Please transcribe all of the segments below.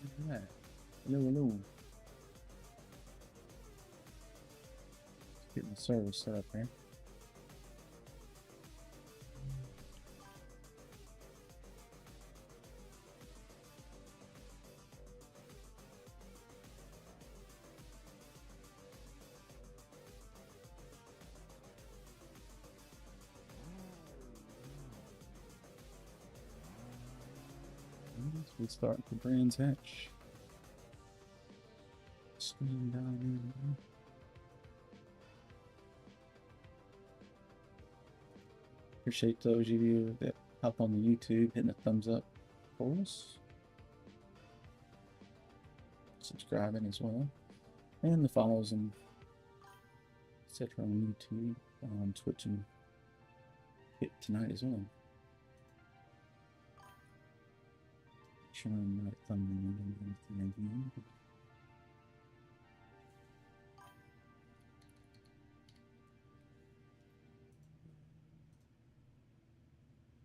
Alright. Hello, hello. Getting the server set up here. We start the Brands Hatch. Screen down. Appreciate those of you that hop on the YouTube, hitting a thumbs up for us. Subscribing as well. And the follows and etc. on YouTube, on Twitch, and hit tonight as well. Showing my thumbnail and everything.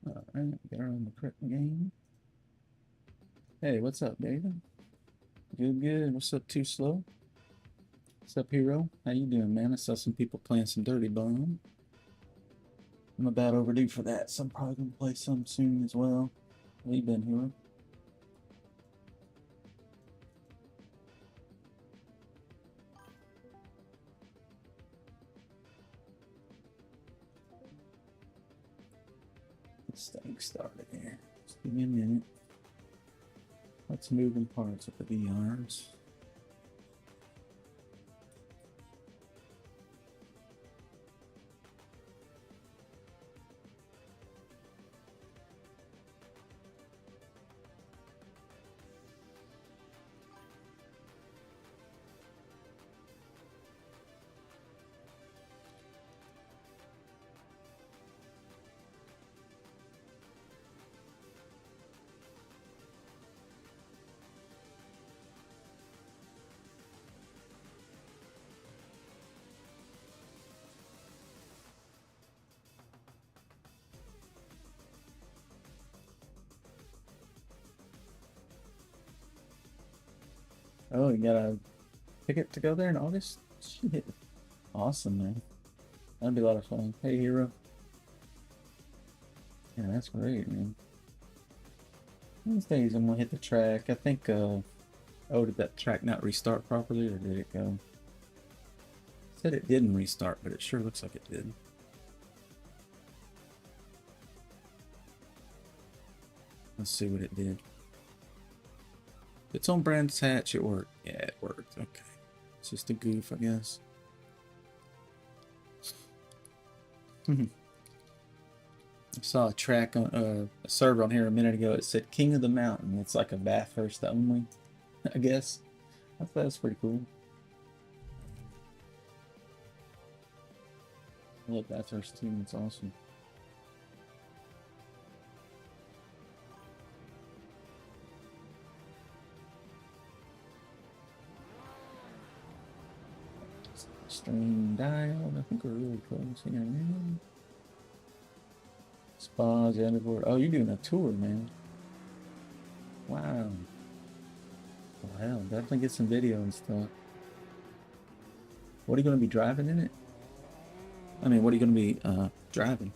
Alright, get her on the correct game. Hey, what's up, David? Good, good. What's up, Too Slow? What's up, Hero? How you doing, man? I saw some people playing some Dirty Bomb. I'm about overdue for that, so I'm probably gonna play some soon as well. How you been, Hero? This thing started here. Just give me a minute. Let's moving parts with the VRs. Oh, you got a ticket to go there in August? Shit. Awesome, man. That'd be a lot of fun. Hey, Hero. Yeah, that's great, man. These days I'm gonna hit the track. I think, oh, did that track not restart properly, or did it go? It said it didn't restart, but it sure looks like it did. Let's see what it did. It's on Brands Hatch, it worked. Yeah, it worked. Okay. It's just a goof, I guess. I saw a track on a server on here a minute ago. It said King of the Mountain. It's like a Bathurst only, I guess. I thought that was pretty cool. I love Bathurst too. It's awesome. Stream dialed. I think we're really close here now. Spas, Underboard. Oh, you're doing a tour, man. Wow. Well, hell, definitely get some video and stuff. What are you going to be driving in it? I mean, what are you going to be driving?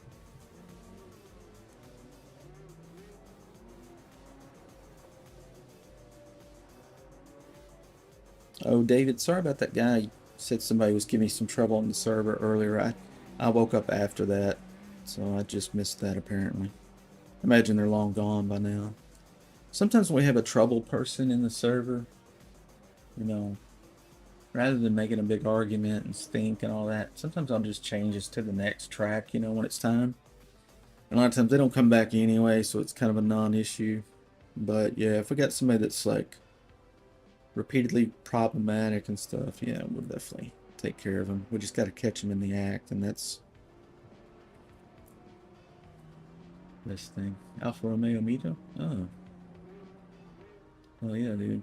Oh, David, sorry about that guy. You said somebody was giving me some trouble on the server earlier. I woke up after that, so I just missed that apparently. Imagine they're long gone by now. Sometimes when we have a trouble person in the server, you know, rather than making a big argument and stink and all that, sometimes I'll just change us to the next track, you know, when it's time. And a lot of times they don't come back anyway, so it's kind of a non-issue. But yeah, if we got somebody that's like repeatedly problematic and stuff, yeah, we'll definitely take care of them. We just got to catch them in the act, and that's this thing. Alfa Romeo Mito? Oh. Oh yeah, dude.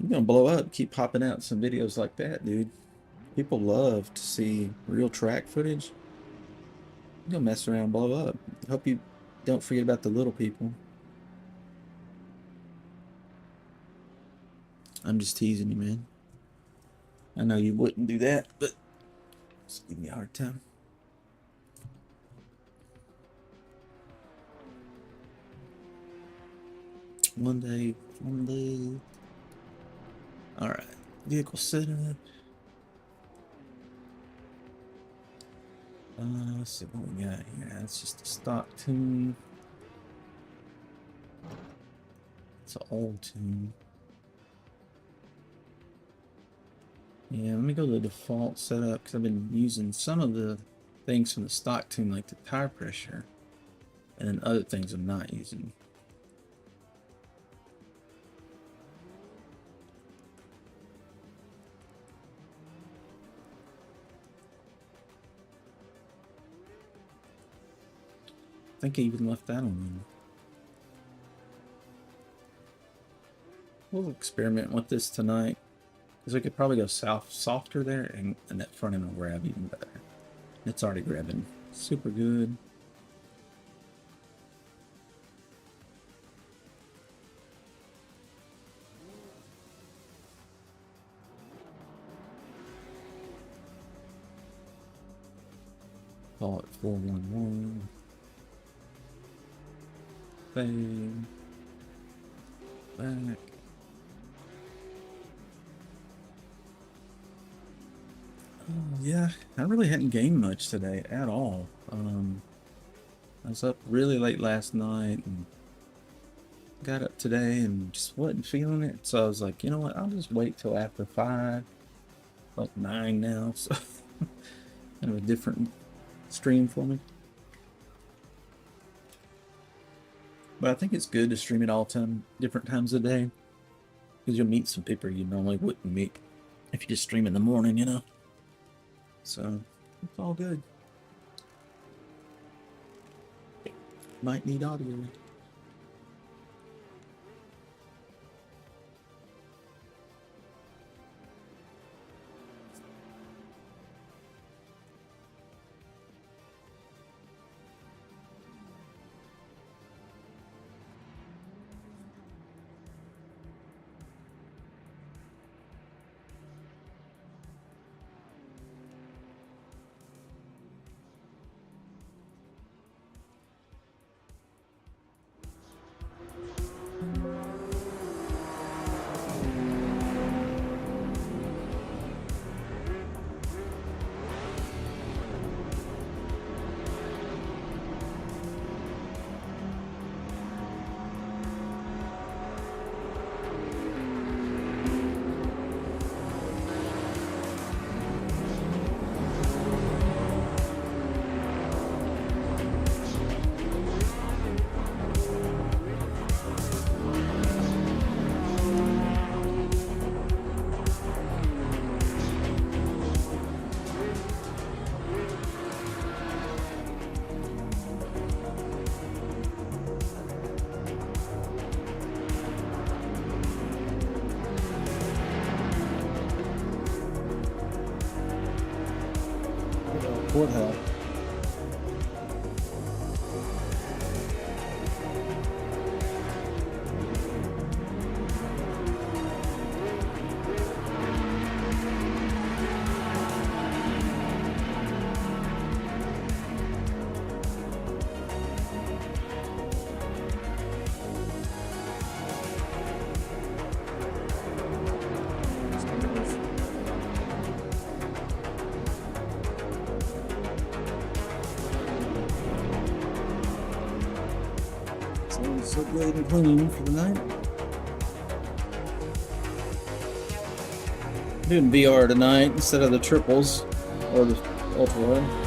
You're gonna blow up. Keep popping out some videos like that, dude. People love to see real track footage. You're gonna mess around and blow up. Hope you don't forget about the little people. I'm just teasing you, man. I know you wouldn't do that, but just give me a hard time. One day. All right, vehicle setup. Let's see what we got here. That's just a stock tune. It's an old tune. Yeah, let me go to the default setup because I've been using some of the things from the stock tune, like the tire pressure, and then other things I'm not using. I think I even left that on. We'll experiment with this tonight because we could probably go softer there, and that front end will grab even better. It's already grabbing super good. Call it 411. Bang. Back. Oh, yeah, I really hadn't gained much today at all. I was up really late last night and got up today and just wasn't feeling it. So I was like, you know what? I'll just wait till after 5, like 9 now. So kind of a different stream for me. But I think it's good to stream it all different times of the day, because you'll meet some people you normally wouldn't meet if you just stream in the morning, you know. So it's all good. Might need audio. Courthouse. So good and clean for the night. Doing VR tonight instead of the triples or the ultra wide.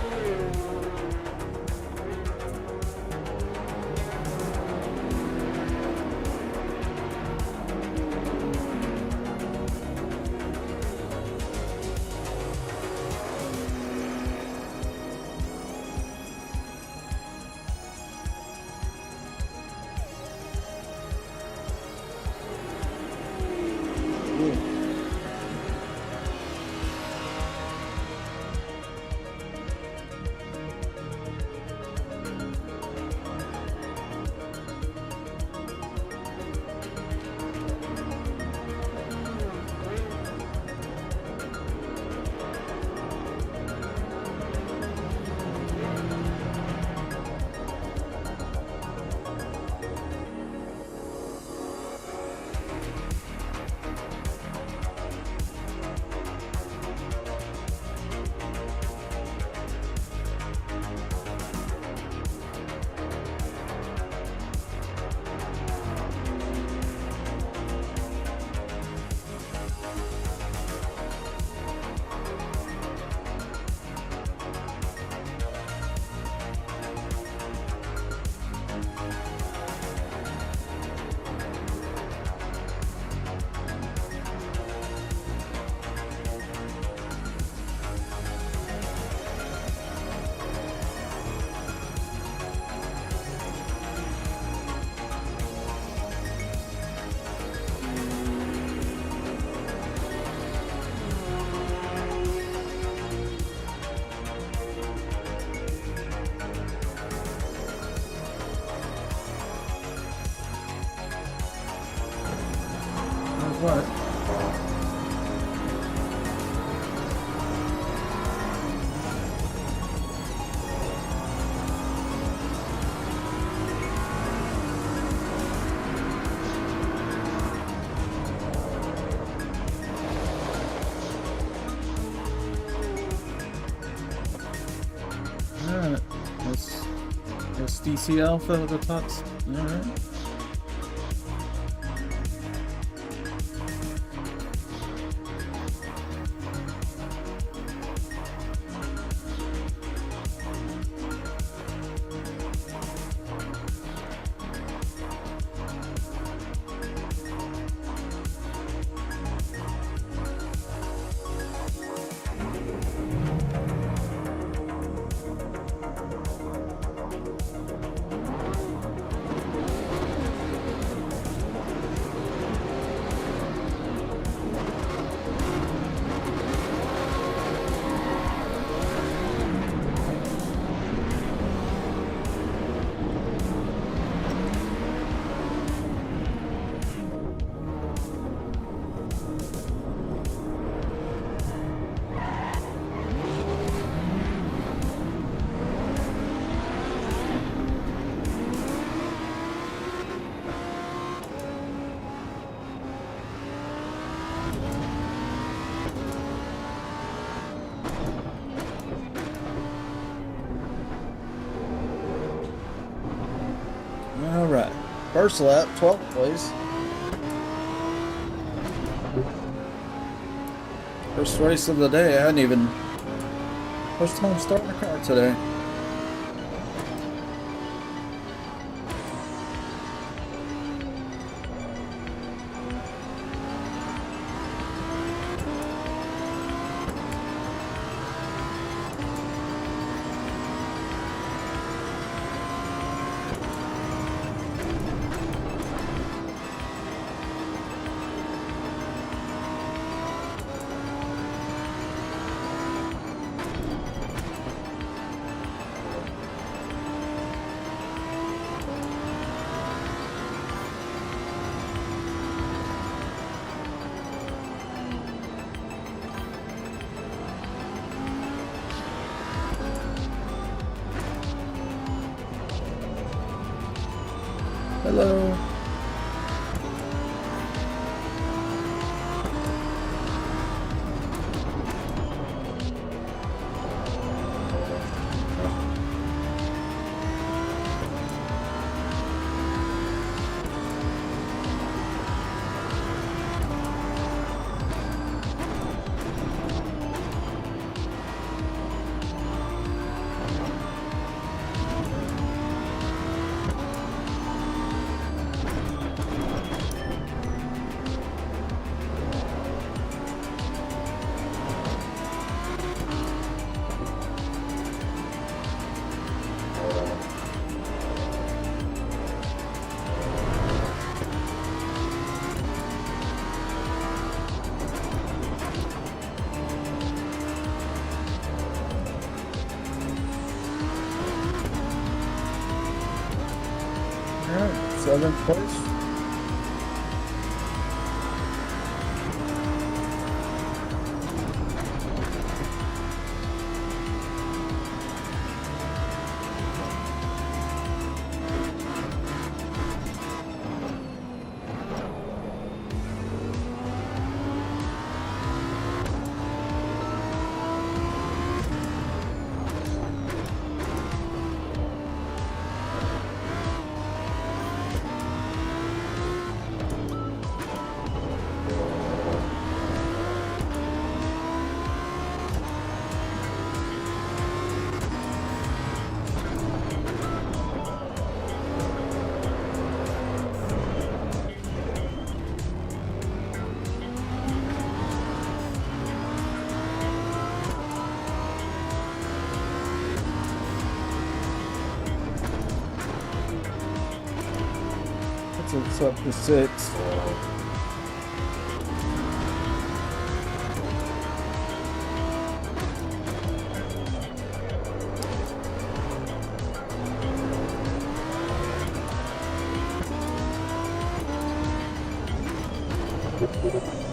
What? Alright. That's DC Alpha with the tots. Alright. Alright. First lap, 12th place. First race of the day. I hadn't even... First time starting a car today. Hello. Alright, 7th place. It's up to 6. That's looking fine.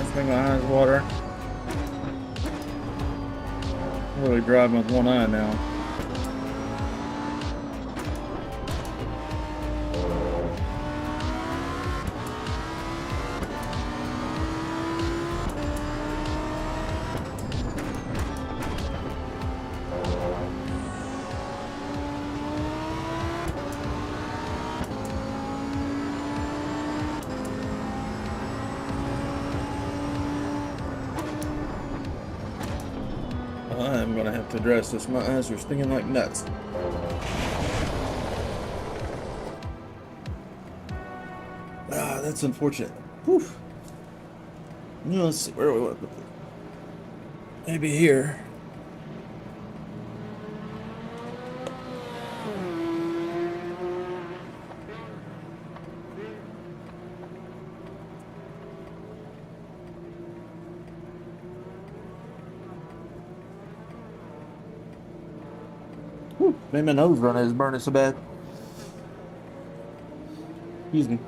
Everything behind is water. Really driving with one eye now. I'm gonna have to address this. My eyes are stinging like nuts. Ah, that's unfortunate. Whew. Let's see where we want. Maybe here. Whew, made my nose run. It's burning so bad. Excuse me.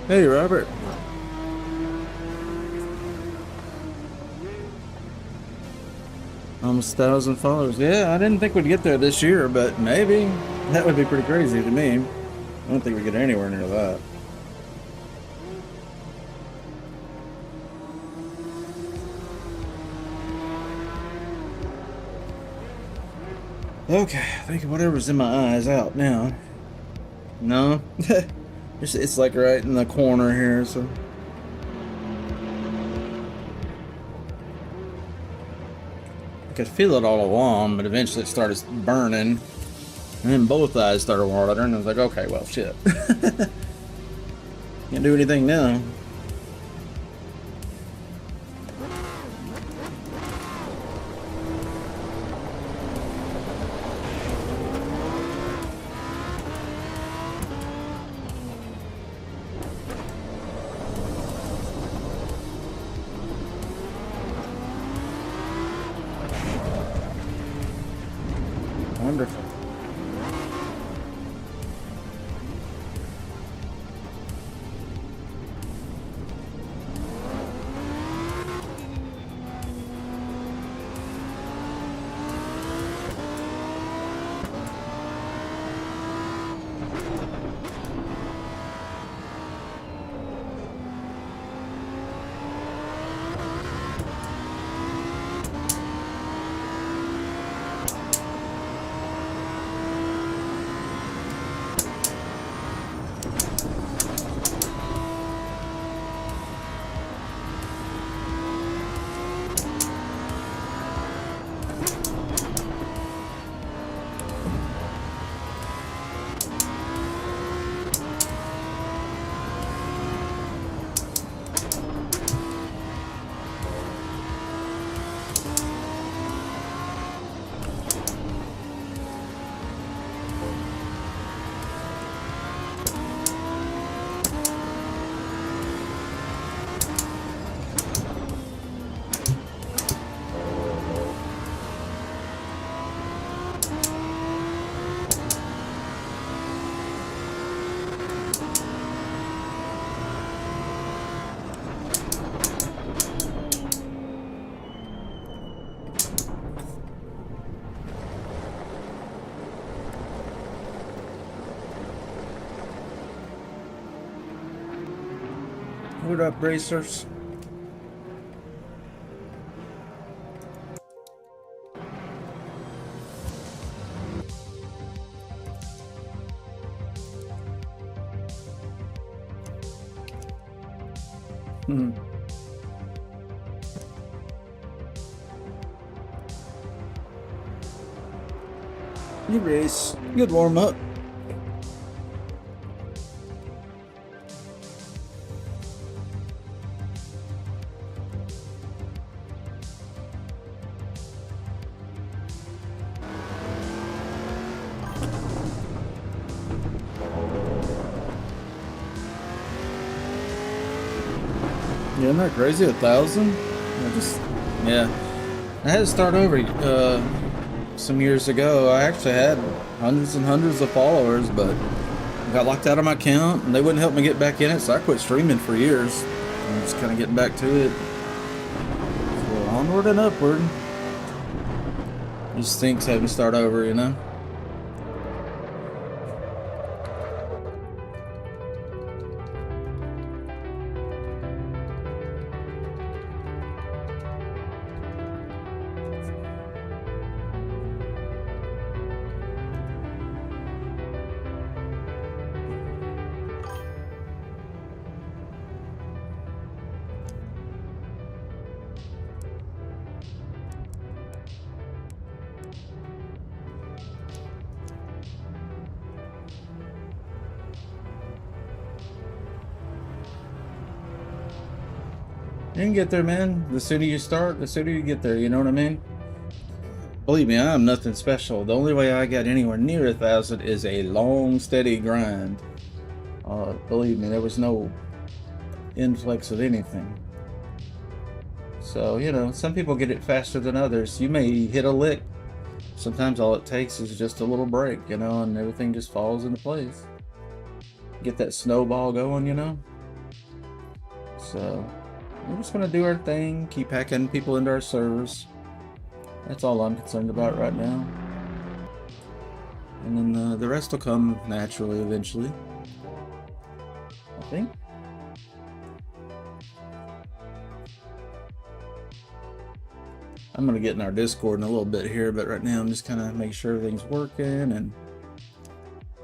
Hey, Robert. Almost 1,000 followers. Yeah, I didn't think we'd get there this year, but maybe. That would be pretty crazy to me. I don't think we get anywhere near that. Okay, I think whatever's in my eye is out now. No? It's like right in the corner here, so. I could feel it all along, but eventually it started burning. And then both eyes started watering. I was like, okay, well, shit. Can't do anything now. Wonderful. What up, racers? Good race. Good warm up. Yeah, isn't that crazy? 1,000? Yeah. I had to start over some years ago. I actually had hundreds and hundreds of followers, but I got locked out of my account and they wouldn't help me get back in it, so I quit streaming for years. I'm just kind of getting back to it. So onward and upward. Just stinks having to start over, you know? You can get there, man. The sooner you start, the sooner you get there, you know what I mean? Believe me, I'm nothing special. The only way I got anywhere near 1,000 is a long, steady grind. Believe me, there was no influx of anything. So, you know, some people get it faster than others. You may hit a lick. Sometimes all it takes is just a little break, you know, and everything just falls into place. Get that snowball going, you know? So we're just gonna do our thing, keep hacking people into our servers. That's all I'm concerned about right now. And then the rest will come naturally eventually, I think. I'm gonna get in our Discord in a little bit here, but right now I'm just kind of making sure everything's working and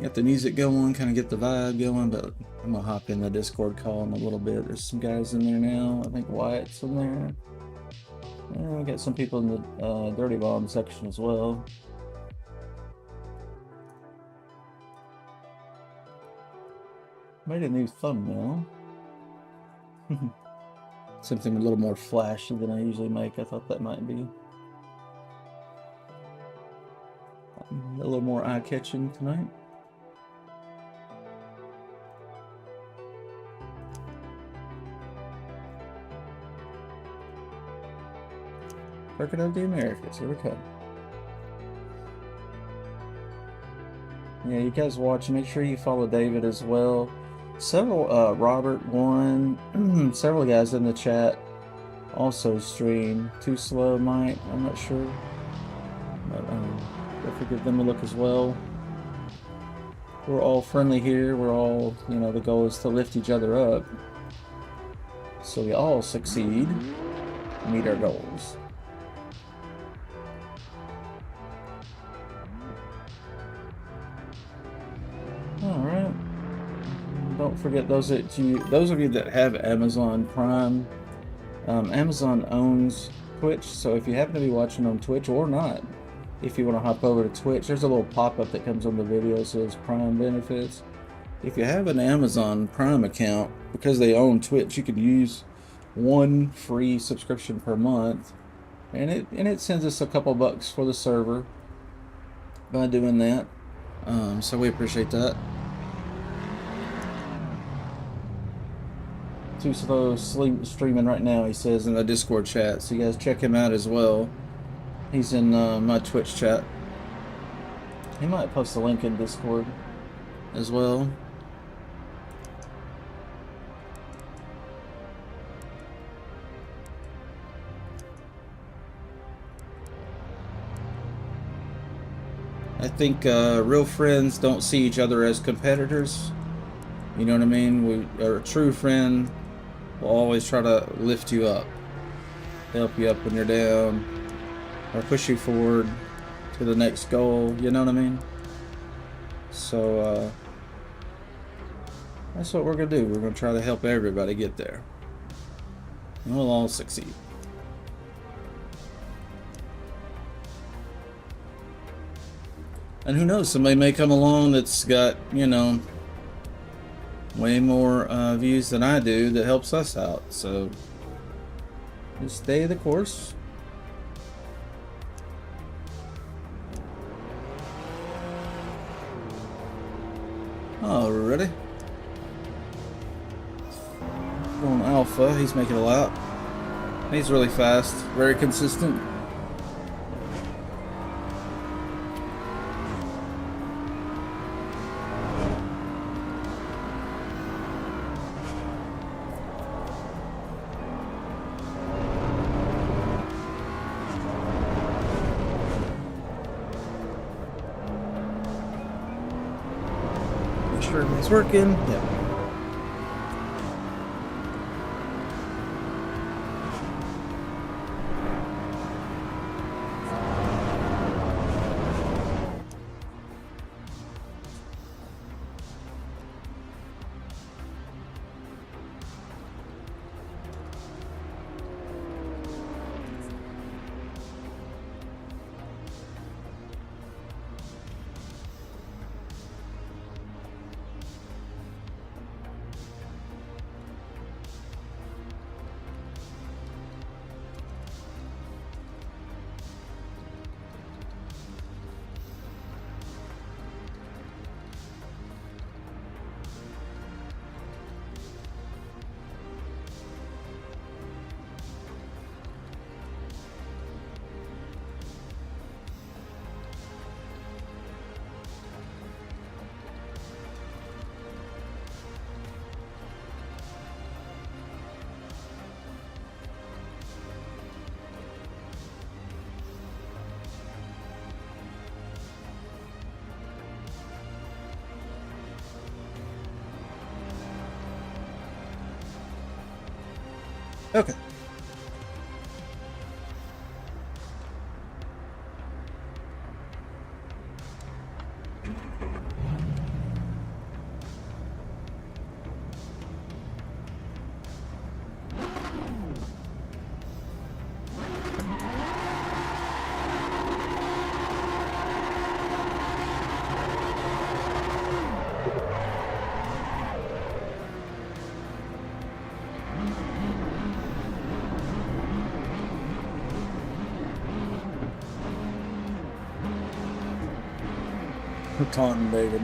get the music going, kind of get the vibe going. But I'm gonna hop in the Discord call in a little bit. There's some guys in there now. I think Wyatt's in there. And we got some people in the Dirty Bomb section as well. Made a new thumbnail. Something a little more flashy than I usually make. I thought that might be a little more eye-catching tonight. Circuit of the Americas, here we come. Yeah, you guys watch, make sure you follow David as well. Several, Robert, one, several guys in the chat also stream. Too Slow Mike, I'm not sure. But, don't forgive them a look as well. We're all friendly here. We're all, you know, the goal is to lift each other up so we all succeed, meet our goals. Alright. Don't forget those of you that have Amazon Prime. Amazon owns Twitch, so if you happen to be watching on Twitch or not, if you want to hop over to Twitch, there's a little pop-up that comes on the video that says Prime benefits. If you have an Amazon Prime account, because they own Twitch, you can use one free subscription per month, and it sends us a couple bucks for the server by doing that. So we appreciate that. Too Slow streaming right now, he says in the Discord chat, so you guys check him out as well. He's in my Twitch chat. He might post a link in Discord as well. I think real friends don't see each other as competitors. You know what I mean? A true friend will always try to lift you up, help you up when you're down, or push you forward to the next goal, you know what I mean? So that's what we're gonna do. We're gonna try to help everybody get there, and we'll all succeed. And who knows, somebody may come along that's got, you know, way more views than I do that helps us out. So just stay the course. Alrighty. Going Alpha, he's making a lap. He's really fast, very consistent. Sure everything's working. Yep. Okay. Taunting David.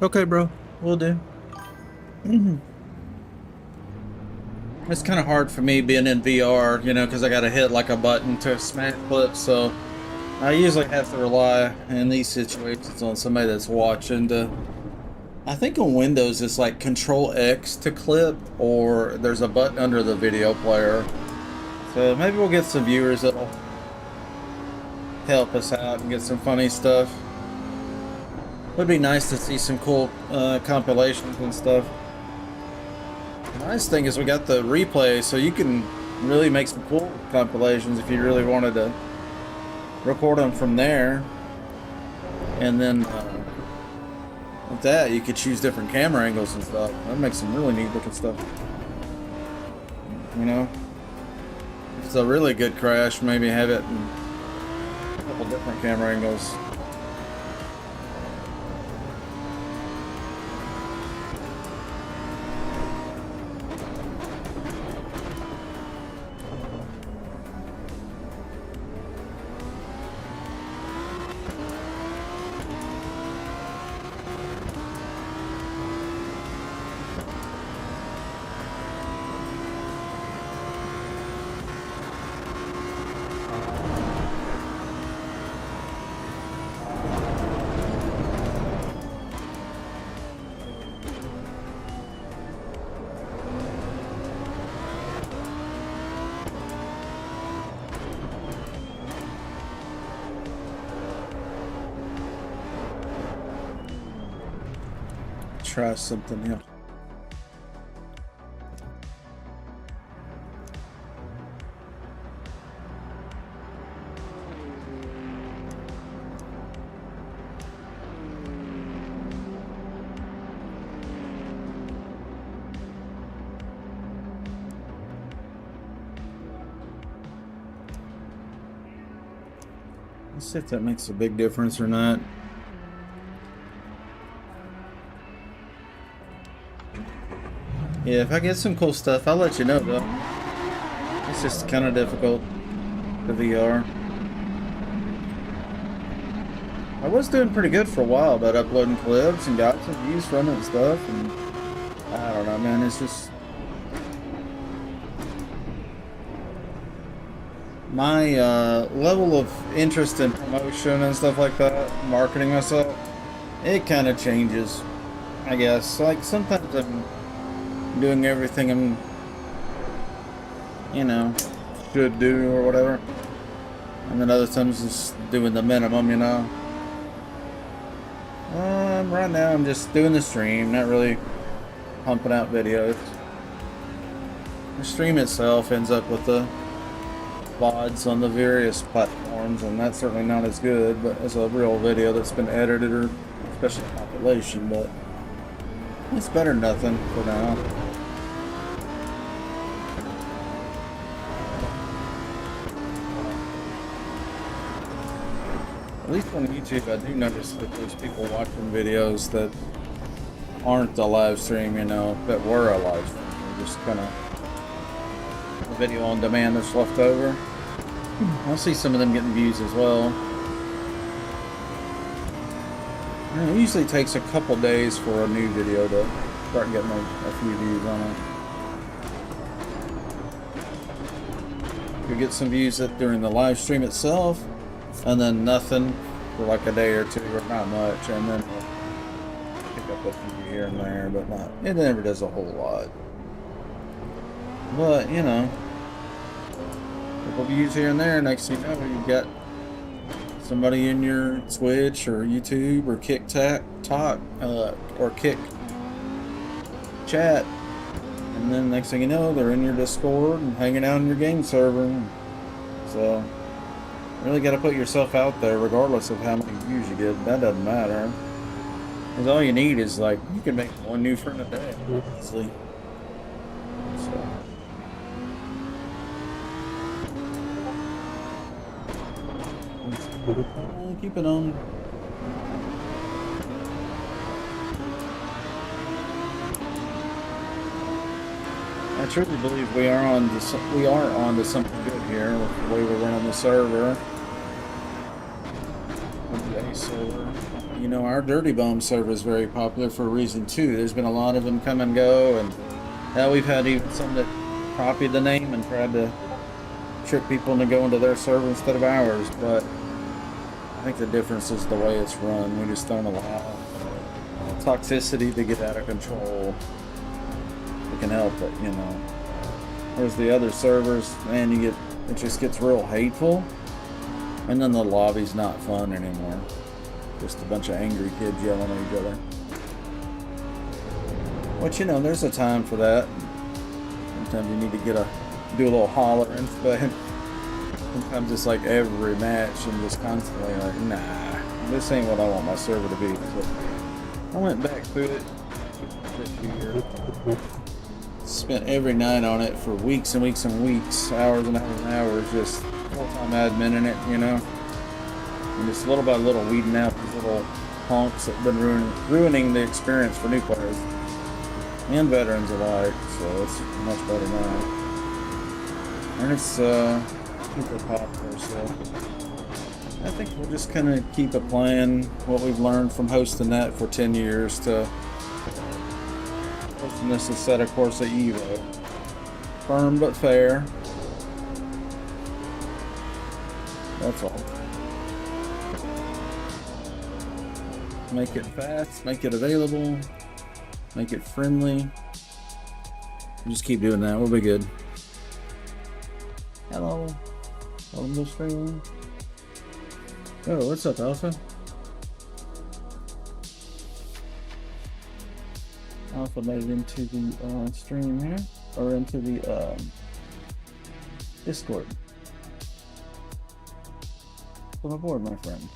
Okay, bro. Will do. It's kind of hard for me being in VR, you know, because I got to hit like a button to smash clips. So I usually have to rely in these situations on somebody that's watching to. I think on Windows it's like Control X to clip, or there's a button under the video player. So maybe we'll get some viewers that'll help us out and get some funny stuff. Would be nice to see some cool compilations and stuff. The nice thing is we got the replay, so you can really make some cool compilations if you really wanted to record them from there. And then with that, you could choose different camera angles and stuff. That makes some really neat looking stuff. You know, if it's a really good crash, maybe have it in a couple different camera angles. try something else. Let's see if that makes a big difference or not. Yeah, if I get some cool stuff, I'll let you know though. It's just kind of difficult, the VR. I was doing pretty good for a while about uploading clips and got some views from it and stuff, and I don't know, man, it's just... my level of interest in promotion and stuff like that, marketing myself, it kind of changes, I guess. Like, sometimes I'm doing everything I'm, you know, should do or whatever. And then other times just doing the minimum, you know. Right now I'm just doing the stream, not really pumping out videos. The stream itself ends up with the VODs on the various platforms, and that's certainly not as good, but as a real video that's been edited or special compilation, but it's better than nothing for now. At least on YouTube, I do notice that there's people watching videos that aren't a live stream, you know, that were a live stream. They're just kind of a video on demand that's left over. I'll see some of them getting views as well. And it usually takes a couple days for a new video to start getting a few views on it. You get some views during the live stream itself, and then nothing for like a day or two, or not much, and then we'll pick up a few here and there, but not, it never does a whole lot. But, you know, a couple views here and there, next thing you know, you've got somebody in your Twitch or YouTube or Kick Talk or Kick Chat, and then next thing you know, they're in your Discord and hanging out in your game server. So you really got to put yourself out there regardless of how many views you get. That doesn't matter, because all you need is, like, you can make one new friend a day, honestly. So keep it on. I truly believe we are on to something good here with the way we're running the server. You know, our Dirty Bomb server is very popular for a reason too. There's been a lot of them come and go, and now we've had even some that copied the name and tried to trick people into going to their server instead of ours. But I think the difference is the way it's run. We just don't allow toxicity to get out of control. We can help it, you know. Whereas the other servers, man, it just gets real hateful, and then the lobby's not fun anymore. Just a bunch of angry kids yelling at each other. But you know, there's a time for that. Sometimes you need to do a little hollering, but sometimes it's like every match and just constantly like, nah, this ain't what I want my server to be. So I went back through it this year. Spent every night on it for weeks and weeks and weeks, hours and hours and hours, just full-time admin in it, you know. And just little by little weeding out these little honks that have been ruining the experience for new players and veterans alike. So it's much better now. And it's super popular, so I think we'll just kind of keep applying what we've learned from hosting that for 10 years to hosting this Assetto Corsa EVO. Firm but fair. That's all. Make it fast, make it available, make it friendly. Just keep doing that, we'll be good. Hello. Welcome to the stream. Oh, what's up, Alpha? also made it into the stream here, or into the Discord. Come aboard, my friend.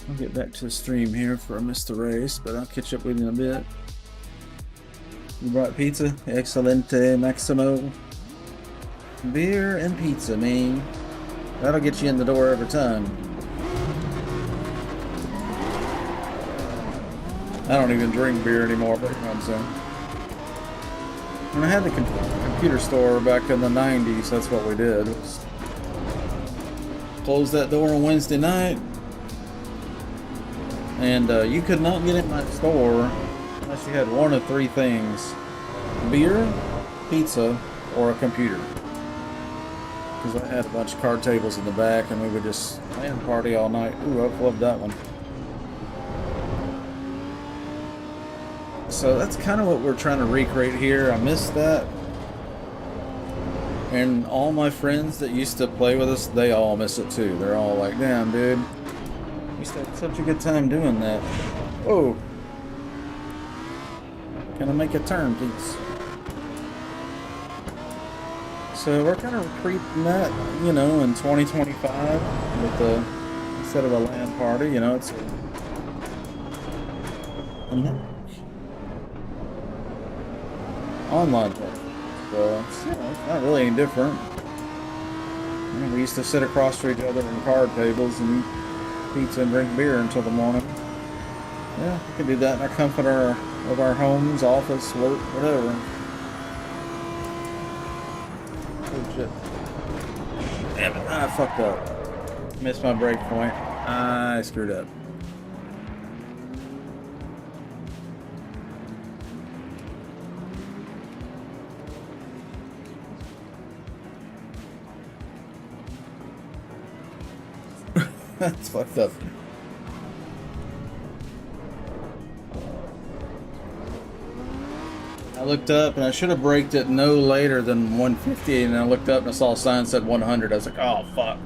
I'll get back to the stream here for I missed the race, but I'll catch up with you in a bit. You brought pizza? Excelente, Maximo. Beer and pizza, man. That'll get you in the door every time. I don't even drink beer anymore, but I'm saying. When I had the computer store back in the 90s, that's what we did. Close that door on Wednesday night, and you could not get in my store unless you had one of three things: beer, pizza, or a computer. Because I had a bunch of card tables in the back, and we would just LAN party all night. Ooh, I loved that one. So that's kind of what we're trying to recreate here. I missed that. And all my friends that used to play with us, they all miss it too. They're all like, damn, dude. We used to have such a good time doing that. Whoa. Can I make a turn, please? So we're kind of recreating that, you know, in 2025 with the, instead of a LAN party, you know, it's online party. So it's, you know, it's not really any different. You know, we used to sit across from each other in card tables and eat pizza and drink beer until the morning. Yeah, we can do that in our comfort of our homes, office, work, whatever. Oh shit. Damn it, I fucked up. Missed my break point. I screwed up. That's fucked up. I looked up and I should have braked it no later than 150, and I looked up and I saw a sign that said 100. I was like, oh fuck.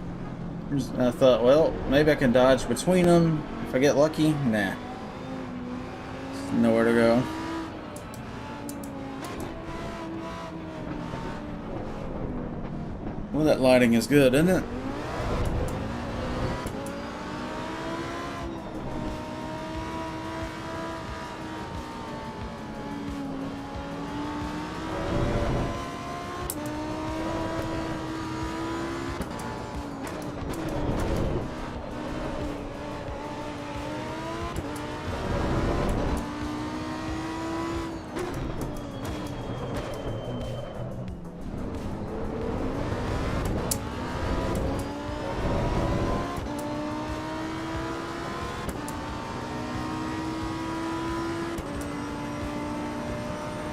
And I thought, well, maybe I can dodge between them if I get lucky. Nah. There's nowhere to go. Well, that lighting is good, isn't it?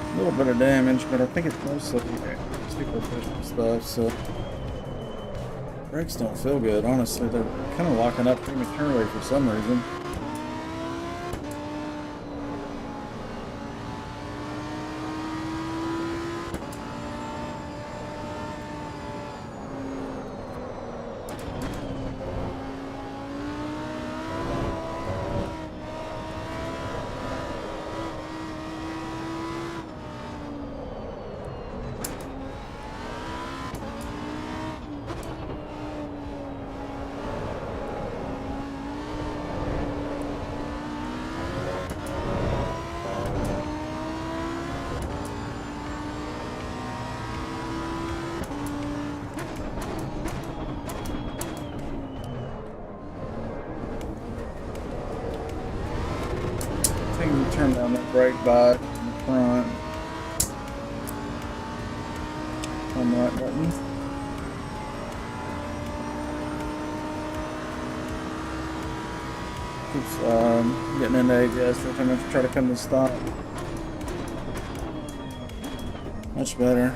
A little bit of damage, but I think it's mostly superficial stuff, so brakes don't feel good, honestly. They're kind of locking up prematurely for some reason. Turn down that brake bite in the front. On the right button. Keeps getting into ABS every time I try to come to a stop. Much better.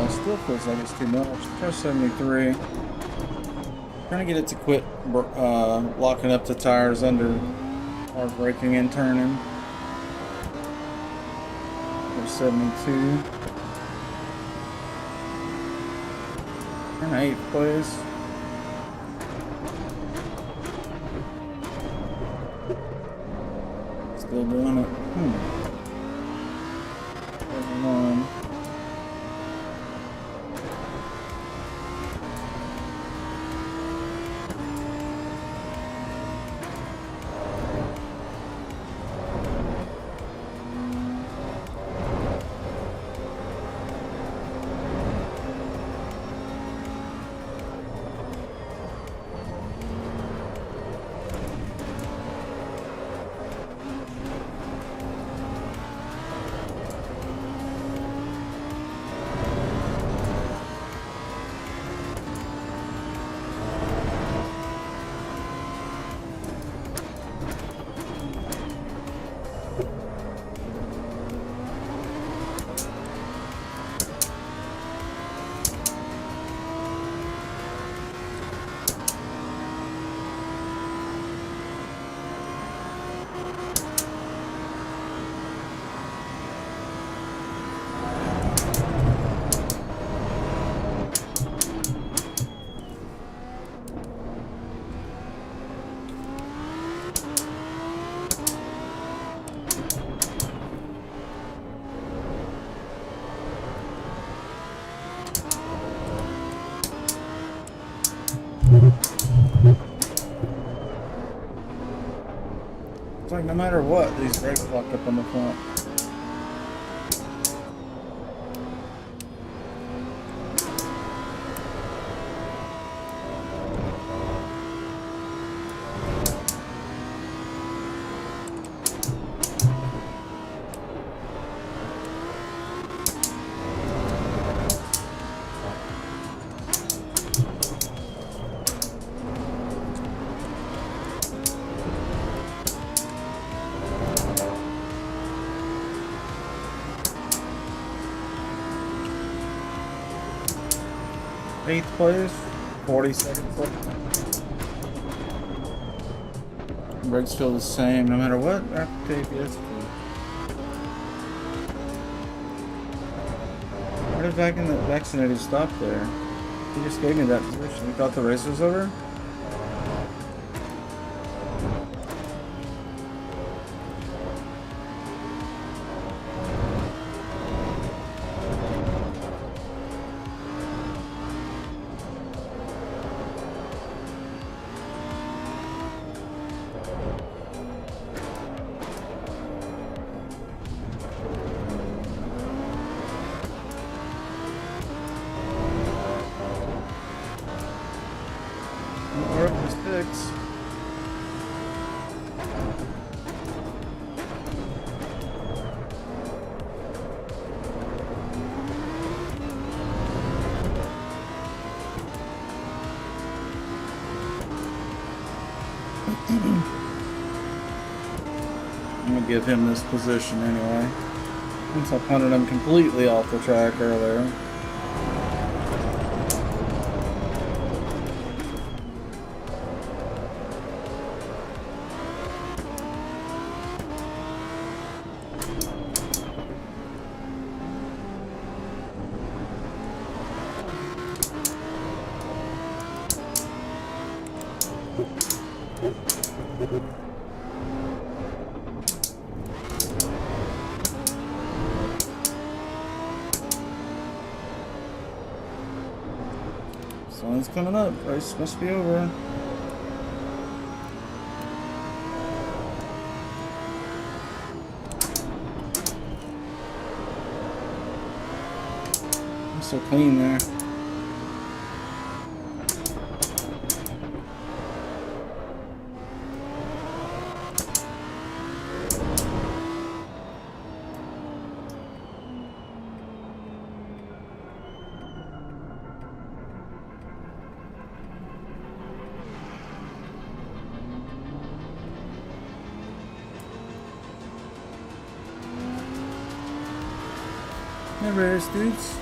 Still feels like it's too much. Try 73. Trying to get it to quit locking up the tires under hard braking and turning. There's 72. Turn 8th place. Still doing it. 31. It's like no matter what, these brakes lock up on the front. Eighth place, 42nd place. Brakes feel the same no matter what. After ABS. Why did vaccinated stop there? He just gave me that position. You thought the race was over? We're up to 6. I'm gonna give him this position anyway. Since I punted him completely off the track earlier. Sun's coming up. Race must be over. It's so clean there. Hey, Rares dudes.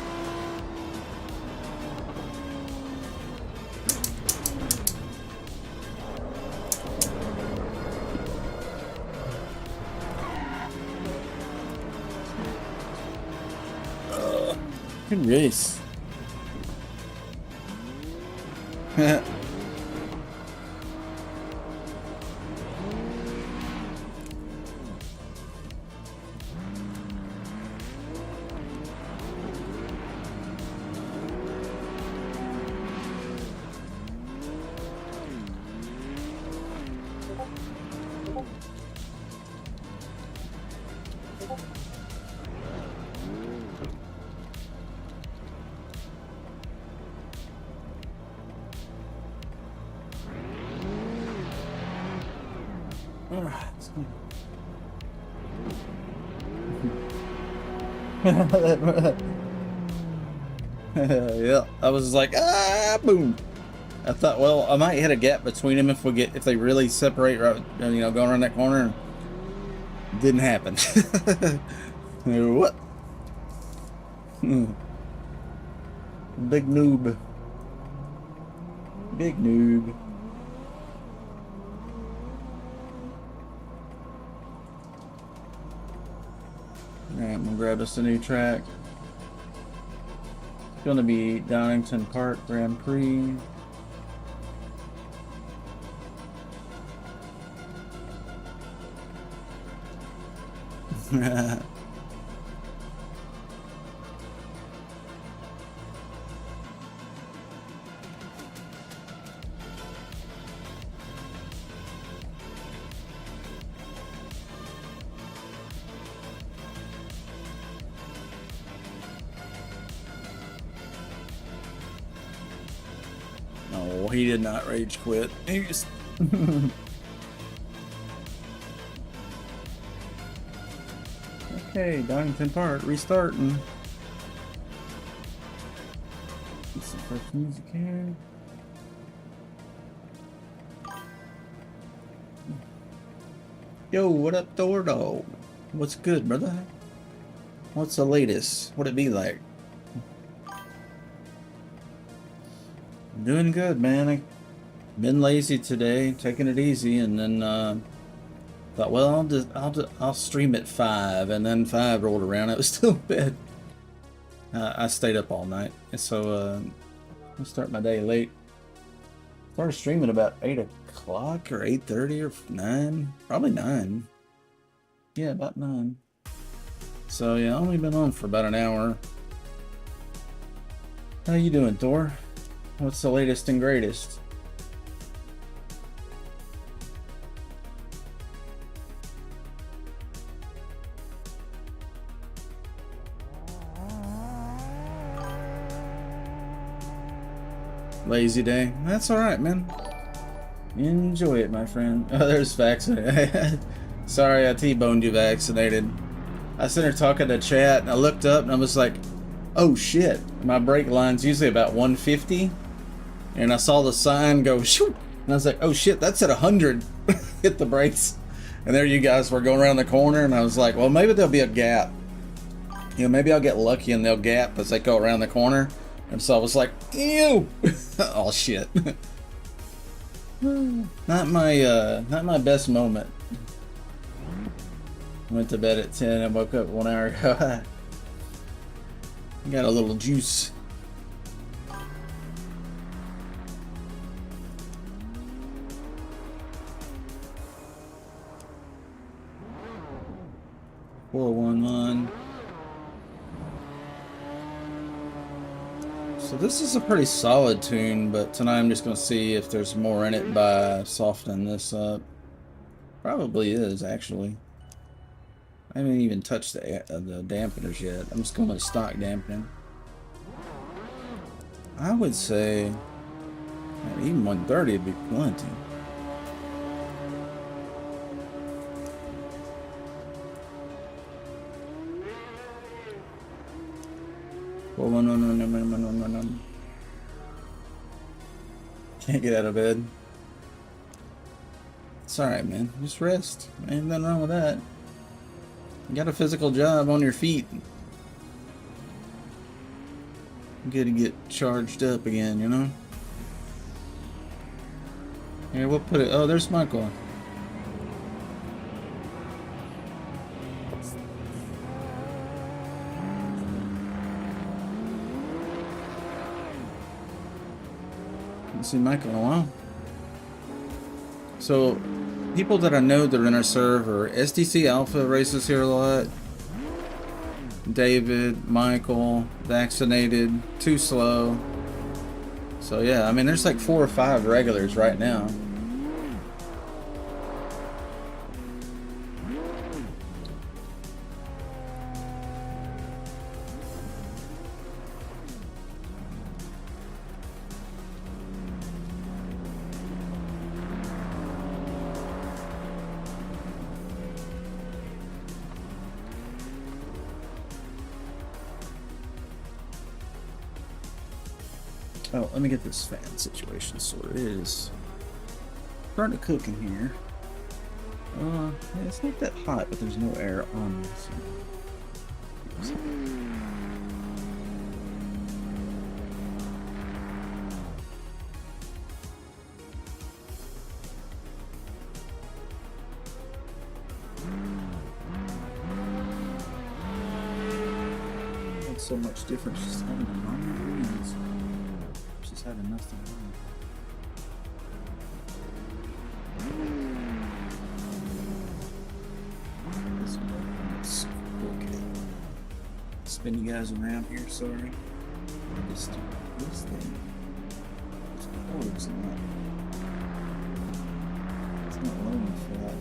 Good race. All right. Yeah, I was like, boom. I thought, well, I might hit a gap between them if they really separate, right, you know, going around that corner. Didn't happen. What? Big noob. Big noob. Alright, I'm gonna grab us a new track. It's gonna be Donington Park Grand Prix. No, he did not rage quit. He just okay, Donington Park restarting. Get some fresh music here. Yo, what up, door dog? What's good, brother? What's the latest? What'd it be like? Doing good, man. I've been lazy today, taking it easy, and then thought, well, I'll stream at 5, and then 5 rolled around. It was still bed. I stayed up all night, so I start my day late. Started streaming about 8 o'clock or 8:30 or 9, probably 9. Yeah, about 9. So yeah, I've only been on for about an hour. How you doing, Thor? What's the latest and greatest? Lazy day. That's alright, man. Enjoy it, my friend. Oh, there's vaccinated. Sorry, I T-boned you vaccinated. I sent her talking to chat, and I looked up, and I was like, oh shit. My brake line's usually about 150. And I saw the sign go shoot, and I was like, oh shit, that's at 100. Hit the brakes. And there you guys were going around the corner, and I was like, well, maybe there'll be a gap. You know, maybe I'll get lucky and they'll gap as they go around the corner. And so I was like, ew. Oh shit. Not my best moment. Went to bed at 10 and woke up 1 hour ago. Got a little juice. $411. So this is a pretty solid tune, but tonight I'm just going to see if there's more in it by softening this up. Probably is, actually. I haven't even touched the dampeners yet. I'm just going with stock dampening. I would say even 130 would be plenty. Can't get out of bed. It's alright, man. Just rest. Ain't nothing wrong with that. You got a physical job on your feet. You gotta get charged up again, you know? Here, we'll put it. Oh, there's Michael. Haven't seen Michael in a while. So, people that I know that are in our server, SDC Alpha races here a lot. David, Michael, vaccinated, too slow. So yeah, I mean, there's like 4 or 5 regulars right now. Oh, let me get this fan situation sorted. It is starting to cook in here. Yeah, it's not that hot, but there's no air on this. Not so much difference just having a normal breeze. Just having nothing on. Spin you guys around here, sorry. Just this thing. It's not. It's not lonely flat.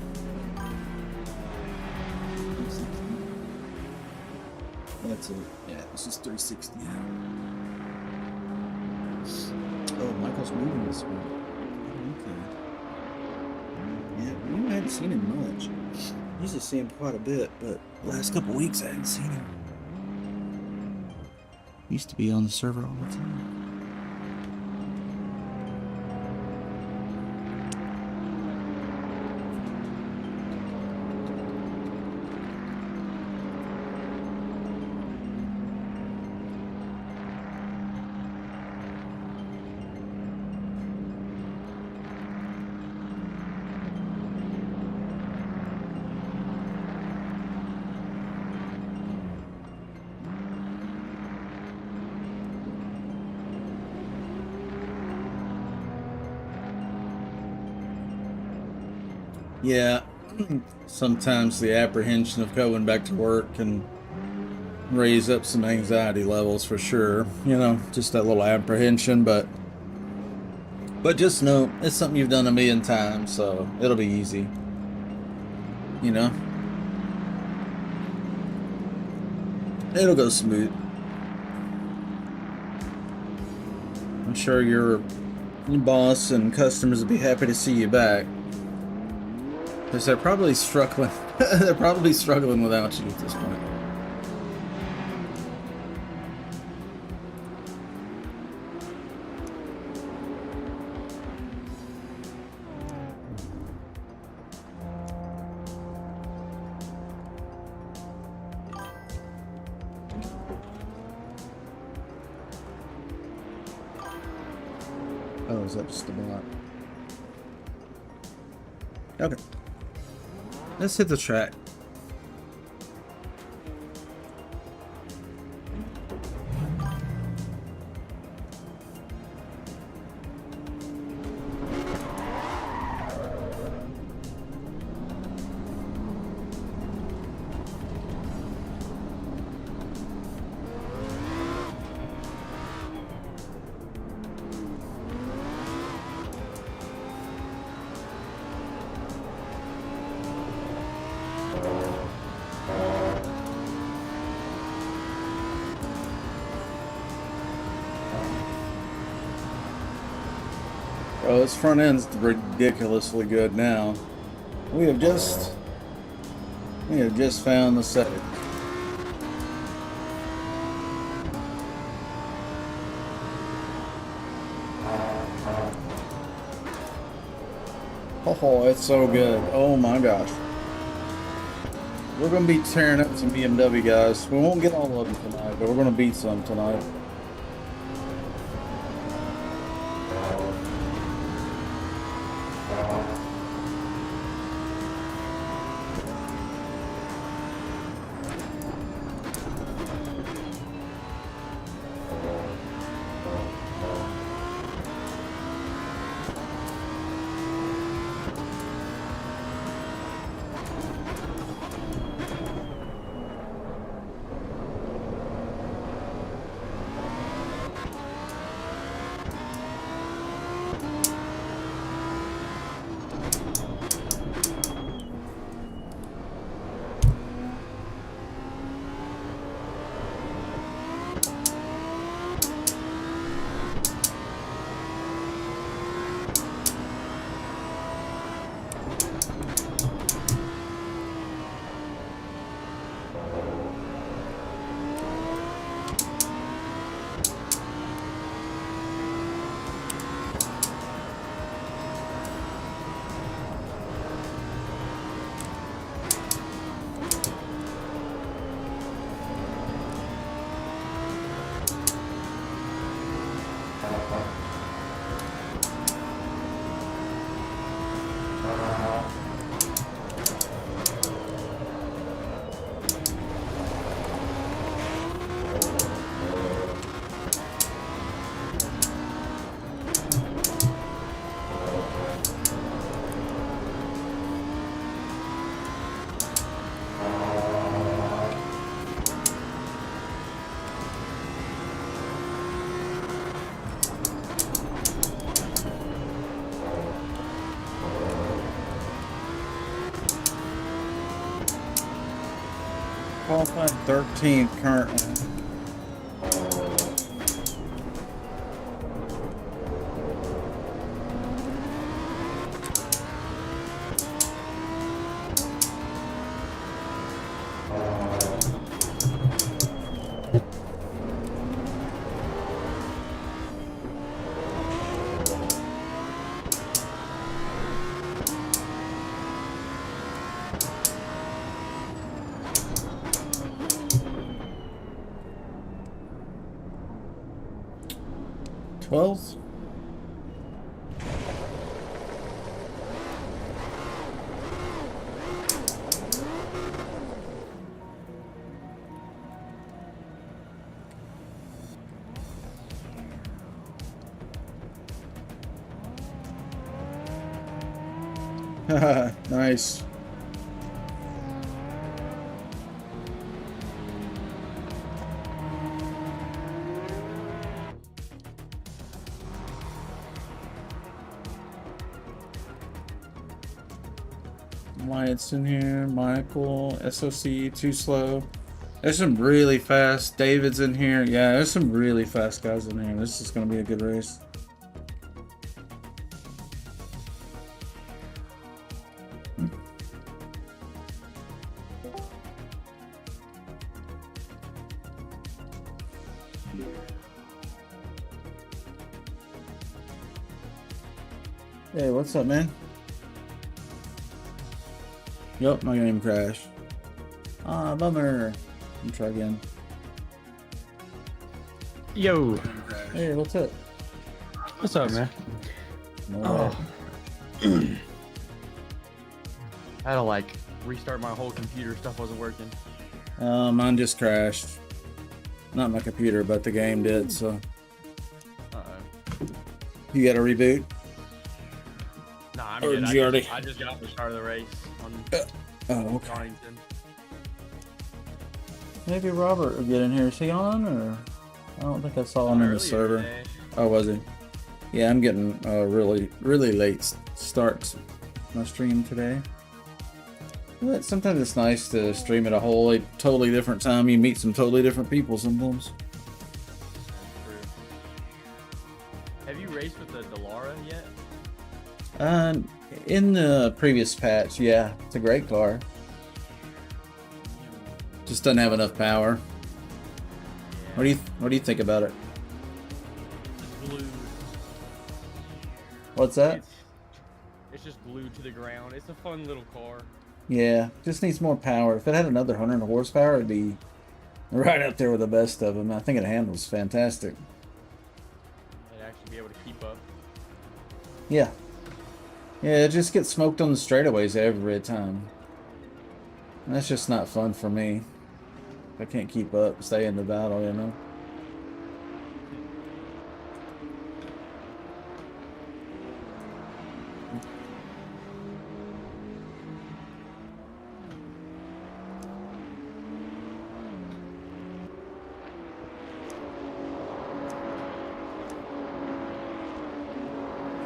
That's it. Yeah, this is 360. Oh, Michael's moving this way. Okay. Yeah, I hadn't seen him much. Used to see him quite a bit, but the last couple weeks I hadn't seen him. Used to be on the server all the time. Yeah, sometimes the apprehension of going back to work can raise up some anxiety levels for sure. You know, just that little apprehension, but just know it's something you've done a million times, so it'll be easy. You know, it'll go smooth. I'm sure your boss and customers will be happy to see you back. Because they're probably struggling. They're probably struggling without you at this point. Oh, is that just the bot? Okay. Let's hit the track. Oh, this front end's ridiculously good now. We have just found the setting. Oh, it's so good. Oh my gosh. We're gonna be tearing up some BMW guys. We won't get all of them tonight, but we're gonna beat some tonight. qualified 13th currently. Twelfth. Nice. Wyatt's in here. Michael, SOC, too slow. There's some really fast. David's in here. Yeah, there's some really fast guys in here. This is going to be a good race. Hey, what's up, man? Yup, my game crashed. Ah, bummer. Let me try again. Yo. Hey, what's up? What's up, man? No I had to like restart my whole computer. Stuff wasn't working. Mine just crashed. Not my computer, but the game did, so. You got to reboot? Nah, I'm Or good. did you already? I just got the start of the race on Oh, okay. Donington. Maybe Robert will get in here. Is he on, or? I don't think I saw him in the server. Today. Oh, was he? Yeah, I'm getting really late start to my stream today. But sometimes it's nice to stream at a totally different time. You meet some totally different people sometimes. Have you raced with the Delara yet? In the previous patch, yeah, it's a great car. Just doesn't have enough power. Yeah. What do you think about it? It's glued. What's that? It's just glued to the ground. It's a fun little car. Yeah, just needs more power. If it had another 100 horsepower, it'd be right up there with the best of them. I think it handles fantastic. And actually be able to keep up. Yeah. Yeah, it just gets smoked on the straightaways every time. And that's just not fun for me. I can't keep up, stay in the battle, you know?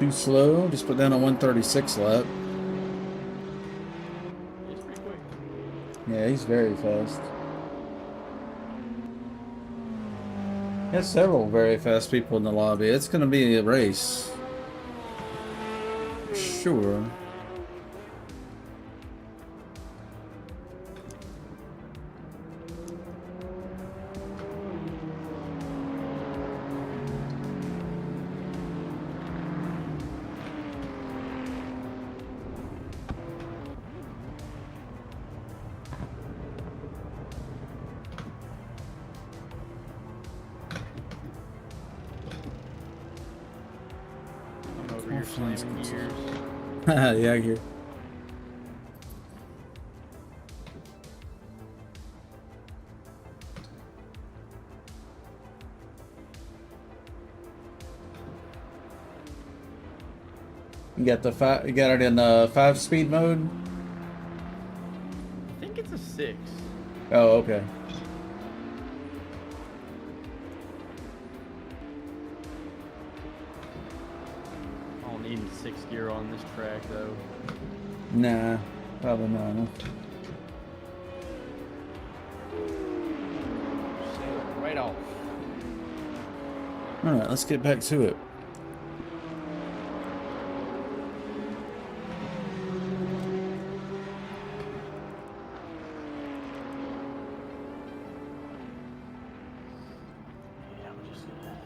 Too slow, just put down a 136 lap. It's pretty quick. Yeah, he's very fast. There's several very fast people in the lobby. It's going to be a race. Sure. I'm over here slamming gears. Yeah, I hear. You got the five. You got it in 5-speed mode. I think it's a 6. Oh, okay. I don't need 6 gear on this track though. Nah, probably not. Huh? Alright, let's get back to it. Yeah, I'm just gonna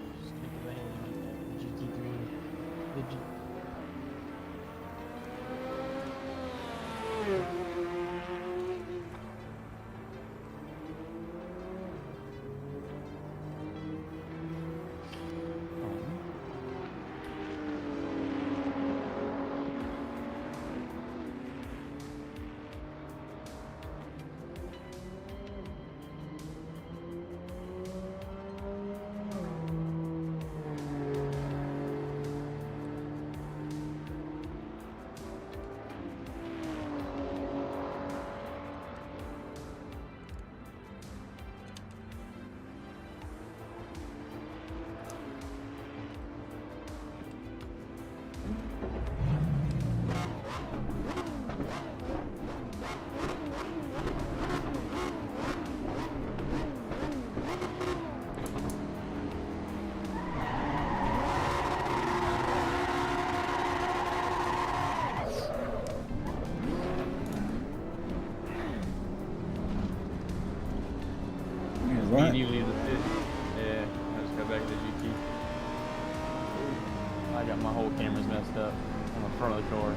go ahead and make that GT3. Did you? Right. You leave the pit. Yeah, I just got back to the GT. I got my whole cameras messed up on the front of the car.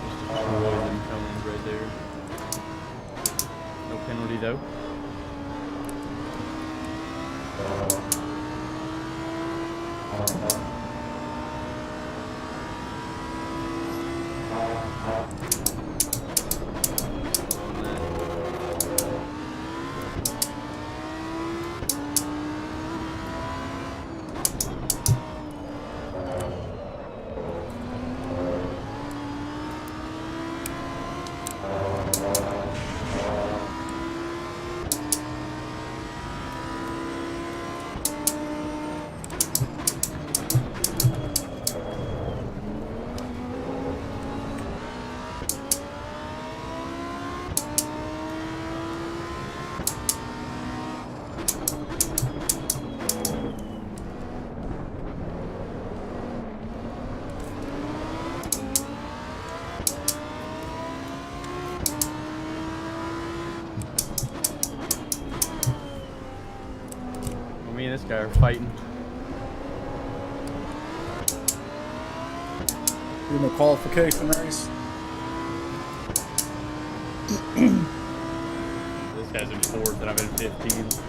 Just destroyed them cones right there. No penalty though. Me and this guy are fighting. In the qualification race. This guy's in 4th and I'm in 15th.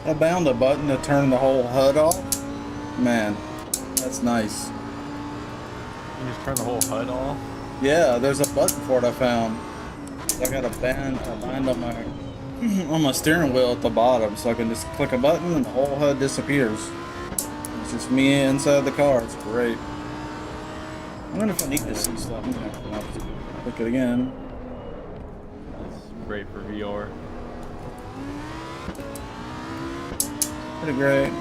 I bound a button to turn the whole HUD off. Man, that's nice. You just turn the whole HUD off? Yeah, there's a button for it I found. I got a bind on my on my steering wheel at the bottom, so I can just click a button and the whole HUD disappears. It's just me inside the car. It's great. I wonder if I need to see something. I'll have to click it again. That's great for VR. Pretty great.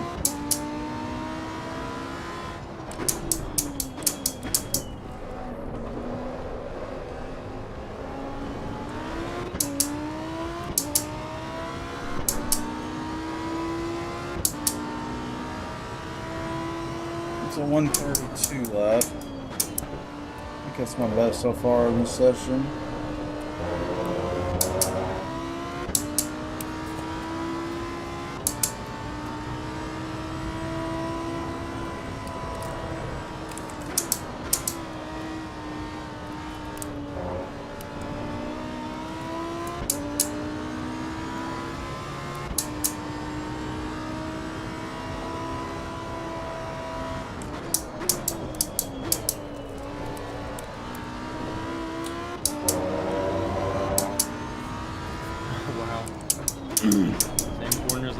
It's a 132 left. I think that's my best so far in this session.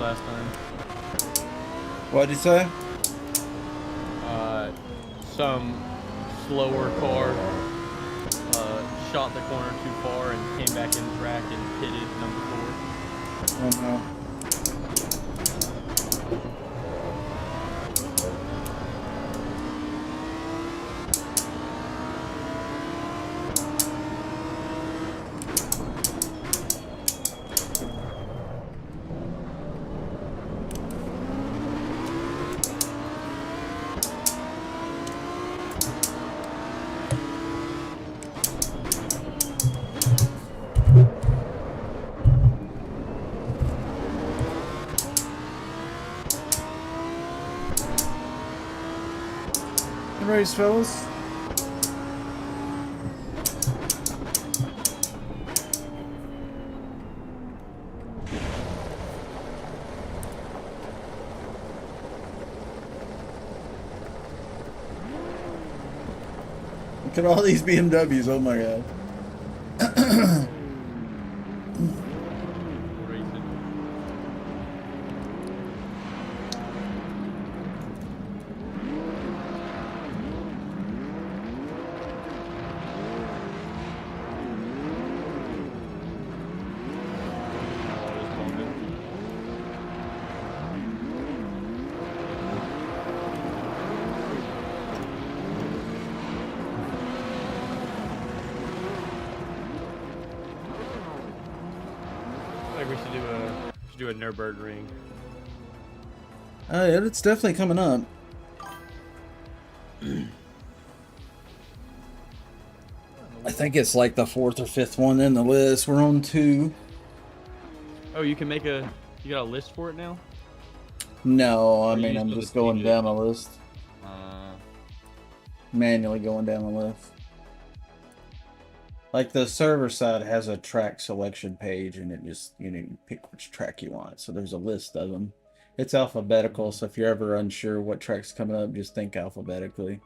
last time. What'd you say? Some slower car shot the corner too far and came back in track and pitted number 4. Oh no. Race, fellas. Look at all these BMWs. Oh my god. We should do a Nürburgring. Yeah, it's definitely coming up. I think it's like the 4th or 5th one in the list. We're on 2. Oh, you can make you got a list for it now? No, I Or you mean, just I'm do the just going changes? down the list. Manually going down the list. Like the server side has a track selection page, and it just, you know, you pick which track you want. So there's a list of them. It's alphabetical, so if you're ever unsure what track's coming up, just think alphabetically.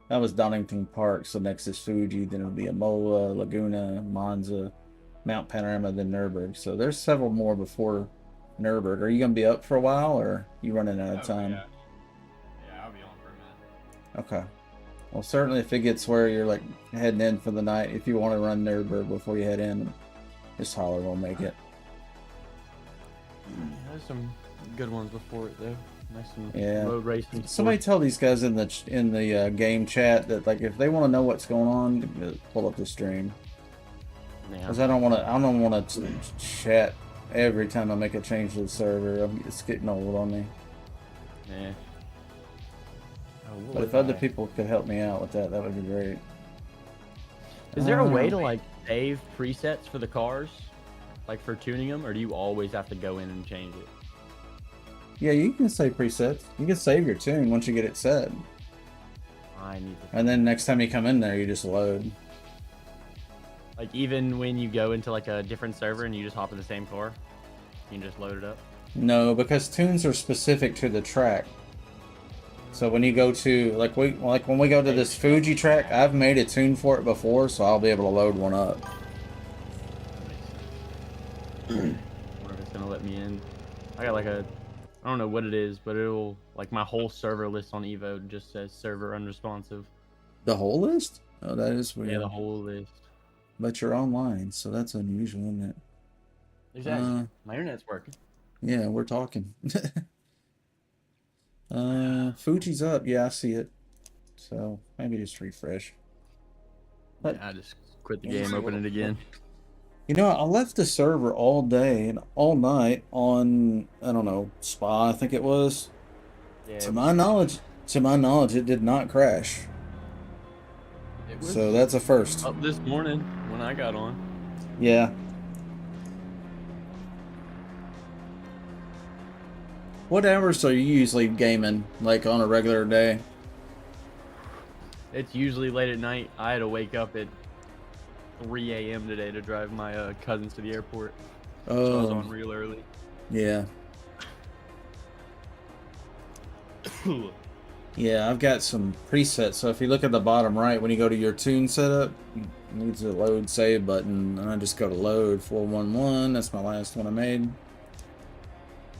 That was Donington Park, so next is Fuji, then it'll be Imola, Laguna, Monza, Mount Panorama, then Nürburgring. So there's several more before Nürburgring. Are you going to be up for a while, or you running out of time? Yeah. Yeah, I'll be on for a minute. Okay. Well, certainly if it gets where you're like heading in for the night, if you want to run Nürburgring before you head in, just holler, we'll make it. There's some good ones before it though. Nice and Yeah. road racing. Somebody tell these guys in the game chat that, like, if they want to know what's going on, pull up the stream. Because I don't want to chat every time I make a change to the server. It's getting old on me. Yeah. But if other people could help me out with that, that would be great. Is there a way to like save presets for the cars, like for tuning them, or do you always have to go in and change it? Yeah, you can save presets. You can save your tune once you get it set. I need to. And then next time you come in there, you just load. Like even when you go into like a different server and you just hop in the same car, you can just load it up. No, because tunes are specific to the track. So when you go to when we go to this Fuji track, I've made a tune for it before, so I'll be able to load one up. I wonder if it's gonna let me in. I got like I don't know what it is, but it'll like my whole server list on EVO just says server unresponsive. The whole list? Oh, that is weird. Yeah, the whole list. But you're online, so that's unusual, isn't it? Exactly. My internet's working. Yeah, we're talking. Fuji's up. Yeah, I see it. So maybe just refresh. But I just quit the game, open it again. you know, I left the server all day and all night on, I don't know, Spa, I think it was. Yeah, To my knowledge, it did not crash. it was So that's a first. up this morning when I got on. Yeah. What hours are you usually gaming, like on a regular day? It's usually late at night. I had to wake up at 3 a.m. today to drive my cousins to the airport. So I was on real early. Yeah. Yeah, I've got some presets. So if you look at the bottom right, when you go to your tune setup, you need the load save button. And I just go to load 411. That's my last one I made.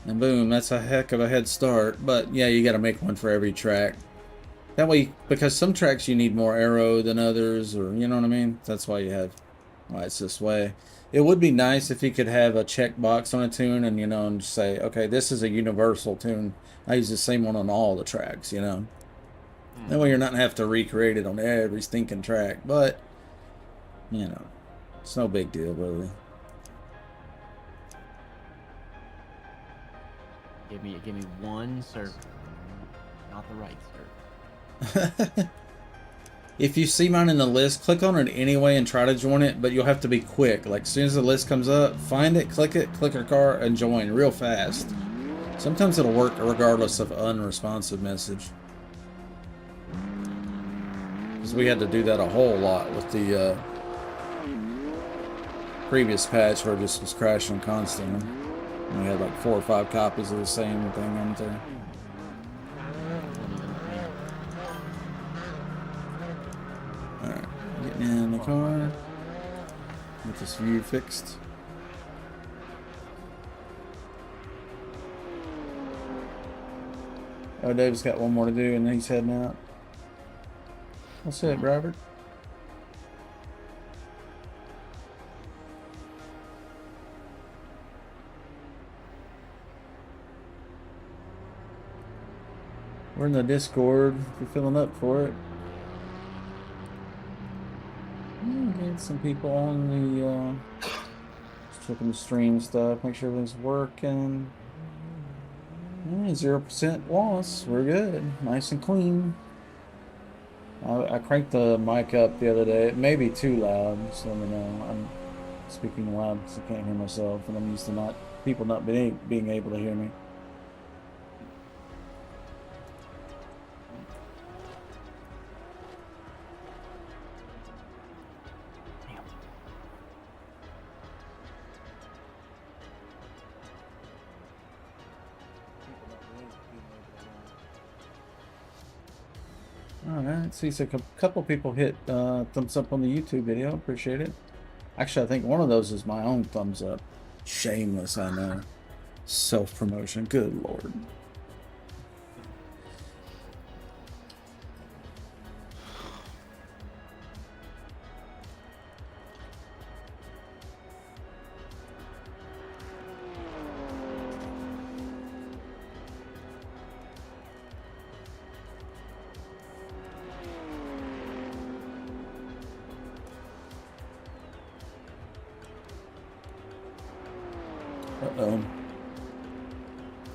And boom, that's a heck of a head start. But yeah, you got to make one for every track. That way, because some tracks you need more aero than others, or you know what I mean? That's why why it's this way. It would be nice if you could have a checkbox on a tune and, and just say, okay, this is a universal tune. I use the same one on all the tracks, That way you're not gonna have to recreate it on every stinking track. But, it's no big deal, really. Give me one server, not the right server. If you see mine in the list, click on it anyway and try to join it, but you'll have to be quick. Like, as soon as the list comes up, find it, click your car, and join real fast. Sometimes it'll work regardless of unresponsive message. Because we had to do that a whole lot with the previous patch where it just was crashing constantly. And we had like 4 or 5 copies of the same thing on there. Alright, getting in the car. Get this view fixed. Oh, Dave's got one more to do and then he's heading out. What's up, Robert? We're in the Discord if you're filling up for it. Get some people on the just checking the stream stuff, make sure everything's working. 0% loss. We're good. Nice and clean. I cranked the mic up the other day. It may be too loud, just let me know. I'm speaking loud because I can't hear myself, and I'm used to people not being able to hear me. Alright, see, so a couple people hit thumbs up on the YouTube video. Appreciate it. Actually, I think one of those is my own thumbs up. Shameless, I know. Self-promotion. Good lord. Uh-oh.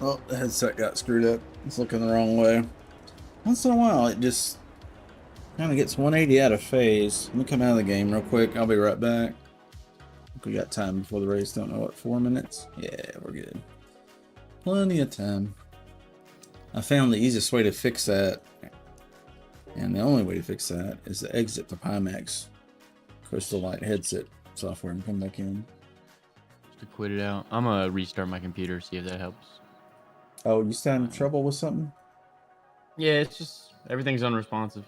Oh, the headset got screwed up. It's looking the wrong way. Once in a while, it just kind of gets 180 out of phase. Let me come out of the game real quick. I'll be right back. We got time before the race. Don't know what, 4 minutes? Yeah, we're good. Plenty of time. I found the easiest way to fix that, and the only way to fix that, is to exit the Pimax Crystal Light headset software and come back in. To quit it out. I'm gonna restart my computer, see if that helps. Oh, you still having trouble with something? Yeah, it's just everything's unresponsive.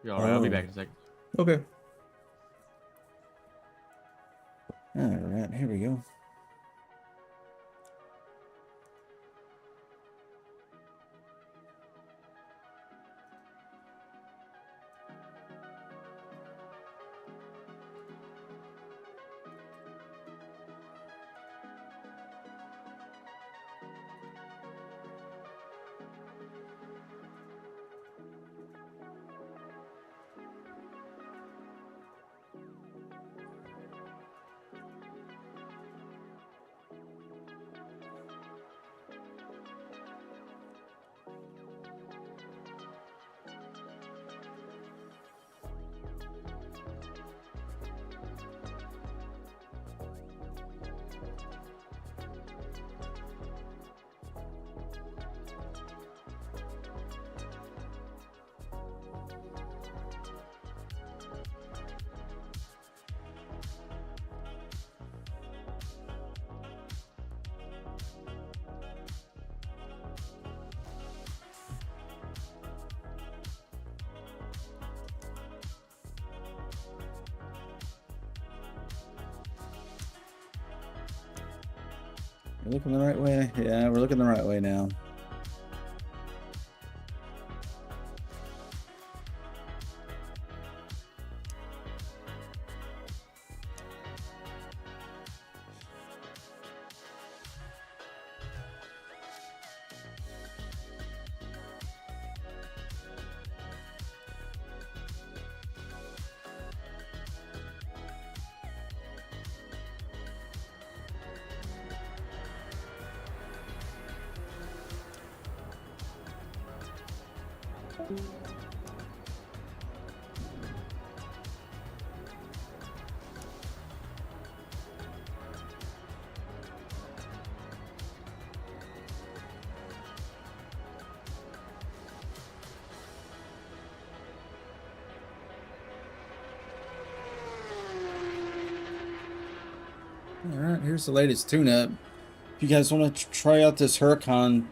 You're alright, I'll be back in a second. Okay. Alright, here we go. We're looking the right way. Yeah, we're looking the right way now. Alright, here's the latest tune-up. If you guys want to try out this Huracan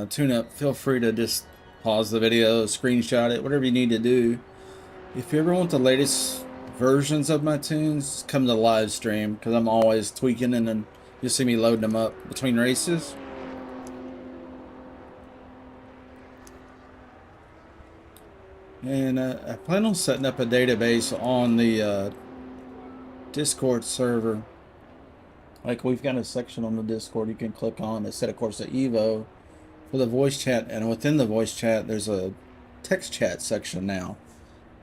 tune-up, feel free to just pause the video, screenshot it, whatever you need to do. If you ever want the latest versions of my tunes, come to the live stream, because I'm always tweaking, and then you'll see me loading them up between races. And I plan on setting up a database on the Discord server. Like, we've got a section on the Discord you can click on that said, of course, the EVO for the voice chat, and within the voice chat there's a text chat section now,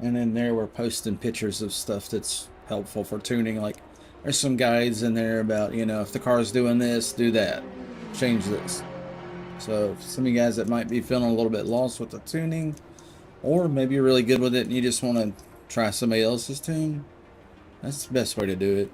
and in there we're posting pictures of stuff that's helpful for tuning. Like, there's some guides in there about, you know, if the car's doing this, do that, change this. So some of you guys that might be feeling a little bit lost with the tuning, or maybe you're really good with it and you just want to try somebody else's tune, that's the best way to do it.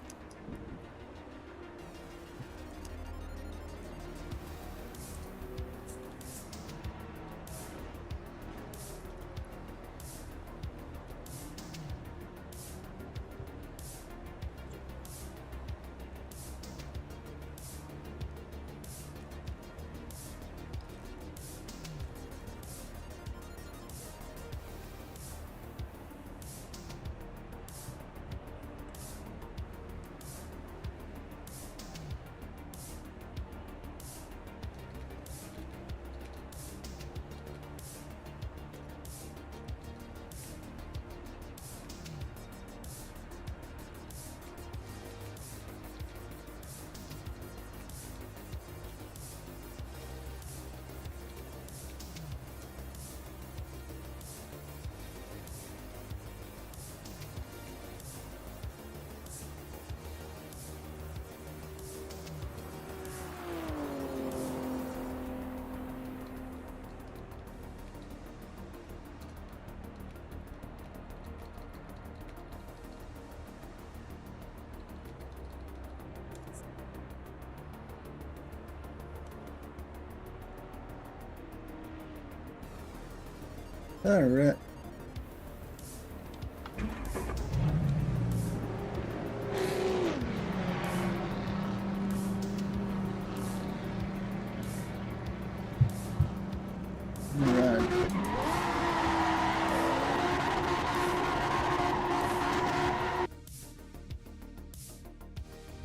All right.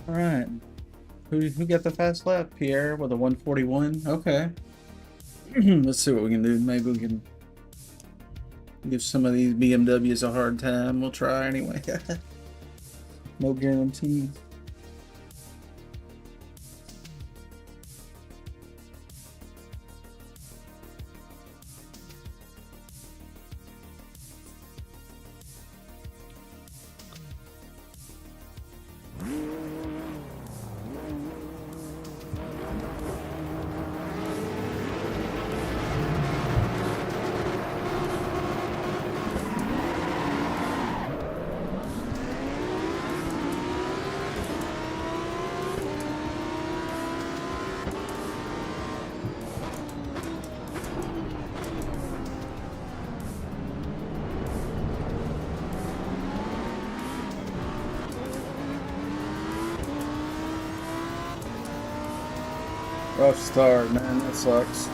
All right. Who got the fast lap? Pierre with a 141. Okay. Let's see what we can do. Maybe we can give some of these BMWs a hard time. We'll try anyway. No guarantees. Rough start, man. That sucks.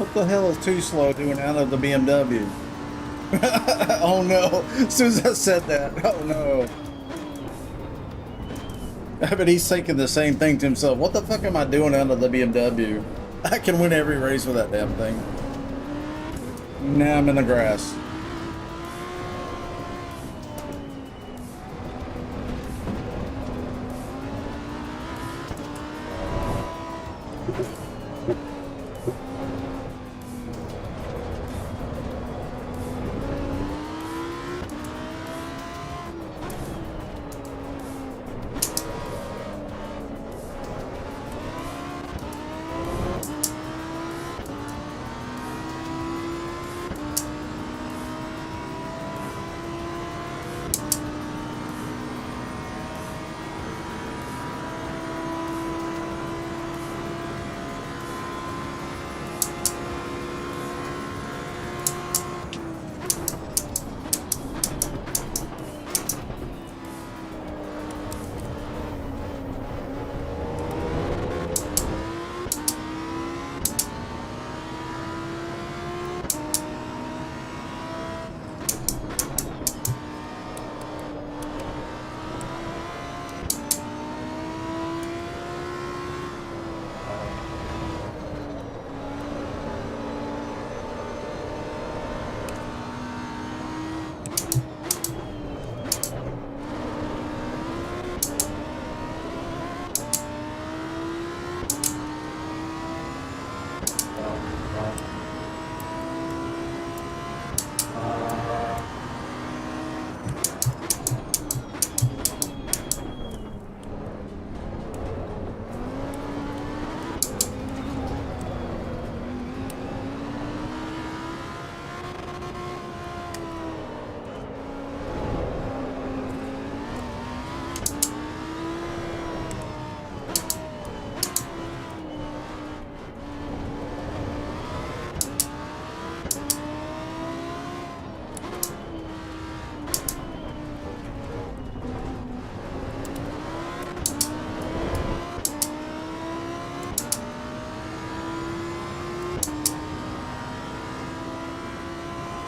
What the hell is too slow doing out of the BMW? Oh no! As soon as I said that, oh no! I bet he's thinking the same thing to himself. What the fuck am I doing out of the BMW? I can win every race with that damn thing. Now I'm in the grass.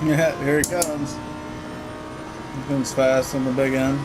Yeah, here he comes. He comes fast on the big end.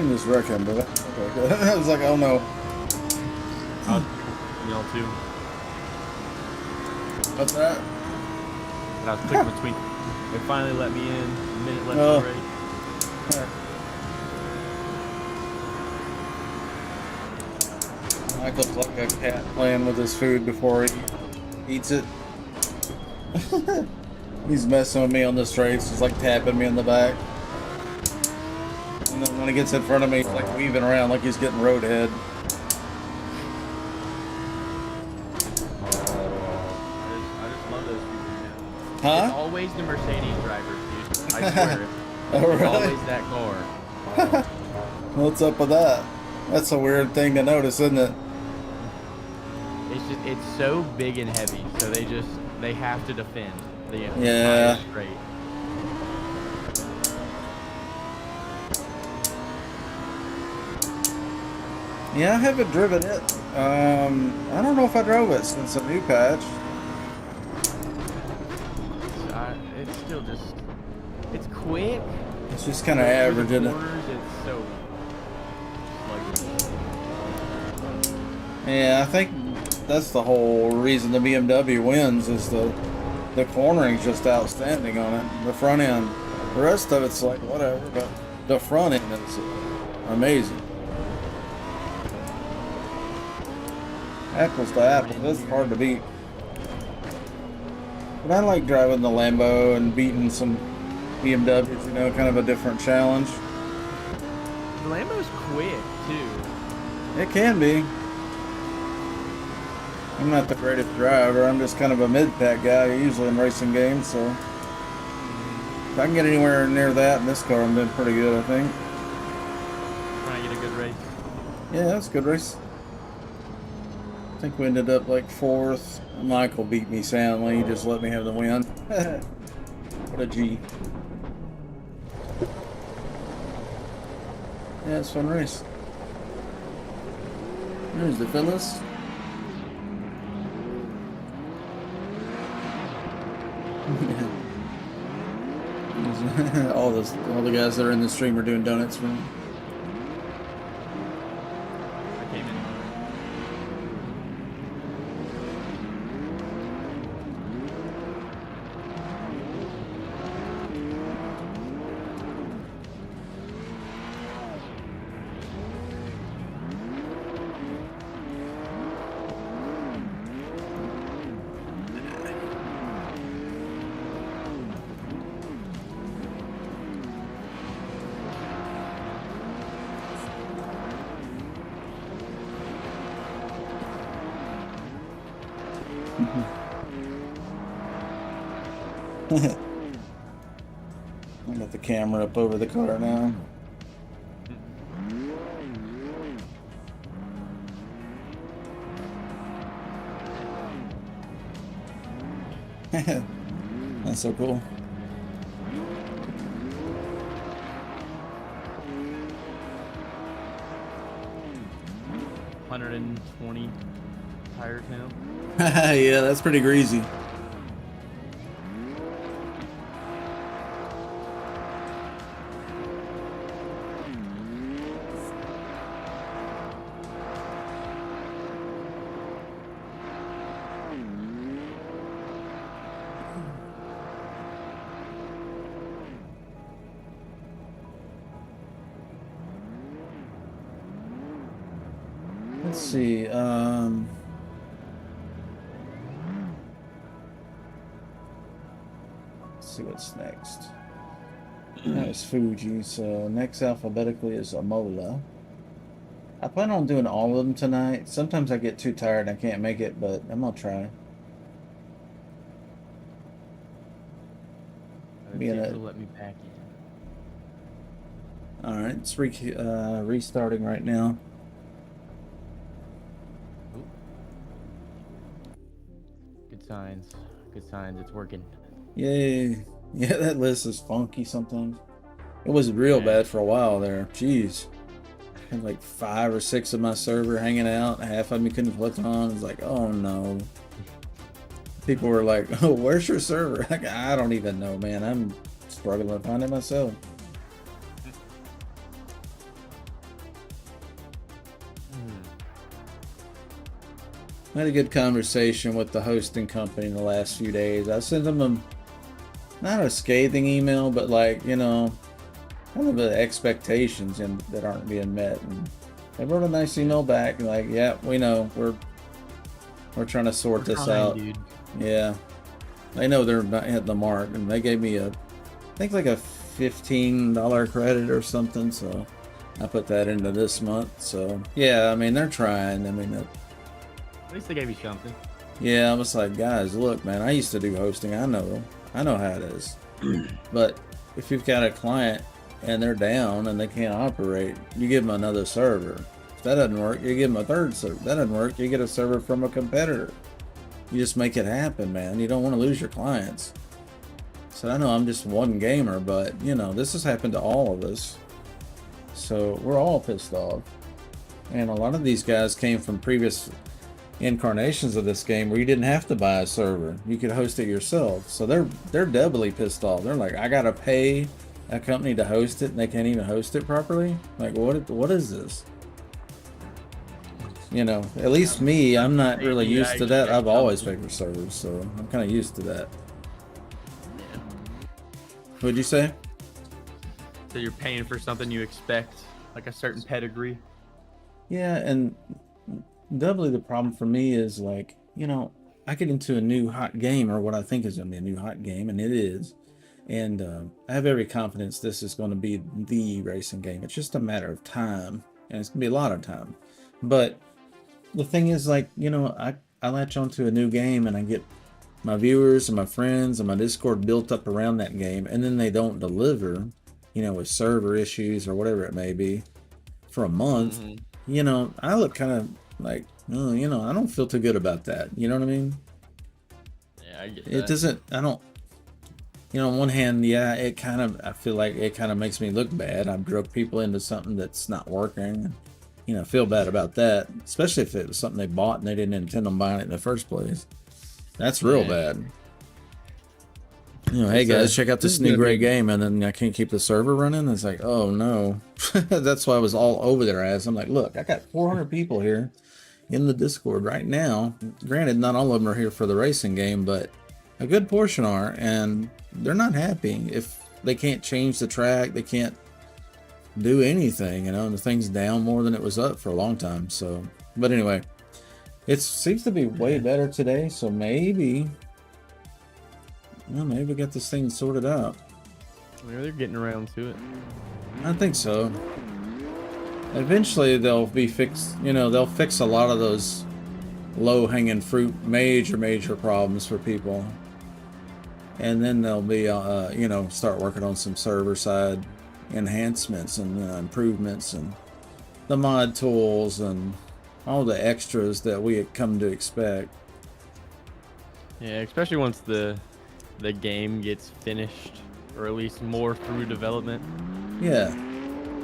didn't just wreck him, but okay. I was like, oh no. You know, too. What's that? And I was clicking between. They finally let me in. A minute left Oh. in the race. Mike looks like a cat playing with his food before he eats it. He's messing with me on this race. He's like tapping me in the back. And then when he gets in front of me, he's like weaving around like he's getting roadhead. I just love those people, man. It's Huh? always the Mercedes drivers, dude. I swear. Oh, It's really? always that car. What's up with that? That's a weird thing to notice, isn't it? It's so big and heavy, so they have to defend the Yeah. entire straight. Yeah, I haven't driven it. I don't know if I drove it since the new patch. It's still just, it's quick. It's just kind of but average, through the isn't it? corners, it's so sluggish. Yeah, I think that's the whole reason the BMW wins is the cornering's just outstanding on it. The front end. The rest of it's like whatever, but the front end is amazing. Apples to apples, that's hard to beat. But I like driving the Lambo and beating some BMWs, you know, kind of a different challenge. The Lambo's quick too. It can be. I'm not the greatest driver, I'm just kind of a mid-pack guy usually in racing games, so if I can get anywhere near that in this car, I'm doing pretty good, I think. Trying to get a good race. Yeah, that's a good race. I think we ended up like 4th. Michael beat me soundly, he just let me have the win. What a G. Yeah, it's a fun race. There's the fellas. all the guys that are in the stream are doing donuts for me. I came in. I got the camera up over the car now. That's so cool. $120 tire count. Yeah, that's pretty greasy. Let's see, let's see what's next. That's Fuji, so next alphabetically is Amola. I plan on doing all of them tonight. Sometimes I get too tired and I can't make it, but I'm gonna try. Being a- Let me back in. Alright, it's restarting right now. Good signs. Good signs. It's working. Yay. Yeah, that list is funky sometimes. It was real bad for a while there. Jeez. I had like 5 or 6 of my server hanging out. Half of me couldn't click on. It's like, oh no. People were like, oh, where's your server? Like, I don't even know, man. I'm struggling to find it myself. I had a good conversation with the hosting company in the last few days. I sent them not a scathing email, but like, you know, kind of the expectations that aren't being met. And they wrote a nice email back, like, yeah, we know, we're trying to sort this out. Dude. Yeah, they know they're not hitting the mark, and they gave me I think like a $15 credit or something. So I put that into this month. So yeah, I mean, they're trying. I mean, At least they gave you something. yeah, I was like, guys, look, man, I used to do hosting. I know how it is. But if you've got a client and they're down and they can't operate, you give them another server. If that doesn't work, you give them a third server. If that doesn't work, you get a server from a competitor. You just make it happen, man. You don't want to lose your clients. So I know I'm just one gamer, but you know, this has happened to all of us. So we're all pissed off. And a lot of these guys came from previous incarnations of this game where you didn't have to buy a server. You could host it yourself. So they're doubly pissed off. They're like, I gotta pay a company to host it and they can't even host it properly? Like, what is this? You know, at least me, I'm not really used to that. I've always paid for servers, so I'm kind of used to that. What'd you say? So you're paying for something you expect, like a certain pedigree. Yeah, and doubly the problem for me is like, you know, I get into a new hot game, or what I think is going to be a new hot game, and it is. And I have every confidence this is going to be the racing game. It's just a matter of time, and it's going to be a lot of time. But the thing is, like, you know, I latch onto a new game and I get my viewers and my friends and my Discord built up around that game, and then they don't deliver, you know, with server issues or whatever it may be for a month. You know, I look kind of like, oh, you know, I don't feel too good about that. You know what I mean? Yeah, I get It that. doesn't, I don't, you know, on one hand, yeah, I feel like it kind of makes me look bad. I've drug people into something that's not working. You know, feel bad about that, especially if it was something they bought and they didn't intend on buying it in the first place. That's real bad. You know, hey guys, check out this new great game, and then I can't keep the server running. It's like, oh no. That's why I was all over their ass. I'm like, look, I got 400 people here in the Discord right now. Granted, not all of them are here for the racing game, but a good portion are, and they're not happy. If they can't change the track, they can't do anything, you know, and the thing's down more than it was up for a long time. So, but anyway, it seems to be way better today, so maybe, well, maybe we got this thing sorted out. Maybe they're getting around to it. I think so. Eventually they'll be fixed, you know, they'll fix a lot of those low-hanging fruit, major problems for people. And then they'll be, you know, start working on some server-side enhancements and improvements and the mod tools and all the extras that we had come to expect. Yeah, especially once the game gets finished, or at least more through development. Yeah.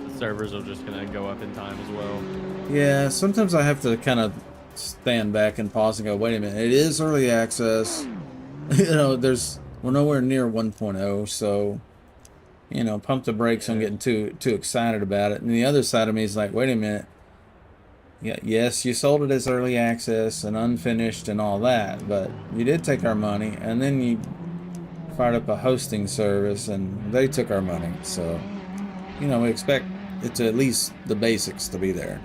The servers are just gonna go up in time as well. Yeah, sometimes I have to kind of stand back and pause and go, wait a minute, it is early access. You know, we're nowhere near 1.0, so, you know, pump the brakes on getting too excited about it. And the other side of me is like, wait a minute. Yeah, yes, you sold it as early access and unfinished and all that, but you did take our money, and then you fired up a hosting service and they took our money. So, you know, we expect it to at least the basics to be there.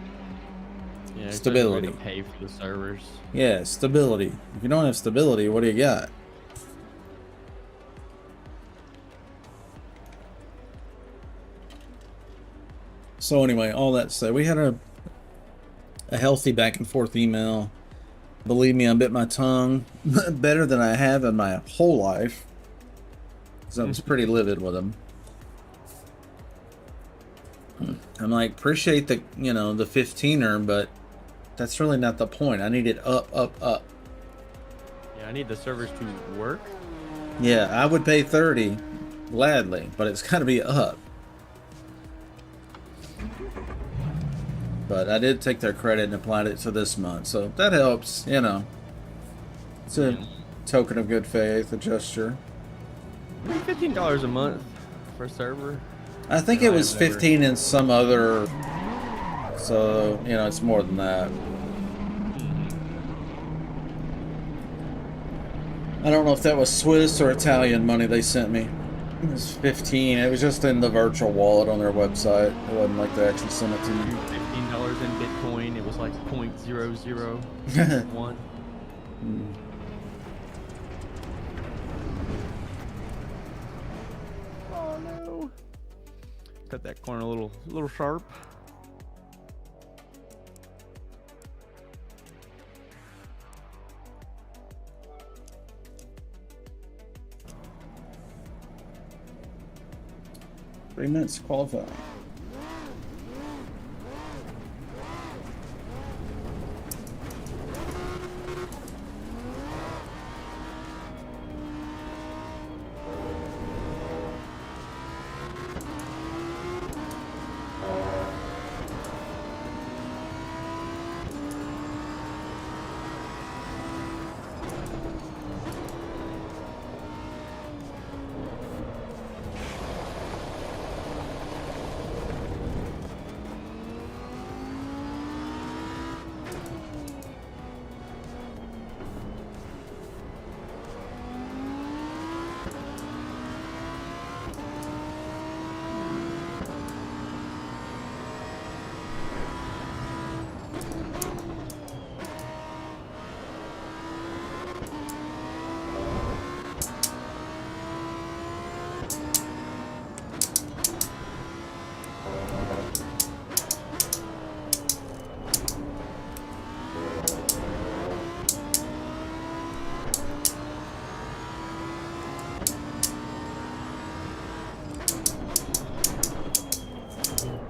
Yeah, Stability. To pay for the servers. Yeah, stability. If you don't have stability, what do you got? So anyway, all that said, we had a healthy back and forth email. Believe me, I bit my tongue better than I have in my whole life, because I was pretty livid with him. I'm like, appreciate the, you know, the 15er, but that's really not the point. I need it up. Yeah, I need the servers to work. Yeah, I would pay 30 gladly, but it's got to be up. But I did take their credit and applied it to this month, so that helps, you know. It's a token of good faith, a gesture. $15 a month for a server. I think it was 15 in some other, so, you know, it's more than that. I don't know if that was Swiss or Italian money they sent me. It was 15. It was just in the virtual wallet on their website. It wasn't like they actually sent it to me. $15 in Bitcoin. It was like 0.001. Mm. Oh no! Cut that corner a little sharp. Three minutes to qualify.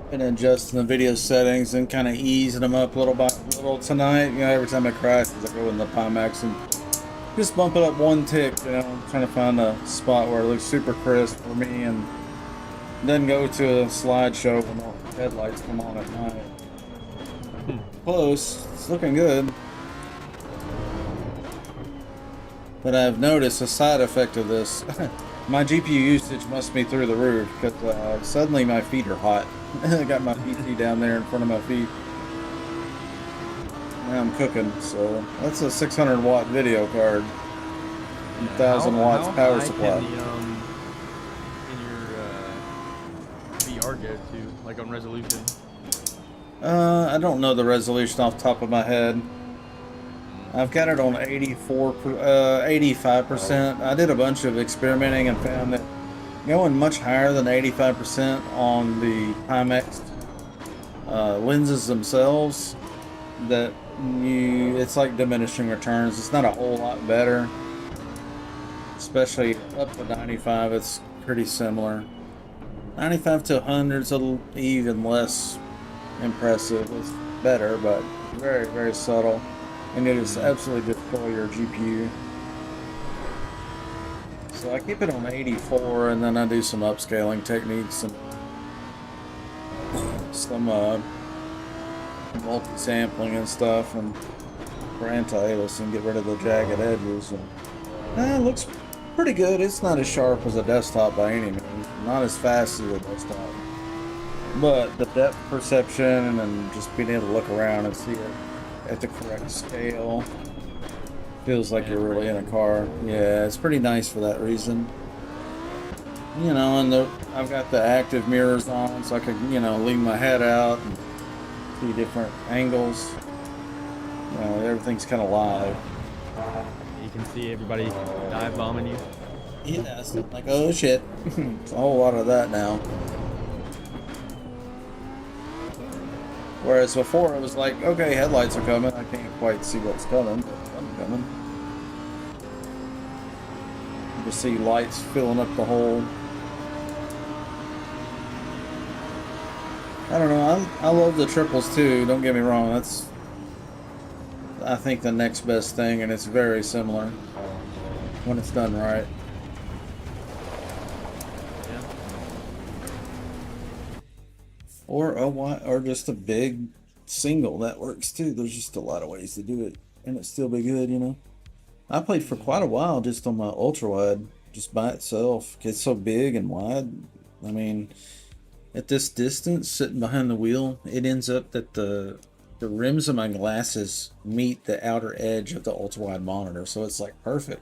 Been adjusting the video settings and kind of easing them up little by little tonight. You know, every time I crash, I go in the Pimax and just bump it up one tick. You know, trying to find a spot where it looks super crisp for me, and then go to a slideshow when the headlights come on at night. Close. It's looking good. But I've noticed a side effect of this. My GPU usage must be through the roof because suddenly my feet are hot. I got my PC down there in front of my feet. Now I'm cooking, so that's a 600 watt video card. 1,000 watts power supply. In your VR go to, like on resolution? I don't know the resolution off the top of my head. I've got it on 85%. I did a bunch of experimenting and found that going much higher than 85% on the Pimax lenses themselves, that it's like diminishing returns. It's not a whole lot better, especially up to 95. It's pretty similar. 95 to 100 is even less impressive. It's better, but very, very subtle. And it is absolutely destroy your GPU. So I keep it on 84, and then I do some upscaling techniques and some multi-sampling and stuff, and for anti-aliasing, get rid of the jagged edges. And it looks pretty good. It's not as sharp as a desktop by any means, not as fast as a desktop, but the depth perception and just being able to look around and see it at the correct scale feels like you're really in a car. Yeah, it's pretty nice for that reason. You know, and I've got the active mirrors on, so I can, you know, lean my head out and see different angles. You know, everything's kind of live. You can see everybody dive bombing you. Yeah, it's like, oh shit. It's a whole lot of that now. Whereas before it was like, okay, headlights are coming. I can't quite see what's coming, but I'm coming. You just see lights filling up the hole. I don't know. I love the triples too. Don't get me wrong. That's, I think, the next best thing, and it's very similar when it's done right. Or just a big single that works too. There's just a lot of ways to do it, and it still be good, you know. I played for quite a while just on my ultra wide, just by itself. It's so big and wide. I mean, at this distance, sitting behind the wheel, it ends up that the rims of my glasses meet the outer edge of the ultra wide monitor, so it's like perfect.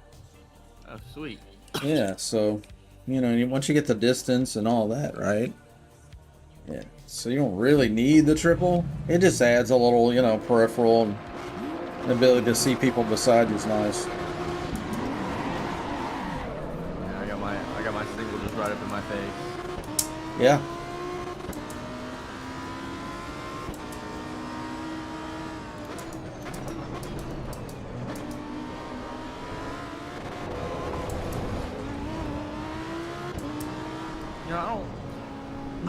Oh, sweet. Yeah, so, you know, once you get the distance and all that, right? Yeah, so you don't really need the triple. It just adds a little, you know, peripheral, and the ability to see people beside you is nice. Yeah, I got my single just right up in my face. Yeah. You know,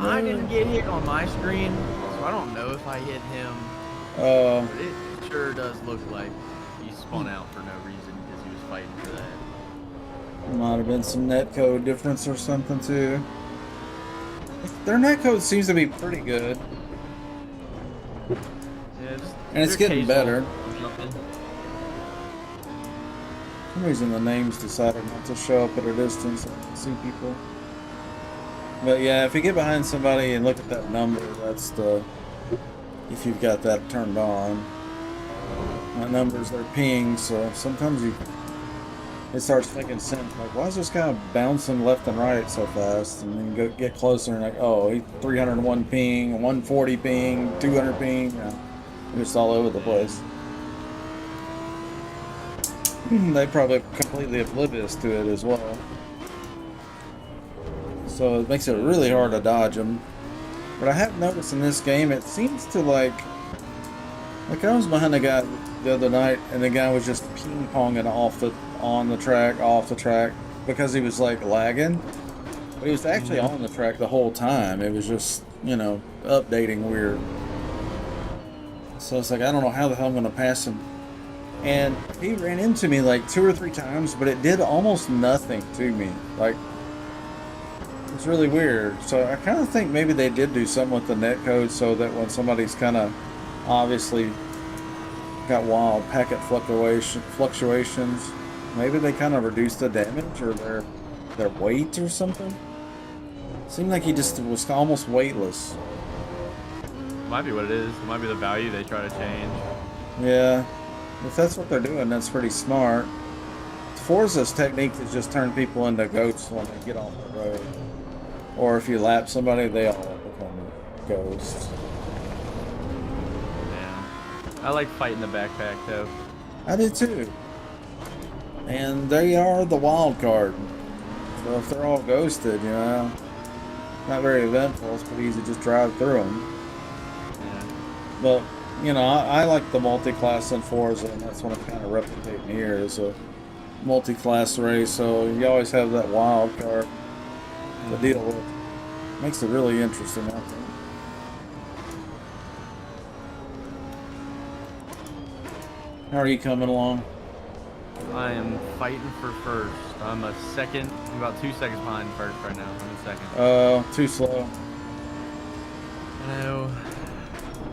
I didn't get hit on my screen, so I don't know if I hit him. But it sure does look like he spun out for no reason because he was fighting for that. Might have been some netcode difference or something too. Their netcode seems to be pretty good. Yeah, And it's getting better. Jumping. For some reason the names decided not to show up at a distance so I can see people. But yeah, if you get behind somebody and look at that number, that's the... if you've got that turned on. That number's their ping, so sometimes it starts making sense. Like, why is this guy bouncing left and right so fast? And then go get closer and like, oh, he's 301 ping, 140 ping, 200 ping. Yeah, just all over the place. They probably completely oblivious to it as well. So it makes it really hard to dodge them. But I have noticed in this game, it seems to like I was behind a guy the other night, and the guy was just ping-ponging on the track, off the track, because he was like lagging. But he was actually on the track the whole time. It was just, you know, updating weird. So it's like, I don't know how the hell I'm going to pass him. And he ran into me like 2 or 3 times, but it did almost nothing to me. Like, it's really weird. So I kind of think maybe they did do something with the netcode so that when somebody's kind of obviously got wild packet fluctuations, maybe they kind of reduced the damage or their weight or something. Seemed like he just was almost weightless. Might be what it is. It might be the value they try to change. Yeah, if that's what they're doing, that's pretty smart. Forza's technique is just turn people into goats when they get off the road. Or if you lap somebody, they all become ghosts. Yeah. I like fighting the backpack, though. I do too. And they are the wild card. So if they're all ghosted, you know, not very eventful. It's pretty easy to just drive through them. Yeah. But, you know, I like the multi-class in Forza, and that's what I'm kind of replicating here, is a multi-class race. So you always have that wild card to deal with. Makes it really interesting, I think. How are you coming along? I am fighting for first. I'm a second, I'm about 2 seconds behind first right now. I'm in second. Too slow. I know.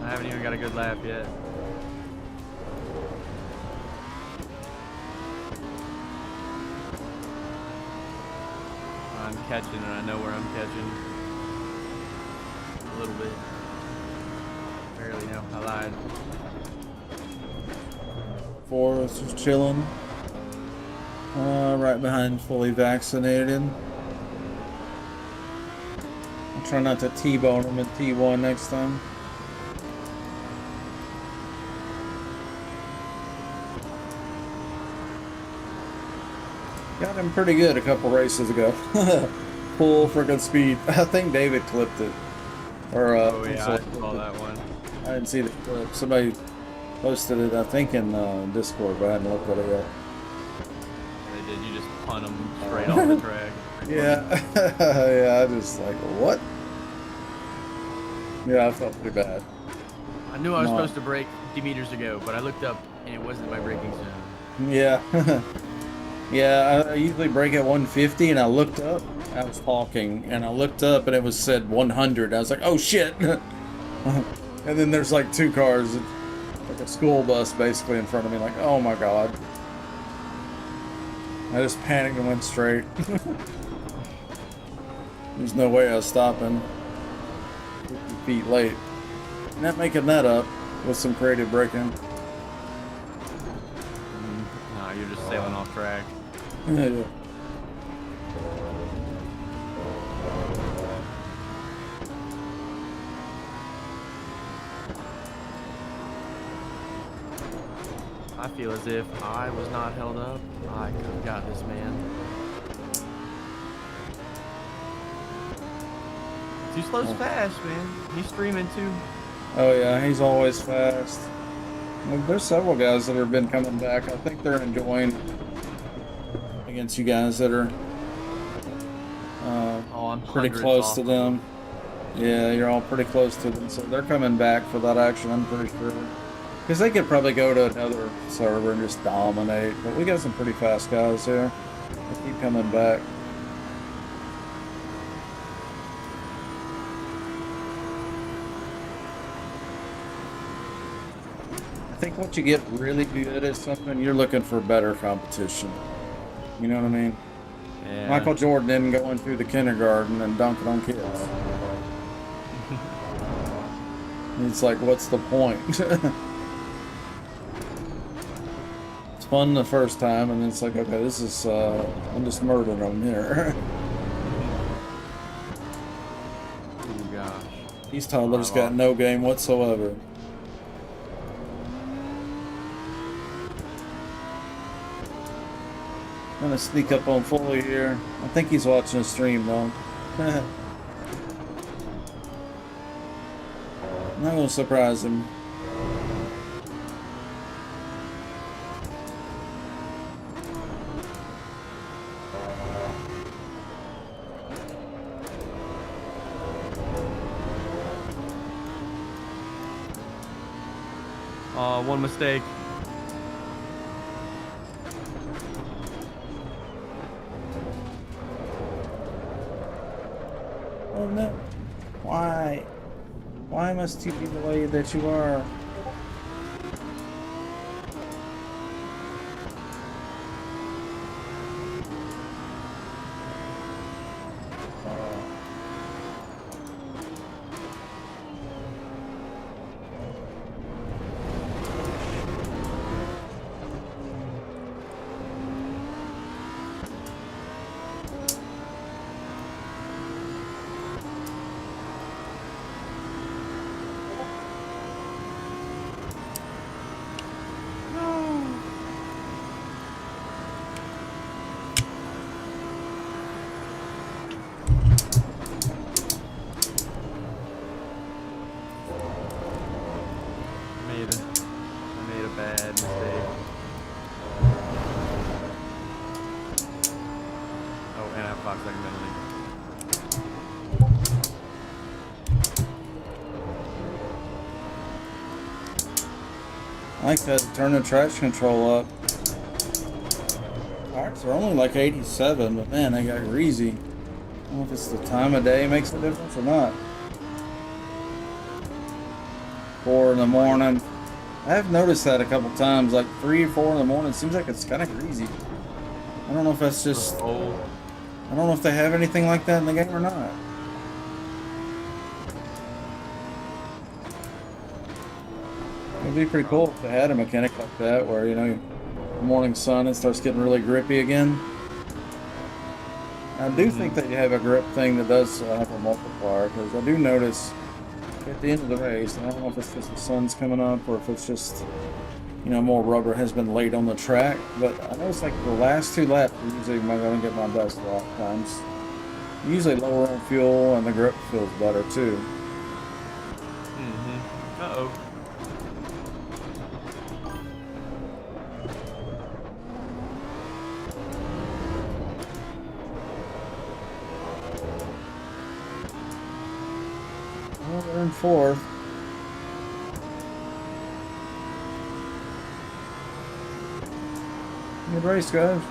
I haven't even got a good lap yet. I'm catching and I know where I'm catching. A little bit. Barely know. I lied. Forrest is chilling. Right behind fully vaccinated. I'll try not to T-bone him at T1 next time. Got him pretty good a couple races ago. Full freaking speed. I think David clipped it. Or, Oh yeah, I saw that one. I didn't see the clip. Somebody posted it, I think, in Discord, but I hadn't looked at it yet. They did. You just punt them straight off the track. Yeah. Yeah, I just like, what? Yeah, I felt pretty bad. I knew I was supposed to brake 50 meters ago, but I looked up and it wasn't my braking zone. Yeah. Yeah, I usually brake at 150, and I looked up. I was talking, and I looked up, and it was said 100. I was like, oh shit! And then there's like 2 cars, like a school bus basically in front of me, like, oh my god. I just panicked and went straight. There's no way I was stopping 50 feet late. Not making that up with some creative braking. No, you're just sailing off track. Yeah. I feel as if I was not held up, I could have got this man. Too slow's fast, man. He's streaming too. Oh yeah, he's always fast. Well, there's several guys that have been coming back. I think they're enjoying against you guys that are I'm pretty hundreds close off to of them. Yeah, you're all pretty close to them, so they're coming back for that action, I'm pretty sure. Because they could probably go to another server and just dominate, but we got some pretty fast guys here. They keep coming back. I think once you get really good at something, you're looking for better competition. You know what I mean? Yeah. Michael Jordan didn't go in through the kindergarten and dunking on kids. It's like, what's the point? It's fun the first time, and it's like, okay, this is, I'm just murdering them here. Oh gosh. These toddlers got no game whatsoever. I'm gonna sneak up on Foley here. I think he's watching the stream though. Not gonna surprise him. One mistake. Oh no. Why? Why must you be the way that you are? I made a bad mistake. Oh, and I have 5-second penalty. I like that. Turn the traction control up. Parts are only like 87, but man, they got greasy. I don't know if it's the time of day makes a difference or not. 4 in the morning. I've noticed that a couple times, like 3 or 4 in the morning. It seems like it's kind of greasy. I don't know if that's just. I don't know if they have anything like that in the game or not. It'd be pretty cool if they had a mechanic like that, where, you know, the morning sun, it starts getting really grippy again. I do think that you have a grip thing that does have a multiplier, because I do notice at the end of the race, I don't know if it's just the sun's coming up or if it's just, you know, more rubber has been laid on the track, but I notice like the last 2 laps are usually when I'm going to get my best lap times. Usually lower on fuel and the grip feels better too. Uh-oh. Well, they're in 4th. Good race, guys.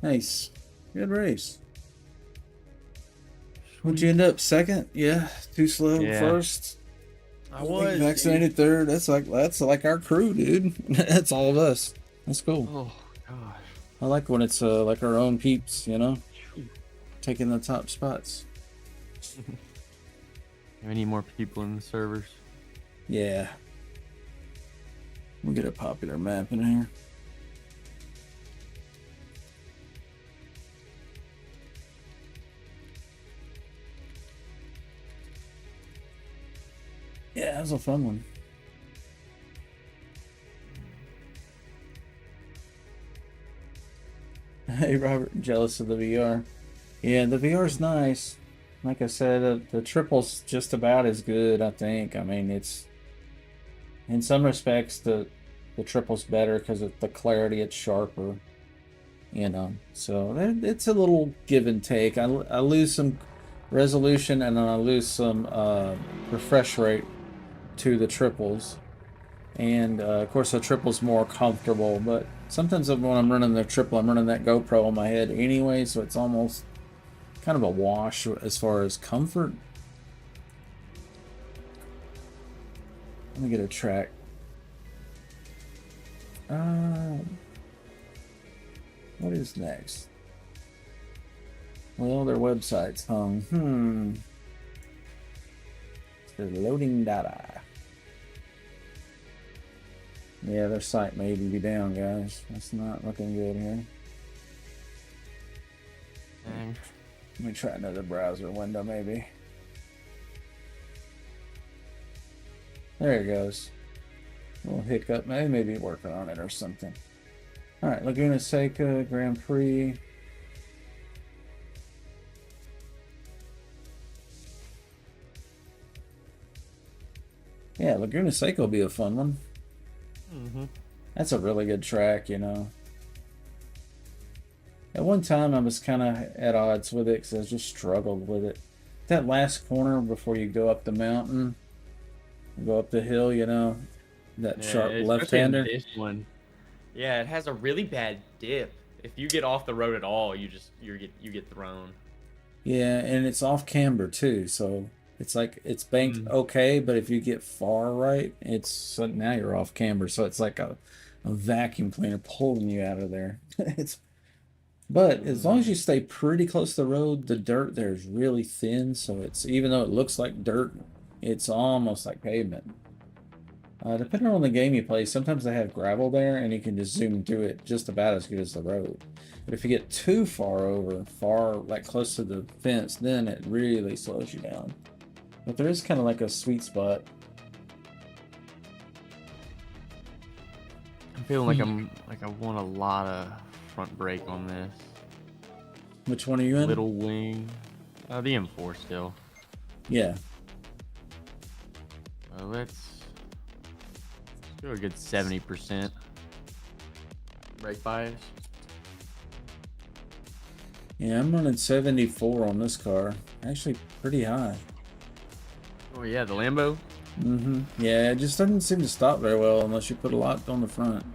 Nice. Good race. Would you end up 2nd? Yeah, too slow. Yeah. 1st. I was Vaccinated 3rd. That's like our crew, dude. That's all of us. That's cool. Oh gosh. I like when it's like our own peeps, you know, taking the top spots. We need more people in the servers. Yeah. We'll get a popular map in here. Yeah, that was a fun one. Hey, Robert, jealous of the VR. Yeah, the VR's nice. Like I said, the triple's just about as good, I think. I mean, it's... In some respects, the triple's better because of the clarity, it's sharper. You know, so it's a little give and take. I lose some resolution and then I lose some refresh rate to the triples. And of course the triple's more comfortable, but sometimes when I'm running the triple, I'm running that GoPro on my head anyway, so it's almost kind of a wash as far as comfort. Let me get a track. What is next? Well, their website's hung. They're loading data. Yeah, their site may be down, guys. That's not looking good here. Dang. Let me try another browser window, maybe. There it goes. A little hiccup. Maybe working on it or something. Alright, Laguna Seca Grand Prix. Yeah, Laguna Seca will be a fun one. That's a really good track, you know. At one time, I was kind of at odds with it because I just struggled with it. That last corner before you go up the mountain, go up the hill, you know, that sharp left-hander. This one, yeah, it has a really bad dip. If you get off the road at all, you get thrown. Yeah, and it's off camber too, so it's like it's banked okay, but if you get far right, so now you're off camber, so it's like a vacuum cleaner pulling you out of there. But as long as you stay pretty close to the road, the dirt there is really thin, so it's, even though it looks like dirt, it's almost like pavement. Depending on the game you play, sometimes they have gravel there and you can just zoom through it just about as good as the road. But if you get too far over, like close to the fence, then it really slows you down. But there is kind of like a sweet spot. I'm feeling like I want a lot of front brake on this. Which one are you in? Little wing. The M4 still. Yeah. Let's do a good 70% brake bias. Yeah, I'm running 74 on this car. Actually, pretty high. Oh yeah, the Lambo. Yeah, it just doesn't seem to stop very well unless you put a lot on the front.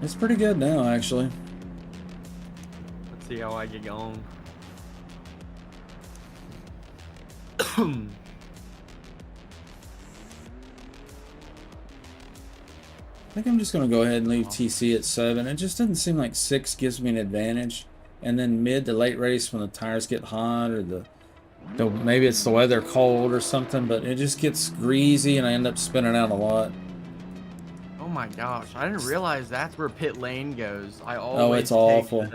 It's pretty good now, actually. Let's see how I get going. I think I'm just going to go ahead and leave TC at 7. It just doesn't seem like 6 gives me an advantage. And then mid to late race when the tires get hot or maybe it's the weather cold or something, but it just gets greasy and I end up spinning out a lot. Oh my gosh, I didn't realize that's where pit lane goes. I always it's awful.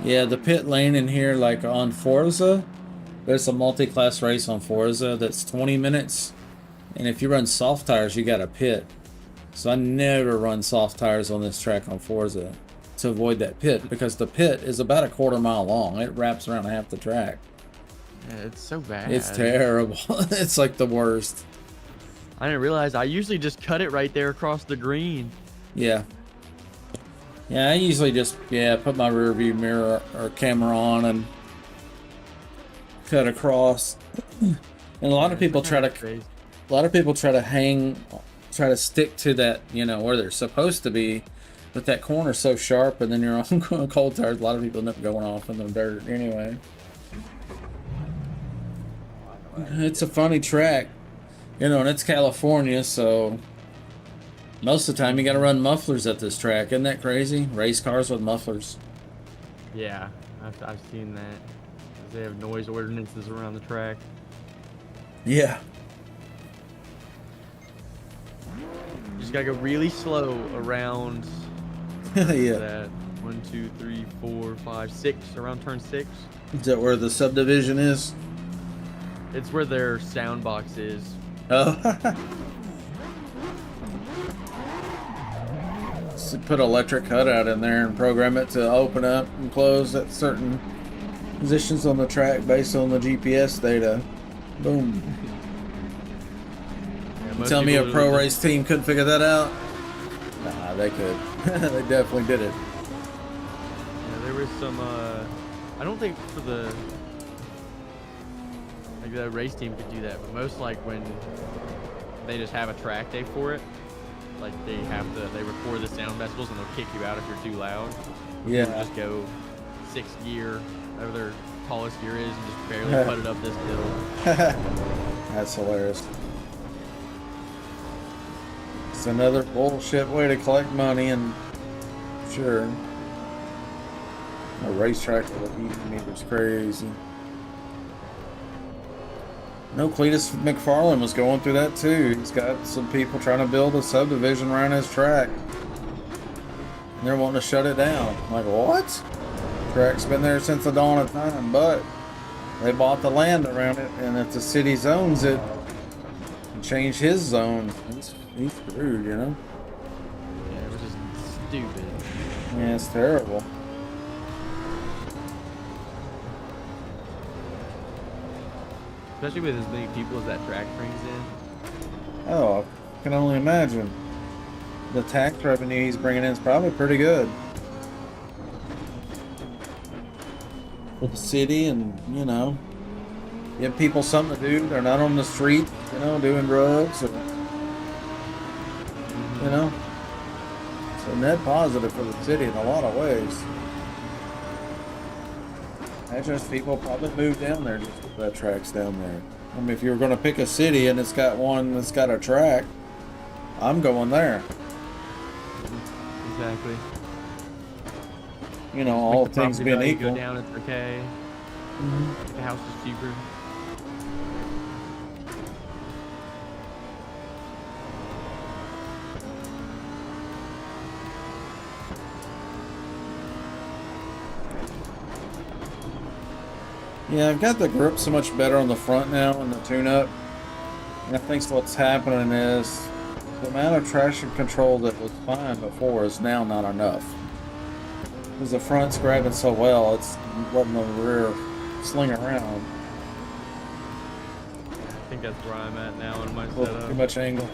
Yeah, the pit lane in here, like on Forza, there's a multi-class race on Forza that's 20 minutes. And if you run soft tires, you got a pit. So I never run soft tires on this track on Forza to avoid that pit, because the pit is about a quarter mile long. It wraps around half the track. Yeah, it's so bad. It's terrible. It's like the worst. I didn't realize. I usually just cut it right there across the green. Yeah. Yeah, I usually just, put my rear view mirror or camera on and cut across. And a lot of people try to stick to that, you know, where they're supposed to be, but that corner's so sharp, and then you're on cold tires. A lot of people end up going off in the dirt anyway. It's a funny track, you know, and it's California, so most of the time you got to run mufflers at this track. Isn't that crazy? Race cars with mufflers. Yeah, I've seen that. They have noise ordinances around the track. Yeah. You just gotta go really slow around Yeah. that 1, 2, 3, 4, 5, 6, around turn 6. Is that where the subdivision is? It's where their sound box is. Oh. So put electric cutout in there and program it to open up and close at certain positions on the track based on the GPS data. Boom. Yeah, You most tell me a people pro just- race team couldn't figure that out? Nah, they could. They definitely did it. Yeah, there was some. I don't think for the race team could do that, but most like when they just have a track day for it, like they record the sound decibels and they'll kick you out if you're too loud. Yeah. They'll just go 6th gear, whatever their tallest gear is, and just barely put it up this hill. That's hilarious. It's another bullshit way to collect money, and sure, a racetrack with a heat meter's crazy. No, Cletus McFarlane was going through that too. He's got some people trying to build a subdivision around his track. And they're wanting to shut it down. Like, what? Track's been there since the dawn of time, but they bought the land around it, and if the city zones it, and change his zone, he's screwed, you know? Yeah, it was just stupid. Yeah, it's terrible. Especially with as many people as that track brings in. Oh, I can only imagine. The tax revenue he's bringing in is probably pretty good. For the city, and, you know, give people something to do. They're not on the street, you know, doing drugs, or, you know. It's a net positive for the city in a lot of ways. Imagine if people probably move down there just if that track's down there. I mean, if you were going to pick a city and it's got one that's got a track, I'm going there. Exactly. You know, all Make the things property being value equal. Go down, it's okay. Make the house is cheaper. Yeah, I've got the grip so much better on the front now in the tune-up. And I think what's happening is the amount of traction control that was fine before is now not enough. Because the front's grabbing so well, it's letting the rear sling around. I think that's where I'm at now in my A little setup. too much angle.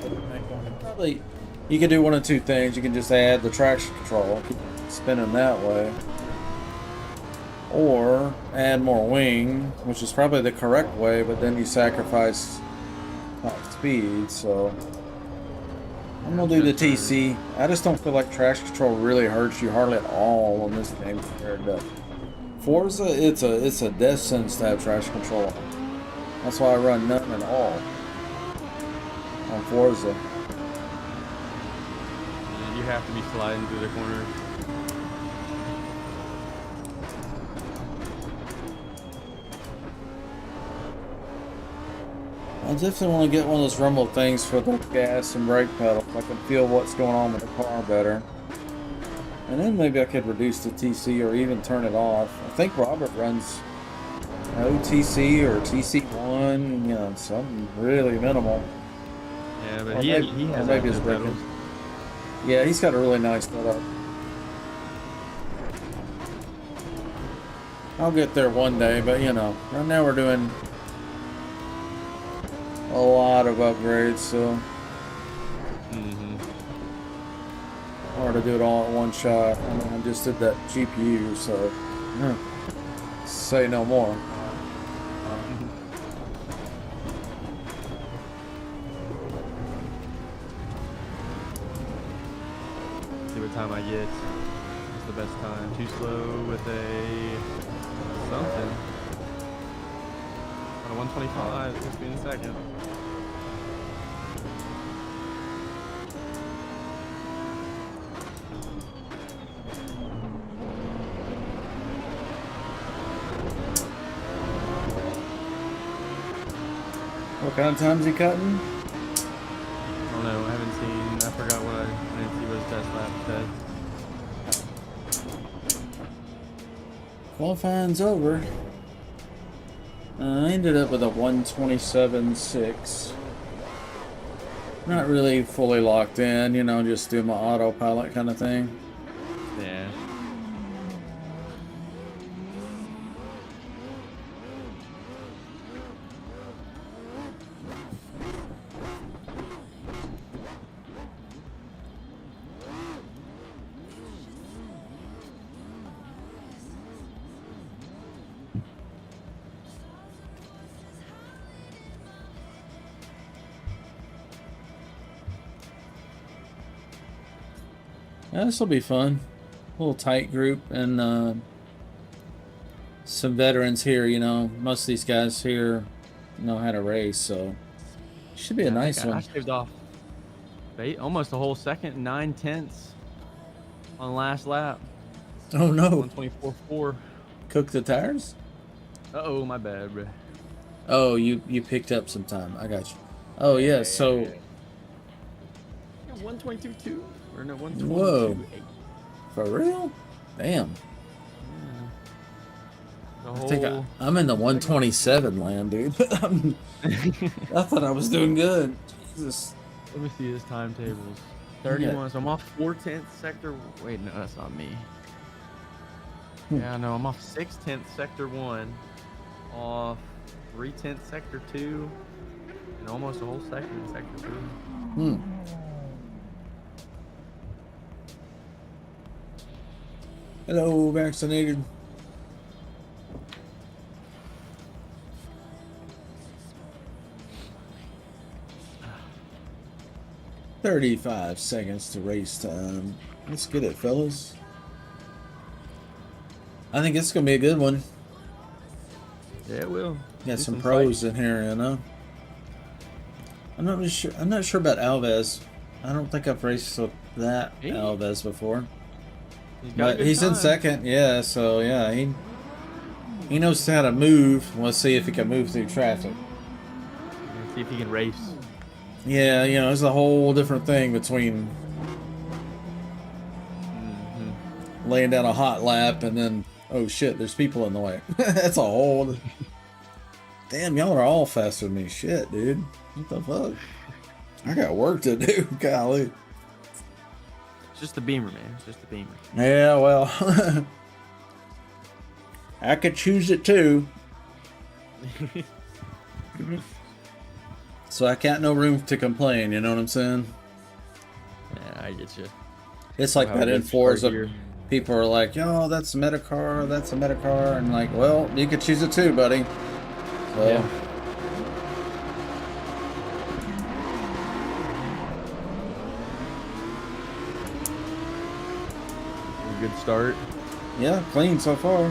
Probably, you can do one of two things. You can just add the traction control, keep spinning that way. Or add more wing, which is probably the correct way, but then you sacrifice top speed, so I'm gonna do the TC. I just don't feel like traction control really hurts you hardly at all on this game compared to Forza. It's a death sentence to have traction control. That's why I run none at all on Forza. You have to be sliding through the corners. I definitely want to get one of those rumble things for the gas and brake pedal. I can feel what's going on with the car better. And then maybe I could reduce the TC or even turn it off. I think Robert runs OTC or TC1, you know, something really minimal. Yeah, Or but maybe- he or has maybe it's active breaking. pedals. Yeah, he's got a really nice setup. I'll get there one day, but you know, right now we're doing a lot of upgrades, so hard to do it all at one shot. I mean, I just did that GPU, so say no more. See what time I get. What's the best time? Too slow with a something. I don't 125. It's been second. What kind of time's he cutting? I don't know. I haven't seen. I forgot what I didn't see what his test lap said. Qualifying's over. I ended up with a 127.6. Not really fully locked in, you know, just do my autopilot kind of thing. Yeah. Yeah, this will be fun. A little tight group and some veterans here, you know. Most of these guys here know how to race, so should be a nice I one. shaved off almost a whole second, 9/10 on the last lap. Oh no. 124.4. Cook the tires? Uh-oh, my bad, bro. Oh, you picked up some time. I got you. Oh yeah, so Yeah, 122.2 or no 122.8. whoa. For real? Damn. The I think whole I'm in the 127 land, dude. I thought I was doing good. Jesus. let me see his timetables. 31. So I'm off 4/10 sector. Wait, no, that's not me. Yeah, no, I'm off 6/10 sector 1, off 3/10 sector 2, and almost a whole second in sector 3. Hmm. Hello, vaccinated. $35 seconds to race time. Let's get it, fellas. I think it's gonna be a good one. Yeah, it will. Got Do some some pros in here, you know. I'm not sure about Alves. I don't think I've raced with that Hey. Alves before. He's got a But good he's in time. second, yeah. So yeah, he knows how to move. Let's see if he can move through traffic. Let's see if he can race. Yeah, you know, it's a whole different thing between laying down a hot lap and then, oh shit, there's people in the way. That's a whole. Damn, y'all are all faster than me. Shit, dude. What the fuck? I got work to do. Golly. It's just the Beamer, man. It's just the Beamer. Yeah, well, I could choose it too. So I got no room to complain, you know what I'm saying? Yeah, I get you. It's like How that it in is Forza. per year. People are like, yo, that's a Metacar, that's a Metacar. And like, well, you could choose it too, buddy. So, Yeah. Good start. yeah, clean so far.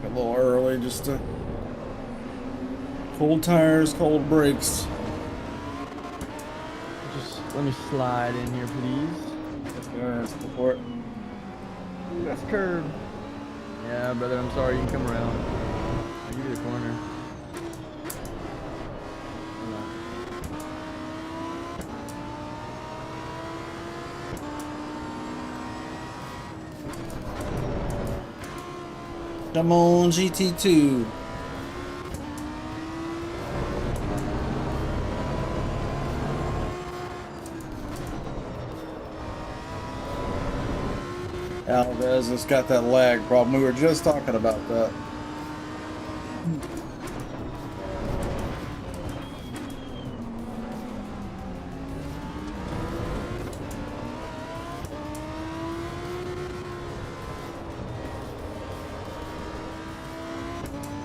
A little early, just to cold tires, cold brakes. Just let me slide in here, please. Let's go for it. That's curb. Yeah, brother, I'm sorry. You can come around. I'll give you the corner. Come on, GT2. Alves has got that lag problem. We were just talking about that.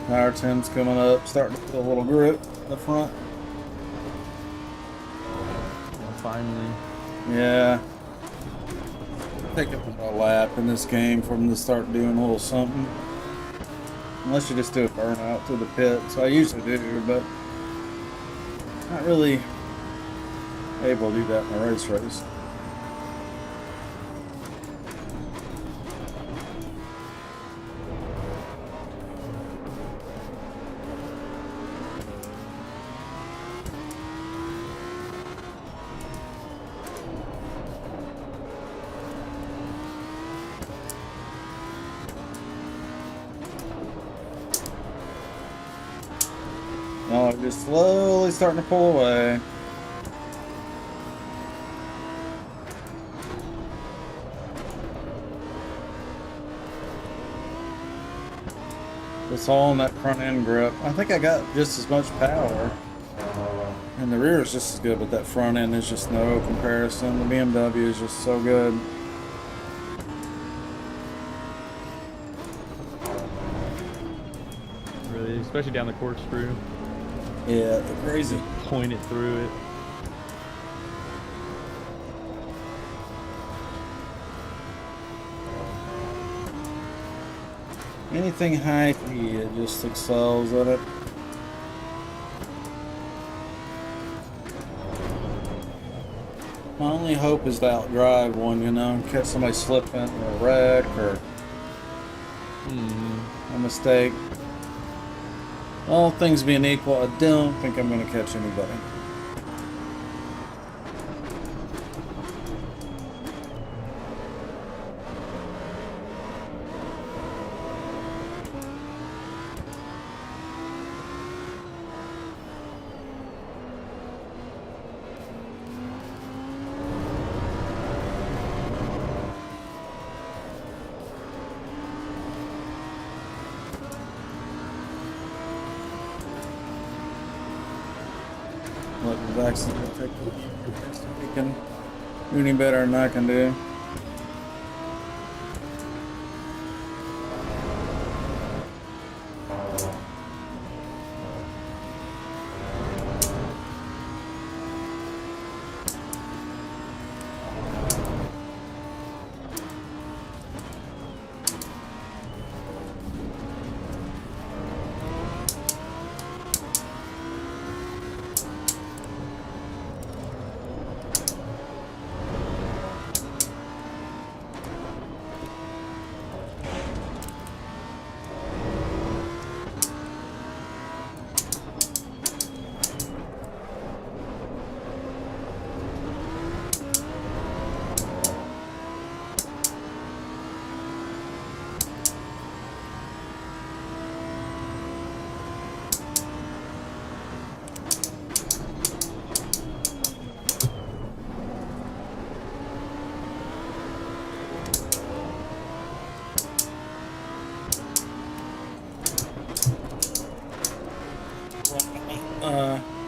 Power 10's coming up, starting to feel a little grip in the front. Well, finally. Yeah. take a lap in this game for them to start doing a little something. Unless you just do a burnout to the pit, so I usually do, but not really able to do that in a race. Oh, just slowly starting to pull away. It's all in that front end grip. I think I got just as much power. And the rear is just as good, but that front end is just no comparison. The BMW is just so good. Really, especially down the corkscrew. Yeah, crazy. Point it through it. Anything high speed, it just excels at it. My only hope is to outdrive one, you know, catch somebody slipping or a wreck or a mistake. All things being equal, I don't think I'm going to catch anybody. Look, Zach's going to take the lead. He can do any better than I can do.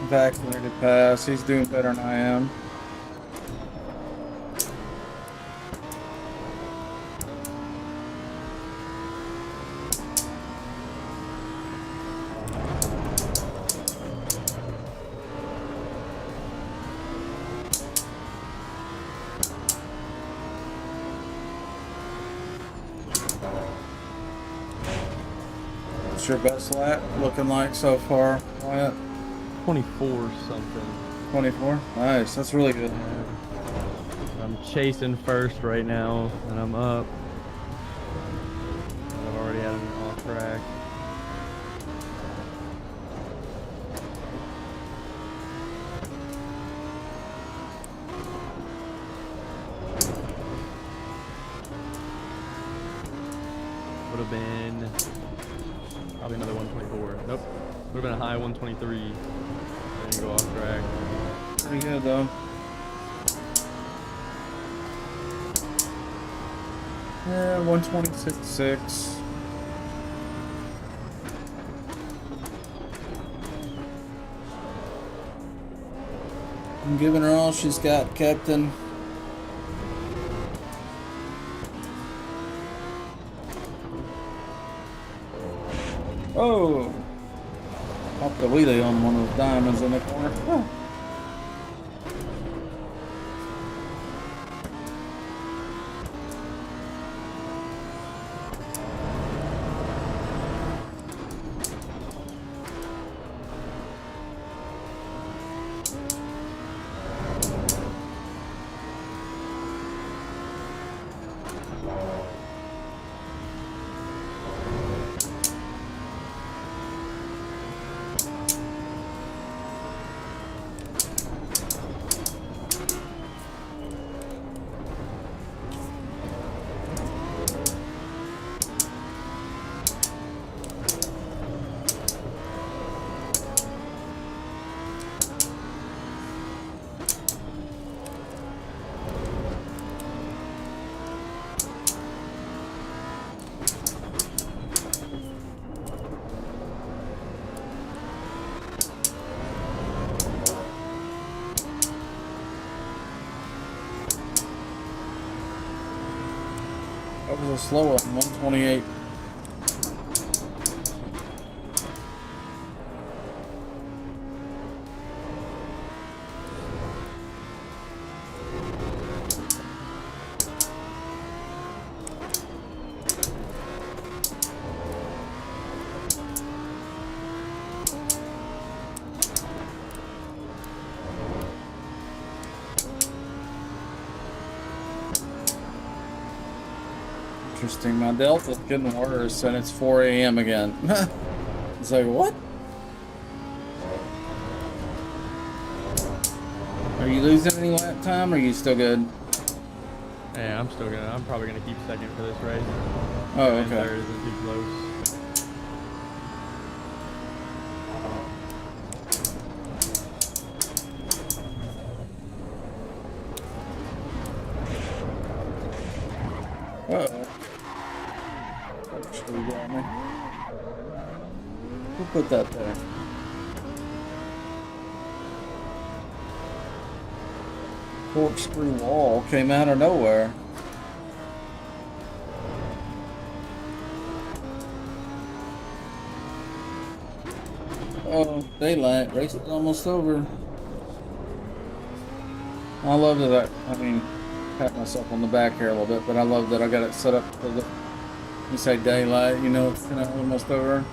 Vaccinated pass. He's doing better than I am. What's your best lap looking like so far, Wyatt? 24 something. 24? Nice, that's really good. I'm chasing first right now, and I'm up. I've already had an off track. Would have been probably another 124. Nope. Would have been a high 123. Didn't go off track. Pretty good though. Yeah, 126.6. I'm giving her all she's got, Captain. Oh! Popped the wheelie on one of those diamonds in the corner. Oh. That was a slow one, 128. Interesting. My Delta's getting worse, and it's 4 a.m. again. It's like, what? Are you losing any lap time, or are you still good? Yeah, I'm probably gonna keep second for this race. Oh, And okay. third isn't too close. Uh-oh. Corkscrew got me. Who put that there? Corkscrew wall came out of nowhere. Oh, daylight. Race is almost over. I love that I mean, pat myself on the back here a little bit, but I love that I got it set up for the, you say daylight, you know, it's kind of almost over.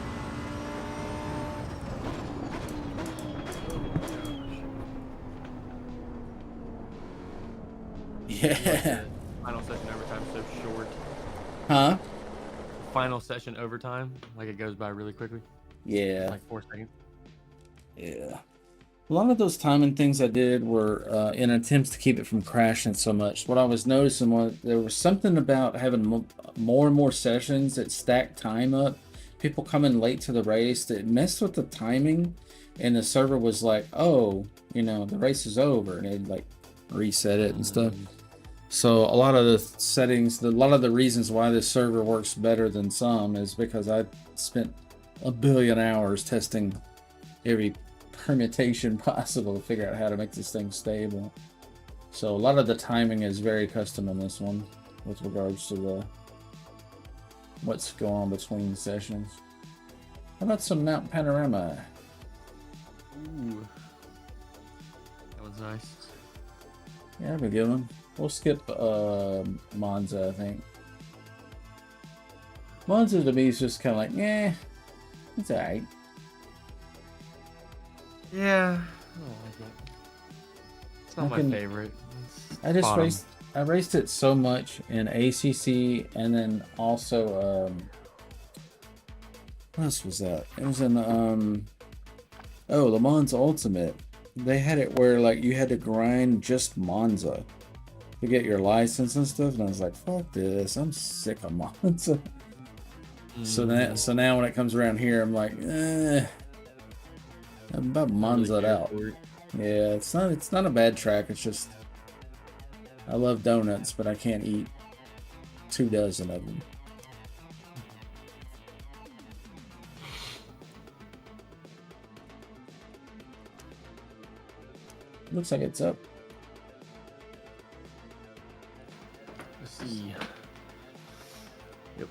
Yeah. Final session overtime so short. Huh? Final session overtime, like it goes by really quickly. Yeah. Like 4 seconds. Yeah. A lot of those timing things I did were in attempts to keep it from crashing so much. What I was noticing was there was something about having more and more sessions that stacked time up. People coming late to the race that messed with the timing, and the server was like, "Oh, you know, the race is over," and they'd like reset it and stuff. So a lot of the settings, a lot of the reasons why this server works better than some is because I spent a billion hours testing every permutation possible to figure out how to make this thing stable. So a lot of the timing is very custom in this one with regards to the what's going on between sessions. How about some Mount Panorama? Ooh. That one's nice. Yeah, that'd be a good one. We'll skip Monza, I think. Monza to me is just kind of like, yeah, it's alright. Yeah, I don't like it. It's not my favorite. It's I just bottom. raced it so much in ACC, and then also what else was that? It was in Le Mans Ultimate. They had it where like you had to grind just Monza to get your license and stuff, and I was like, fuck this, I'm sick of Monza. So now when it comes around here, I'm like, I'm about Monza'd out. Yeah, it's not a bad track. It's just I love donuts, but I can't eat 2 dozen of them. Looks like it's up. Let's see. Yep.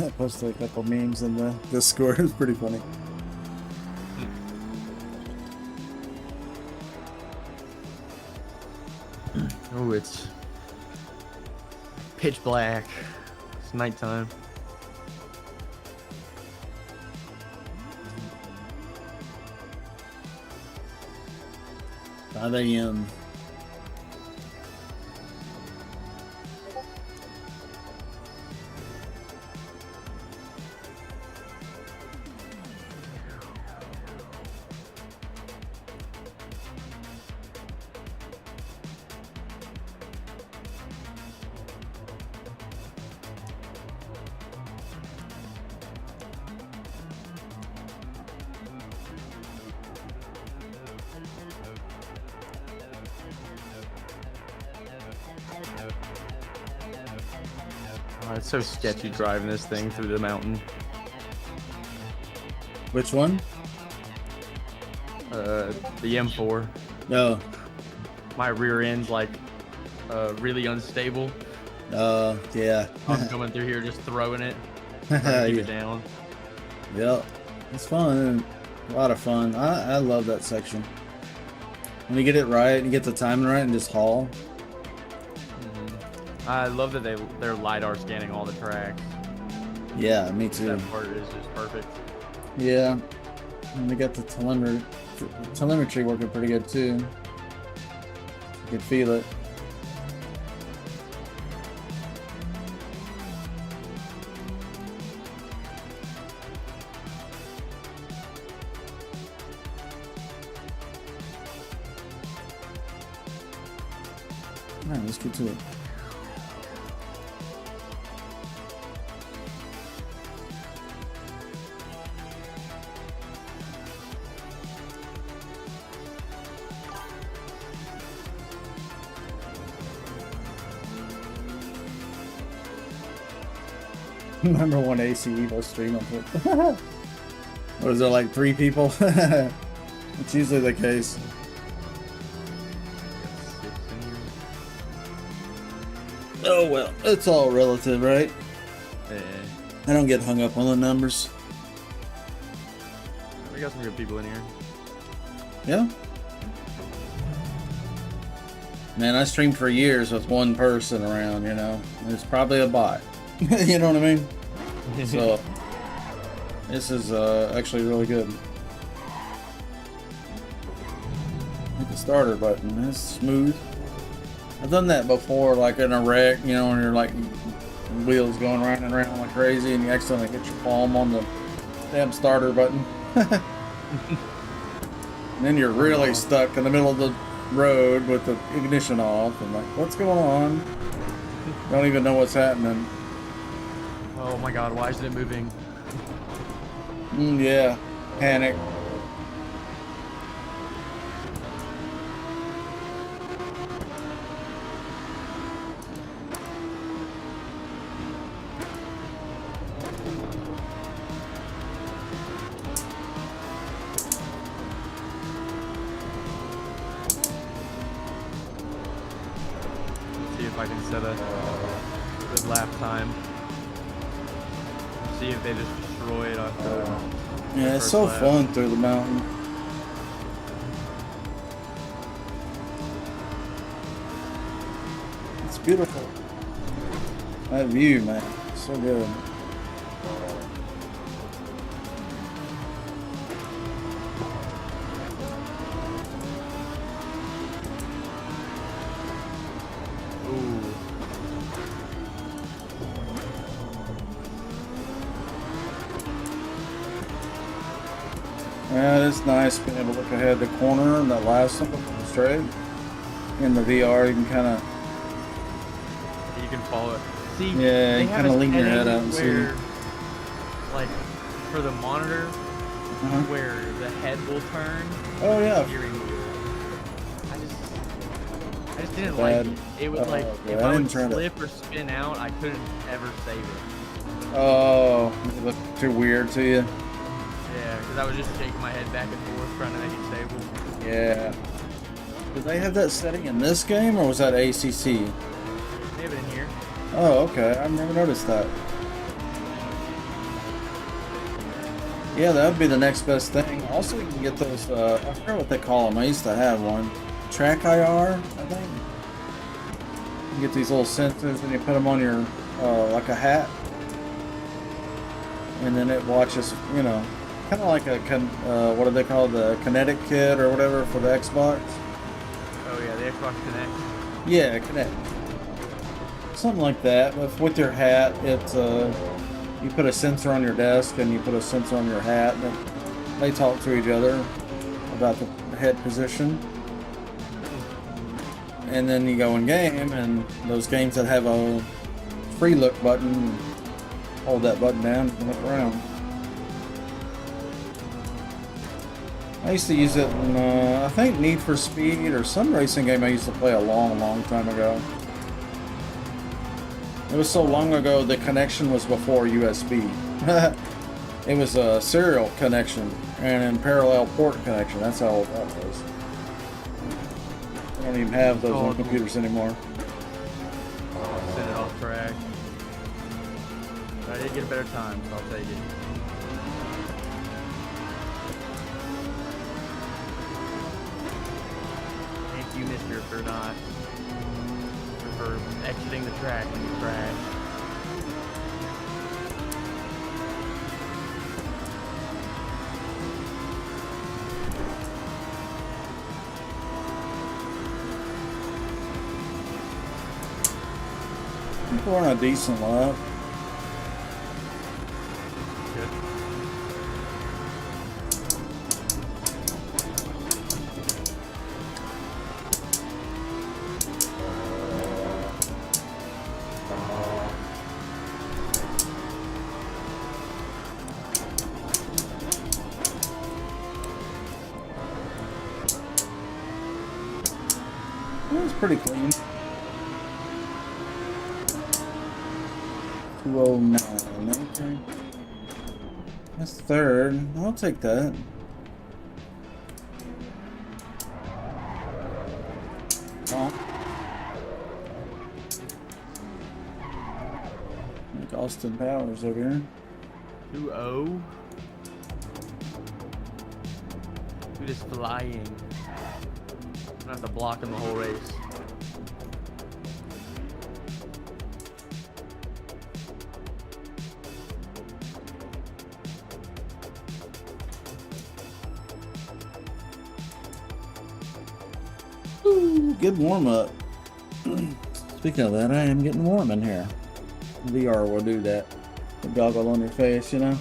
I posted a couple memes in the Discord. It was pretty funny. Oh, it's pitch black. It's nighttime. 5 a.m. Oh, it's so sketchy driving this thing through the mountain. Which one? The M4. No. My rear end's like really unstable. Yeah. I'm coming through here just throwing it, trying to keep it down. Yep. It's fun. A lot of fun. I love that section. When you get it right and get the timing right and just haul. I love that they're LiDAR scanning all the tracks. Yeah, me too. That part is just perfect. Yeah. And they got the telemetry working pretty good too. You can feel it. Alright, let's get to it. Remember one AC EVO stream on it? What is there, like 3 people? It's usually the case. Oh well, it's all relative, right? Yeah. I don't get hung up on the numbers. We got some good people in here. Yeah. Man, I streamed for years with one person around, you know. It's probably a bot. You know what I mean? So, this is actually really good. Hit the starter button. It's smooth. I've done that before, like in a wreck, you know, when you're like wheels going round and round like crazy and you accidentally hit your palm on the damn starter button. And then you're really stuck in the middle of the road with the ignition off and like, what's going on? Don't even know what's happening. Oh my god, why isn't it moving? Yeah, panic. See if I can set a good lap time. See if they just destroy it after. Yeah, it's so lap. fun through the mountain. It's beautiful. That view, man, so good. Ooh. Yeah, it's nice being able to look ahead the corner and that last one straight. In the VR, you can kind of, You can follow it. See, yeah, they you have kind of a lean your head setting out and see. where, like, for the monitor, Uh-huh. where the head will turn. Oh yeah. Steering wheel. I just didn't Bad. like it. It was like yeah, if I I would didn't turn it. slip or spin out, I couldn't ever save it. Oh, it looked too weird to you. Yeah, because I was just shaking my head back and forth trying to make it stable. Yeah. Did they have that setting in this game, or was that ACC? They have it in here. Oh, okay. I've never noticed that. Yeah, that would be the next best thing. Also, you can get those, I forgot what they call them. I used to have one. Track IR, I think. You get these little sensors and you put them on your, like a hat. And then it watches, you know, kind of like a, what do they call it? The Kinetic Kit or whatever for the Xbox. Oh yeah, the Xbox Connect. Yeah, Kinetic. Something like that. With your hat, it's, you put a sensor on your desk and you put a sensor on your hat, and they talk to each other about the head position. And then you go in game, and those games that have a free look button, hold that button down and look around. I used to use it in, I think Need for Speed or some racing game I used to play a long time ago. It was so long ago the connection was before USB. It was a serial connection and a parallel port connection. That's how old that was. I don't even have those on computers anymore. Send it off track. But I did get a better time, so I'll take it. Thank you, mister, for not... for exiting the track when you crash. We're on a decent lap. Good. It was pretty clean. 209, okay. That's third. I'll take that. Oh. Like Austin Powers over here. 2-0. Dude is flying. I'm gonna have to block him the whole race. Ooh, good warm up. Speaking of that, I am getting warm in here. VR will do that. The goggle on your face, you know?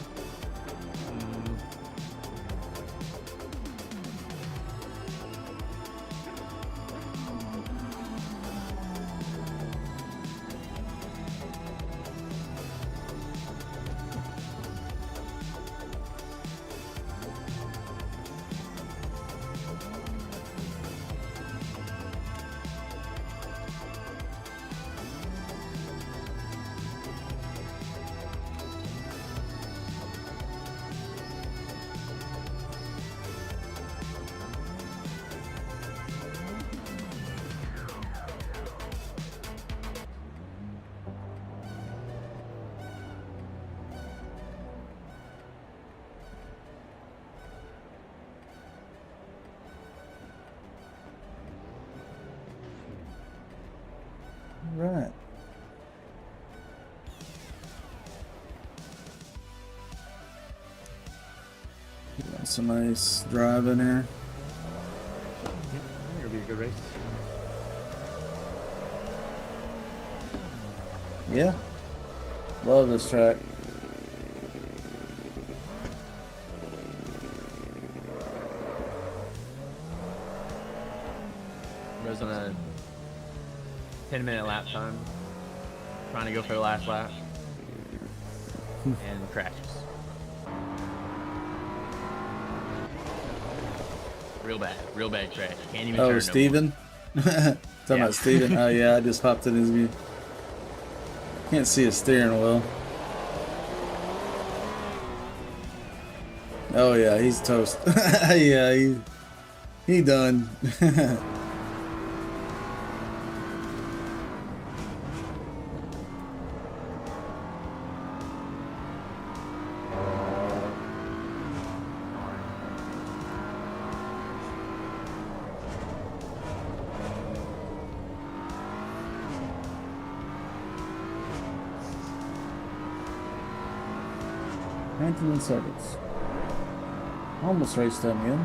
Right. That's a nice drive in here. It'll be a good race. Yeah. Love this track. Goes on a 10-minute lap time. Trying to go for the last lap. And crashes. Real bad crash. Can't even turn. Oh, Steven? Talking about Steven. Oh, yeah, I just hopped in his view. Can't see his steering wheel. Oh, yeah, he's toast. Yeah, he done. 19 seconds. Almost raced them in.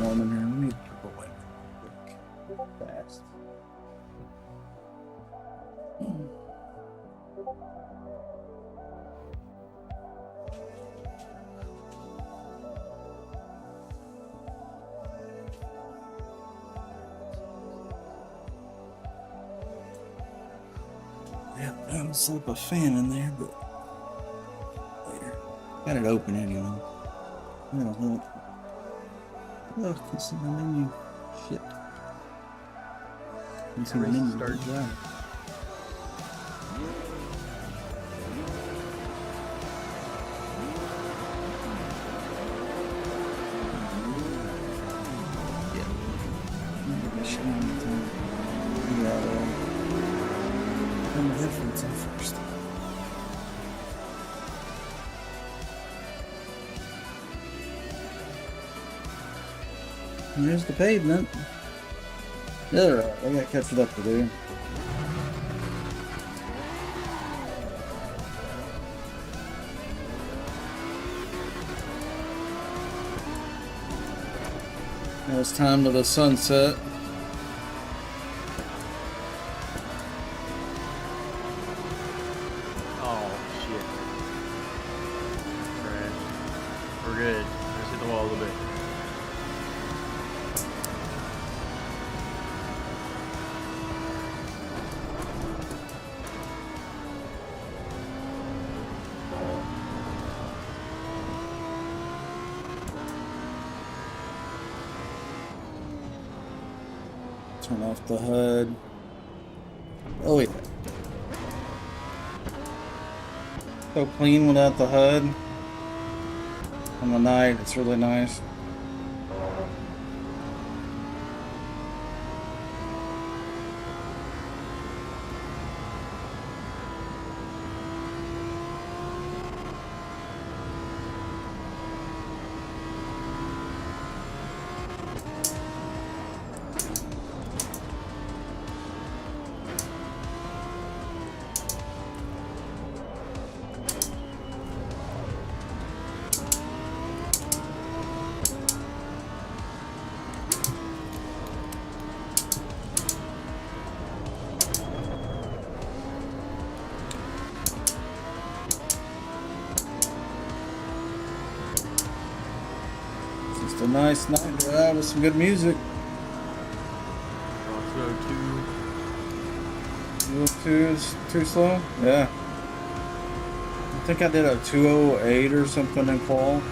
Warm in here. Let me go away real quick. Fast. Yeah, I haven't set up a fan in there, but later. Got it open anyway. That'll help. Oh, can't see my menu. Shit. Can't see my Race menu. start. Yeah. Turn the headphones on first. And there's the pavement. Yeah, I got catching up to do. Now it's time for the sunset. Oh shit. Crash. We're good. Just hit the wall a little bit. Turn off the HUD. Oh yeah. So clean without the HUD. On the night, it's really nice. Just a nice night to out with some good music. Crossroad 2. Is too slow? Yeah. I think I did a 208 or something in fall.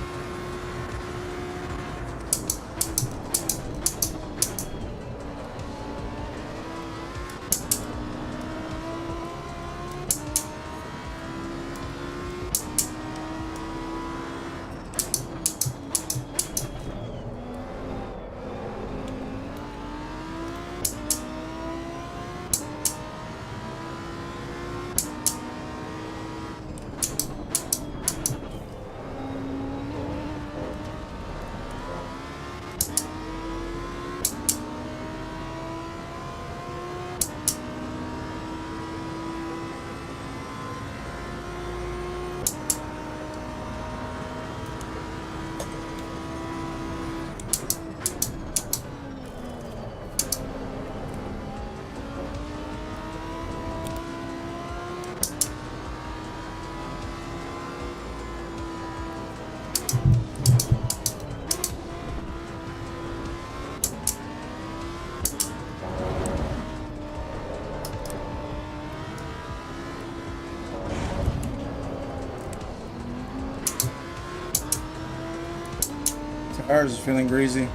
Ours is feeling greasy. Yeah,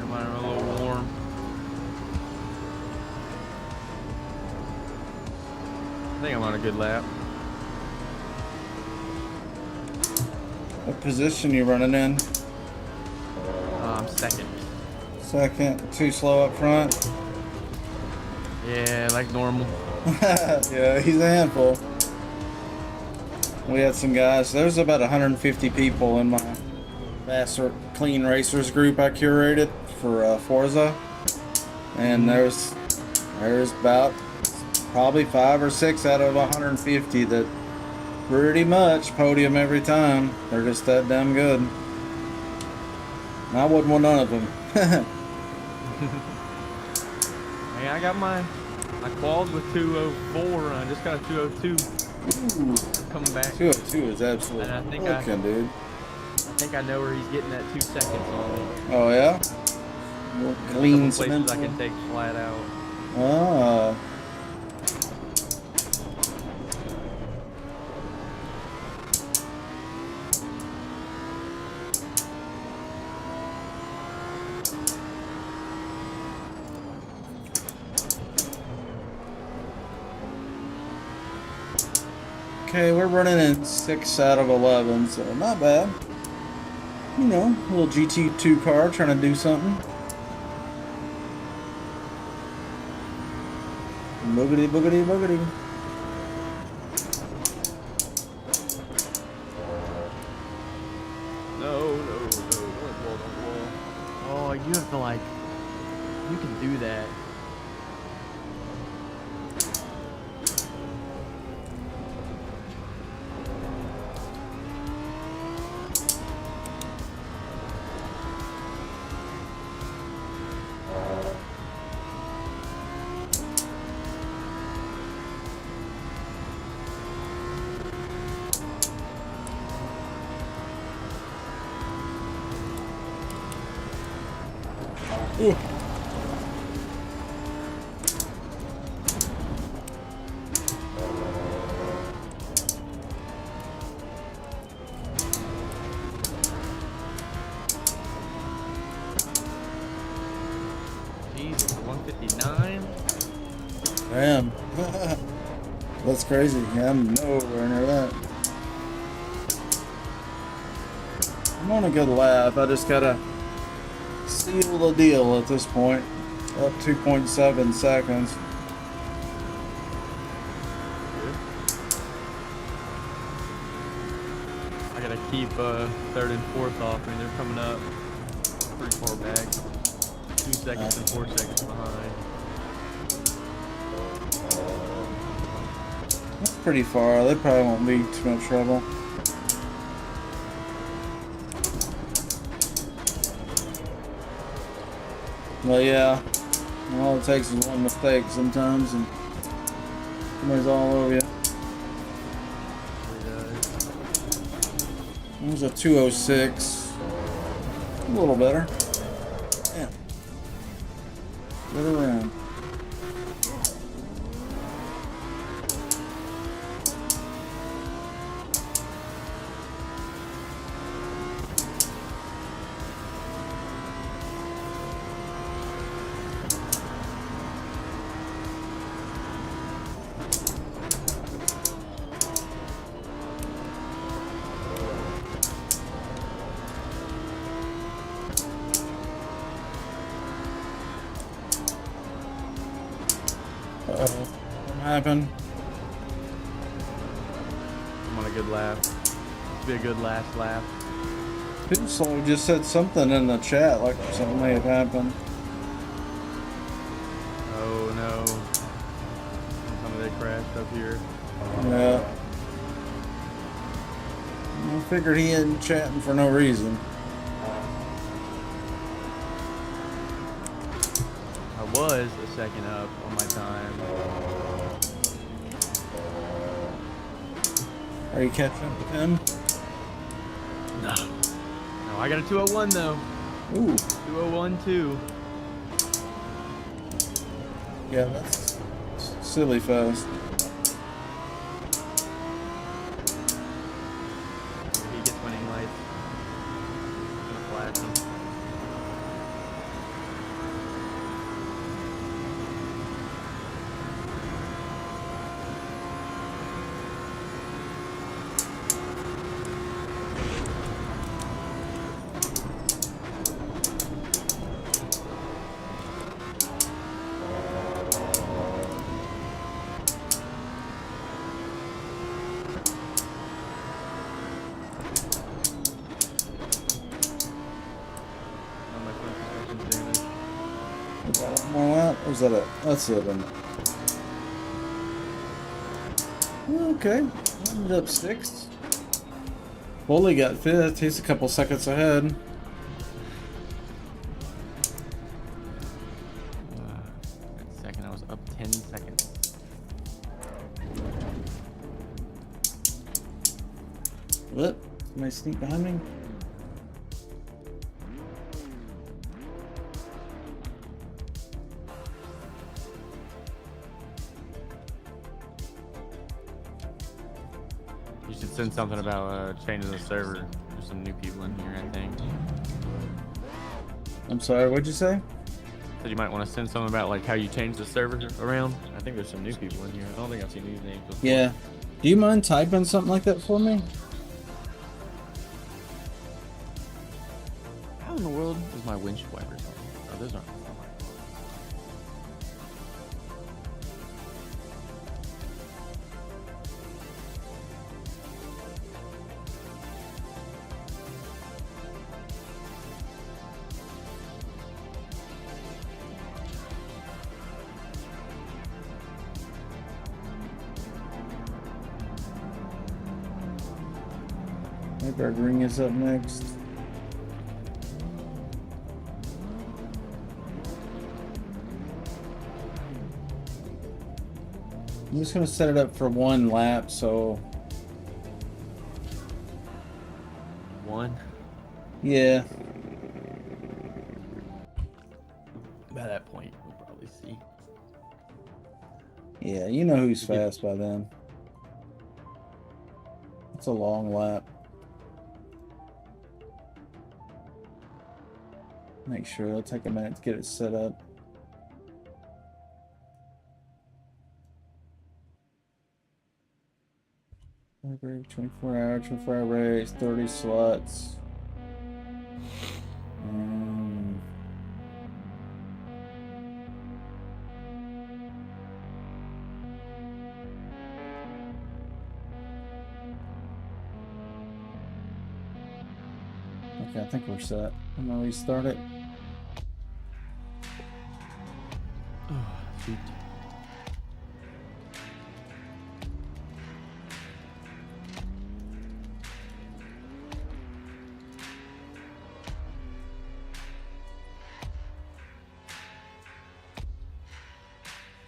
mine are a little warm. I think I'm on a good lap. What position you running in? Second. Second. Too slow up front. Yeah, like normal. Yeah, he's a handful. We had some guys. There's about 150 people in my Master Clean Racers group I curated for Forza, and there's about probably 5 or 6 out of 150 that pretty much podium every time. They're just that damn good. And I wouldn't want none of them. Hey, I got my quals with 204, and I just got a 202. Ooh, Coming back. 202 is absolutely And I think looking, dude. I think I know where he's getting that 2 seconds on me. Oh yeah. We'll clean Couple places some I can take flat out. Ah. Okay, we're running in 6 out of 11, so not bad. You know, a little GT2 car trying to do something. Boogity, boogity, boogity. No, don't wall. Oh, you have to like, you can do that. Ooh. Jesus, 159. Damn. That's crazy. Yeah, I'm nowhere near that. I'm on a good lap. I just gotta seal the deal at this point. Up 2.7 seconds. I gotta keep third and fourth off. I mean, they're coming up pretty far back. 2 seconds and 4 seconds behind. That's pretty far. They probably won't be too much trouble. Well, yeah. All it takes is one mistake sometimes, and somebody's all over you. There's a 206. A little better. Yeah. Get around. Uh-oh. What happened? I'm on a good lap. This will be a good last lap. Pinslow just said something in the chat like something may have happened. Oh no. Somebody crashed up here. Yeah. I figured he isn't chatting for no reason. I was a second up on my time. Are you catching up with him? No, I got a 201 though. Ooh. 201 too. Yeah, that's silly fast. He gets winning lights. Gonna flash him. Where's that at? That's it, isn't it? Okay. Ended up 6th. Bully got 5th. He's a couple seconds ahead. Second, I was up 10 seconds. What? Somebody sneak behind me? You should send something about changing the server. There's some new people in here, I think. I'm sorry, what'd you say? So you might want to send something about like how you change the server around. I think there's some new people in here. I don't think I've seen these names before. Yeah. Do you mind typing something like that for me? How in the world is my windshield wipers on? Oh, those aren't. Maybe our ring is up next. I'm just gonna set it up for 1 lap, so One. yeah. By that point, we'll probably see. Yeah, you know who's fast by then. It's a long lap. Make sure it'll take a minute to get it set up. Break, 24 hour race, 30 slots. Okay, I think we're set. I'm gonna restart it. Oh, sweet.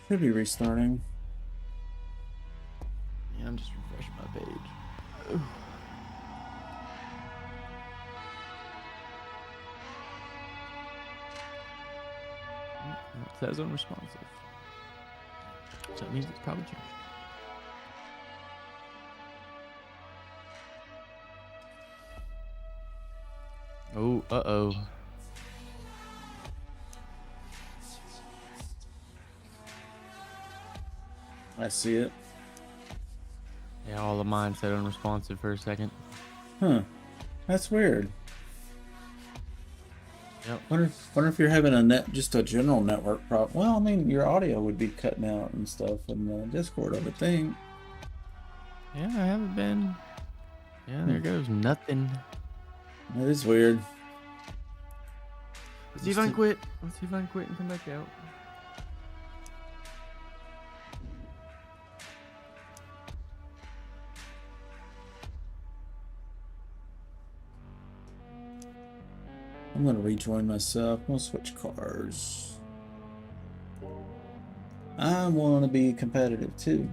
Should be restarting. Yeah, I'm just refreshing my page. It says unresponsive. So that means it's probably changed. Oh, uh-oh. I see it. Yeah, all of mine said unresponsive for a second. Huh. That's weird. Yep. Wonder if you're having a just a general network problem. Well, I mean, your audio would be cutting out and stuff in the Discord, I would think. Yeah, I haven't been. Yeah, there goes nothing. That is weird. Let's see if I can quit. Let's see if I can quit and come back out. I'm gonna rejoin myself. I'm gonna switch cars. I want to be competitive too.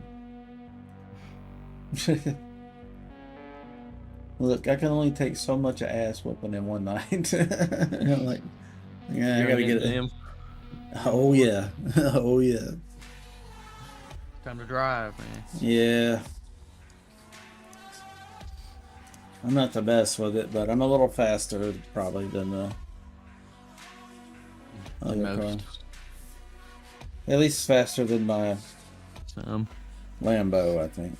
Look, I can only take so much ass whipping in one night. I'm like, yeah, I gotta get it. Oh yeah, oh yeah. Time to drive, man. Yeah. I'm not the best with it, but I'm a little faster probably than the other car. At least faster than my Lambo, I think.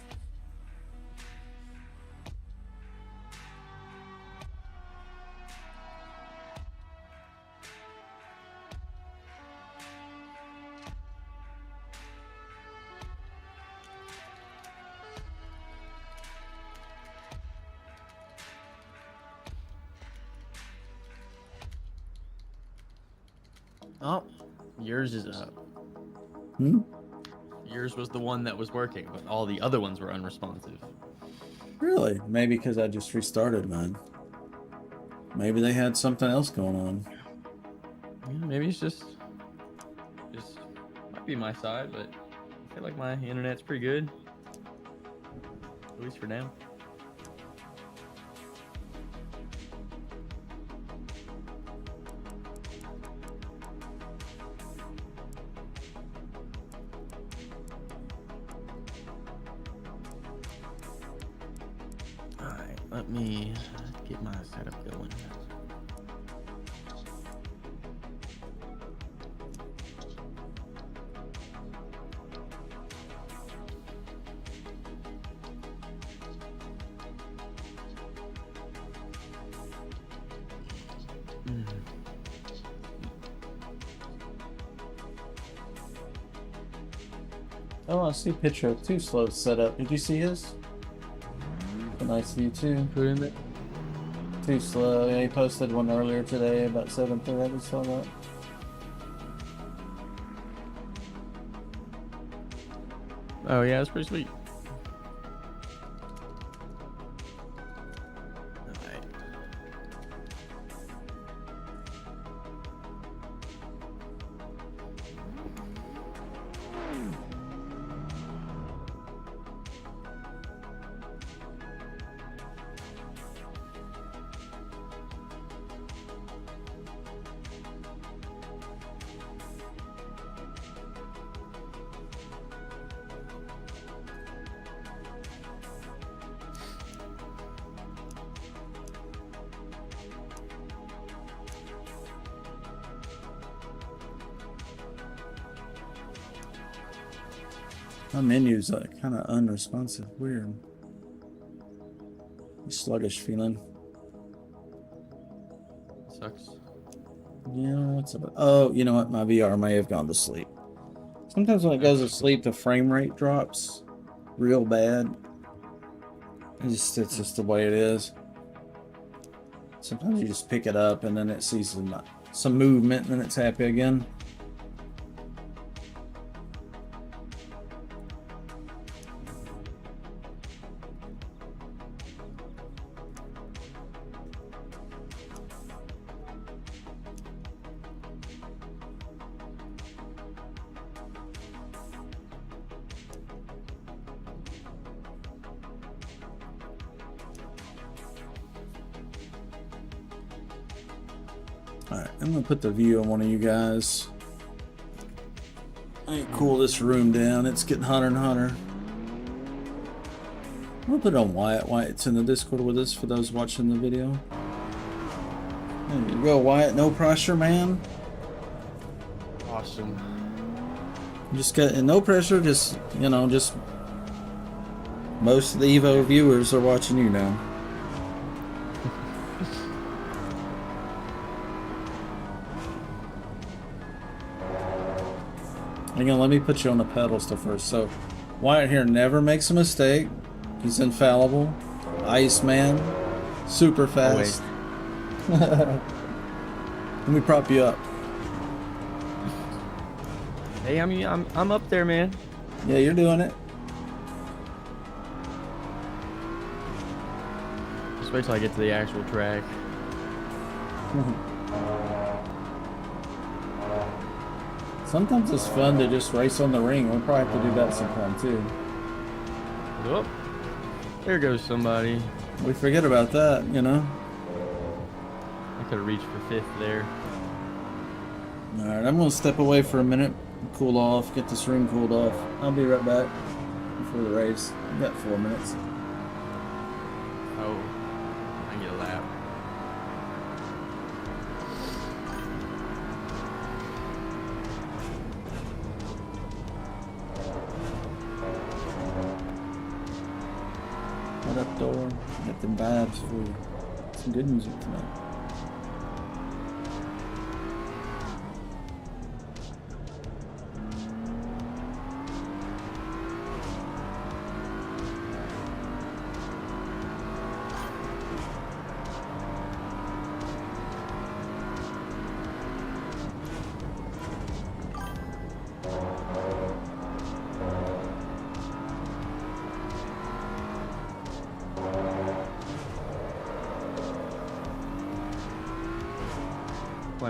Oh, yours is up. Hmm? Yours was the one that was working, but all the other ones were unresponsive. Really? Maybe because I just restarted mine. Maybe they had something else going on. Yeah, maybe it's just might be my side, but I feel like my internet's pretty good. At least for now. Alright, let me get my setup going. Oh, I see a picture of Too Slow set up. Did you see his? A nice view too. Put in there. Too Slow. Yeah, he posted one earlier today about 7:30. I just saw that. Oh yeah, it's pretty sweet. Alright. My menu's kind of unresponsive. Weird. Sluggish feeling. Sucks. Yeah, what's up? Oh, you know what? My VR may have gone to sleep. Sometimes when it goes to sleep, the frame rate drops real bad. It's just the way it is. Sometimes you just pick it up and then it sees some movement and then it's happy again. Alright, I'm gonna put the view on one of you guys. I need to cool this room down. It's getting hotter and hotter. I'm gonna put it on Wyatt. Wyatt's in the Discord with us for those watching the video. There you go, Wyatt. No pressure, man. Awesome. Just got no pressure. Just just most of the EVO viewers are watching you now. Again, let me put you on the pedestal first. So, Wyatt here never makes a mistake. He's infallible. Iceman. Super fast. Let me prop you up. Hey, I'm up there, man. Yeah, you're doing it. Just wait till I get to the actual track. Sometimes it's fun to just race on the ring. We'll probably have to do that sometime too. Oh, there goes somebody. We forget about that, you know. I could have reached for fifth there. Alright, I'm gonna step away for a minute, cool off, get this room cooled off. I'll be right back before the race. We got 4 minutes. Oh, I can get a lap. Right up door. Got them vibes for you. Some good music tonight.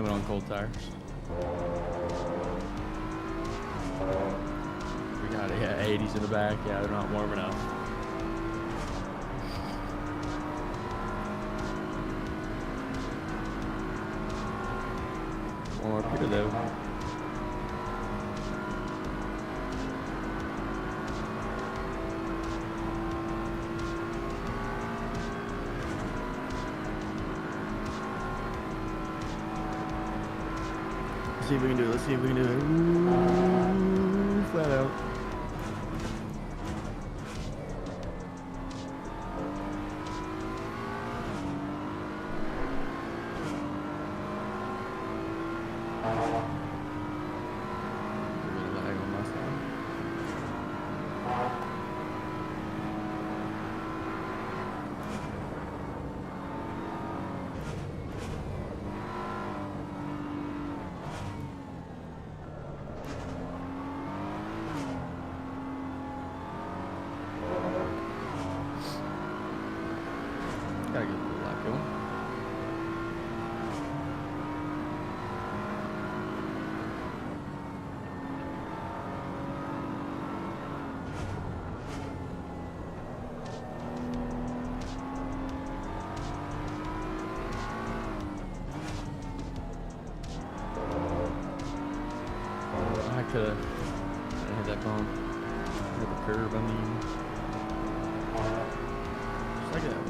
blame it on cold tires. We got 80s in the back. Yeah, they're not warm enough. One more here though. Let's see if we can do it. Let's see if we can do it. Ooh, flat out. A bit of lag on my side. Gotta get a little lap going. I could've had that bump. Hit the curb, I mean. Just like that.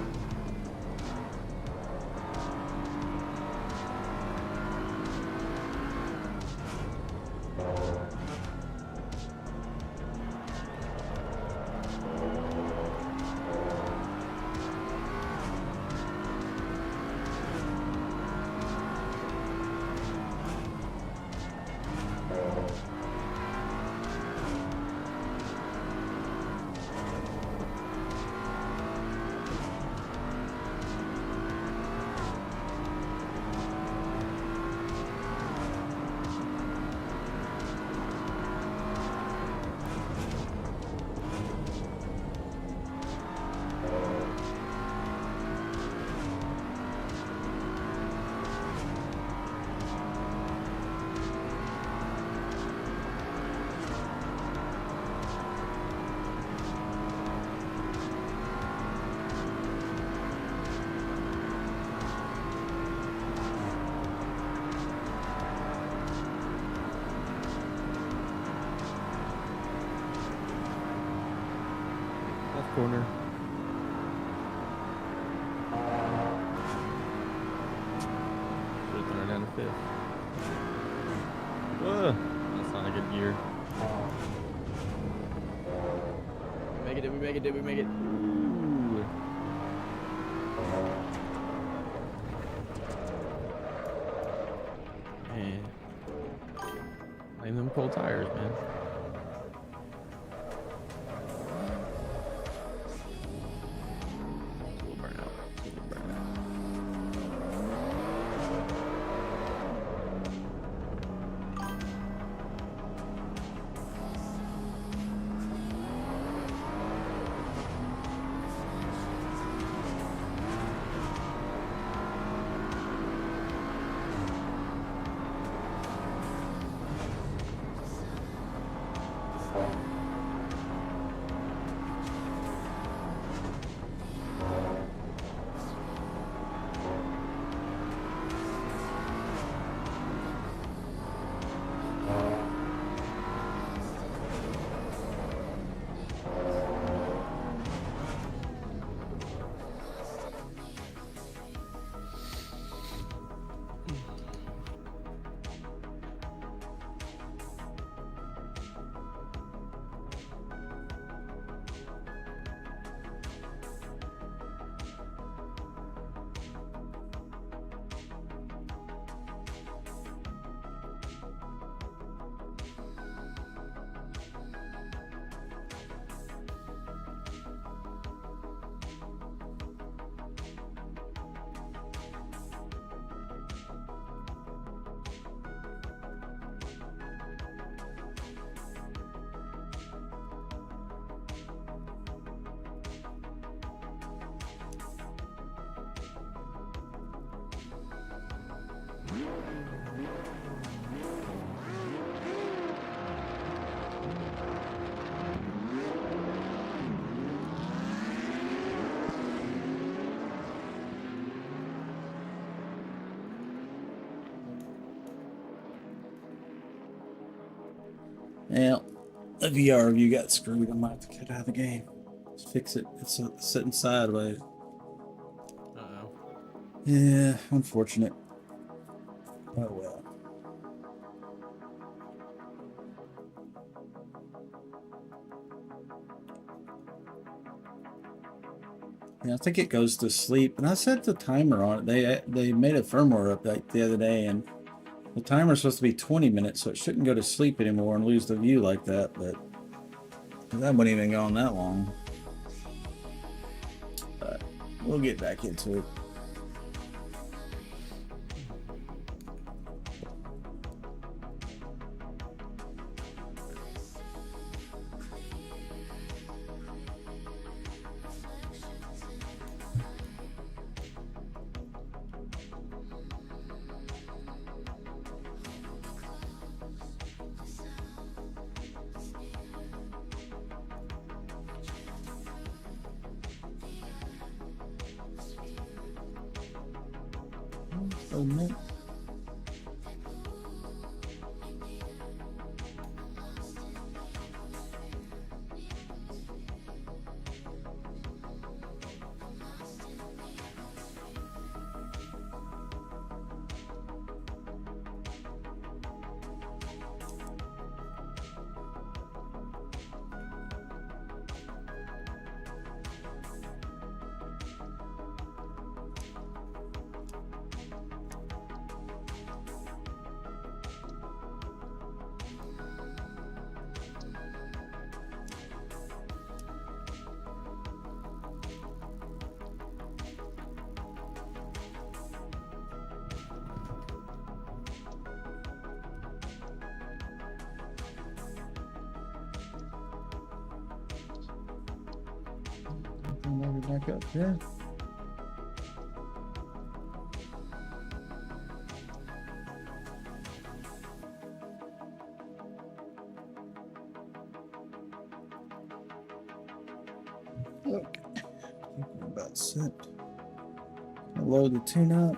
Left corner. Should've thrown her down to fifth. That's not a good gear. Make it, did we make it? Did we make it? Ooh. Man. Blame them cold tires, man. We'll burn out. We'll burn out. Yeah, the VR view got screwed. I might have to get out of the game. Just fix it. It's sitting sideways. Uh-oh. Yeah, unfortunate. Oh well. Yeah, I think it goes to sleep, and I set the timer on it. They made a firmware update the other day, and the timer's supposed to be 20 minutes, so it shouldn't go to sleep anymore and lose the view like that. But that wouldn't even go on that long. But we'll get back into it. Oh, no. Back up there. Okay, I think we're about set. Load the tune up.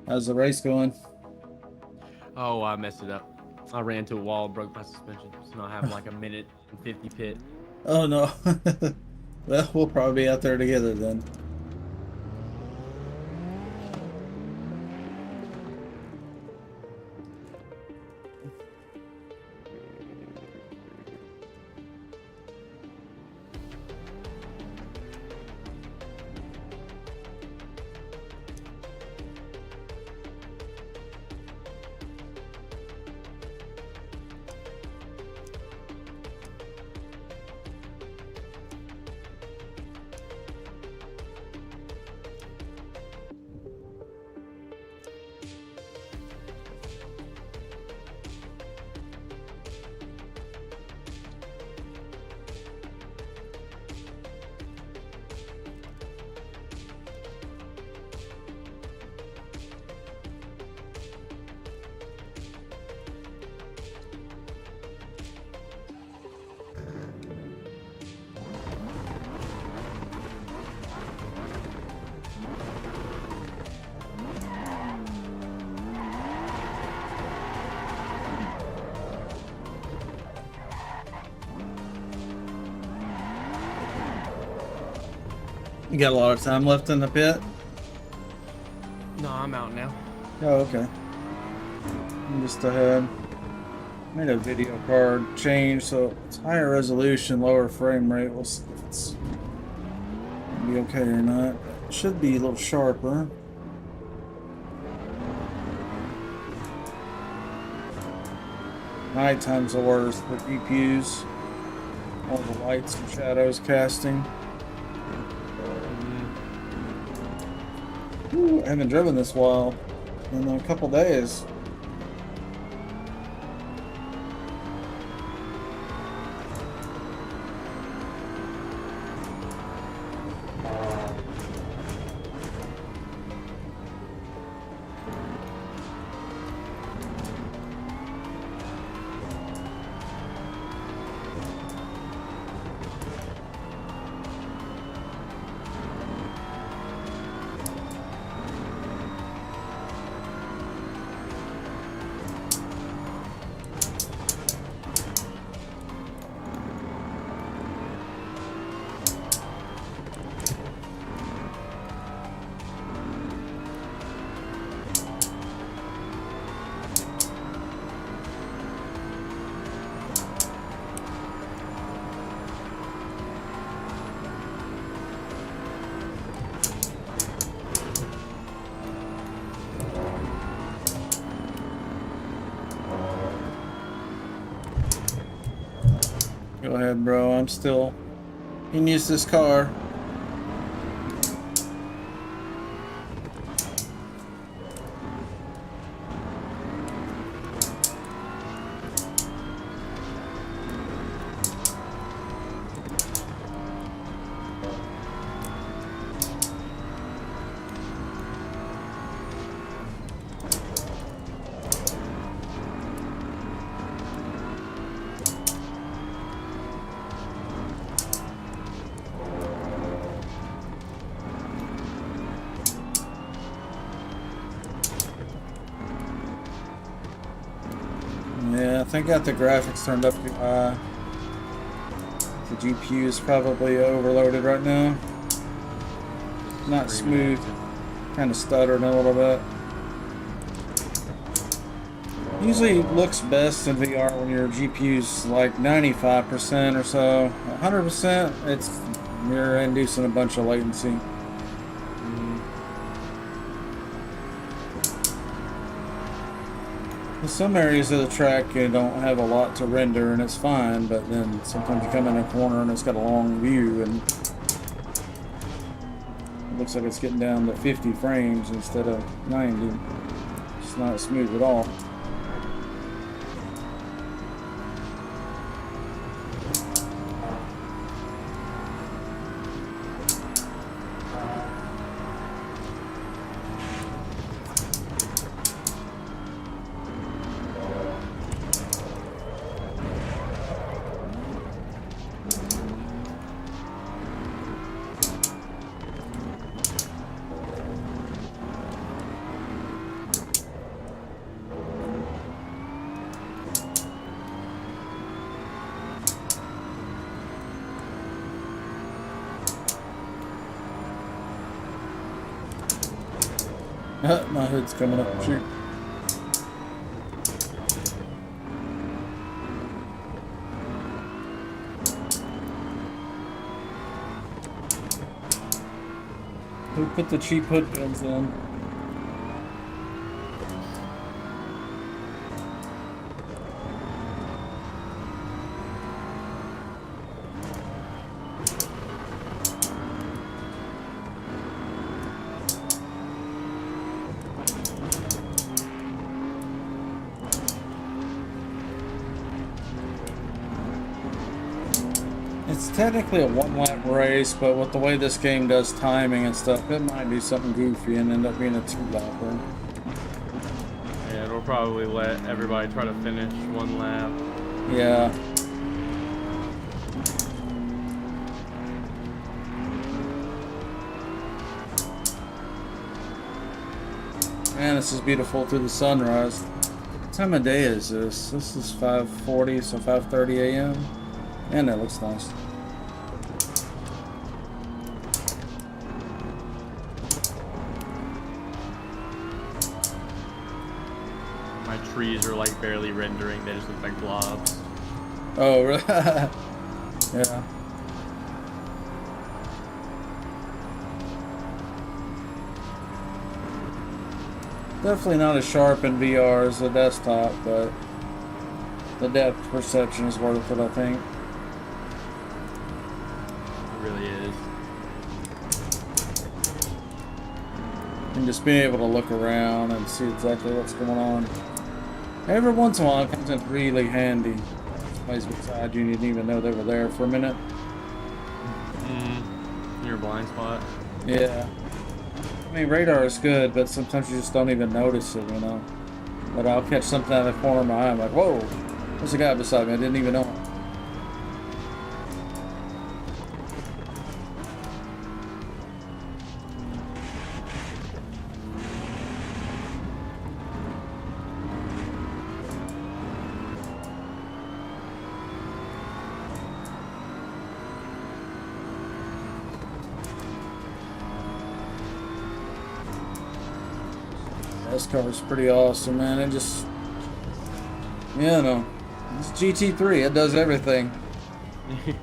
How's the race going? Oh, I messed it up. I ran to a wall, broke my suspension. So now I have like a minute and 50 pit. Oh no. Well, we'll probably be out there together then. You got a lot of time left in the pit? No, I'm out now. Oh, okay. I'm just ahead. Made a video card change so it's higher resolution, lower frame rate. We'll see if it's gonna be okay or not. It should be a little sharper. Nighttime's the worst with GPUs. All the lights and shadows casting. Ooh, I haven't driven this while in a couple days. Go ahead, bro. I'm still in use this car. Yeah, I think I got the graphics turned up too high. The GPU is probably overloaded right now. Not smooth. Kind of stuttering a little bit. Usually looks best in VR when your GPU's like 95% or so. 100%, you're inducing a bunch of latency. In some areas of the track you don't have a lot to render and it's fine, but then sometimes you come in a corner and it's got a long view and it looks like it's getting down to 50 frames instead of 90. It's not smooth at all. My hood's coming up. Shoot. Who put the cheap hood pins in? It's technically a one-lap race, but with the way this game does timing and stuff, it might do something goofy and end up being a two-lapper. Yeah, it'll probably let everybody try to finish one lap. Yeah. Man, this is beautiful through the sunrise. What time of day is this? This is 5:40, so 5:30 a.m. And that looks nice. My trees are like barely rendering, they just look like blobs. Oh, really? Yeah. Definitely not as sharp in VR as the desktop, but the depth perception is worth it, I think. It really is. And just being able to look around and see exactly what's going on. Every once in a while it comes in really handy. Somebody's beside you and you didn't even know they were there for a minute. Your blind spot. Yeah. I mean, radar is good, but sometimes you just don't even notice it, you know. But I'll catch something out of the corner of my eye. I'm like, whoa, there's a guy beside me. I didn't even know him. This car's pretty awesome, man. It just, you know, it's GT3. It does everything. It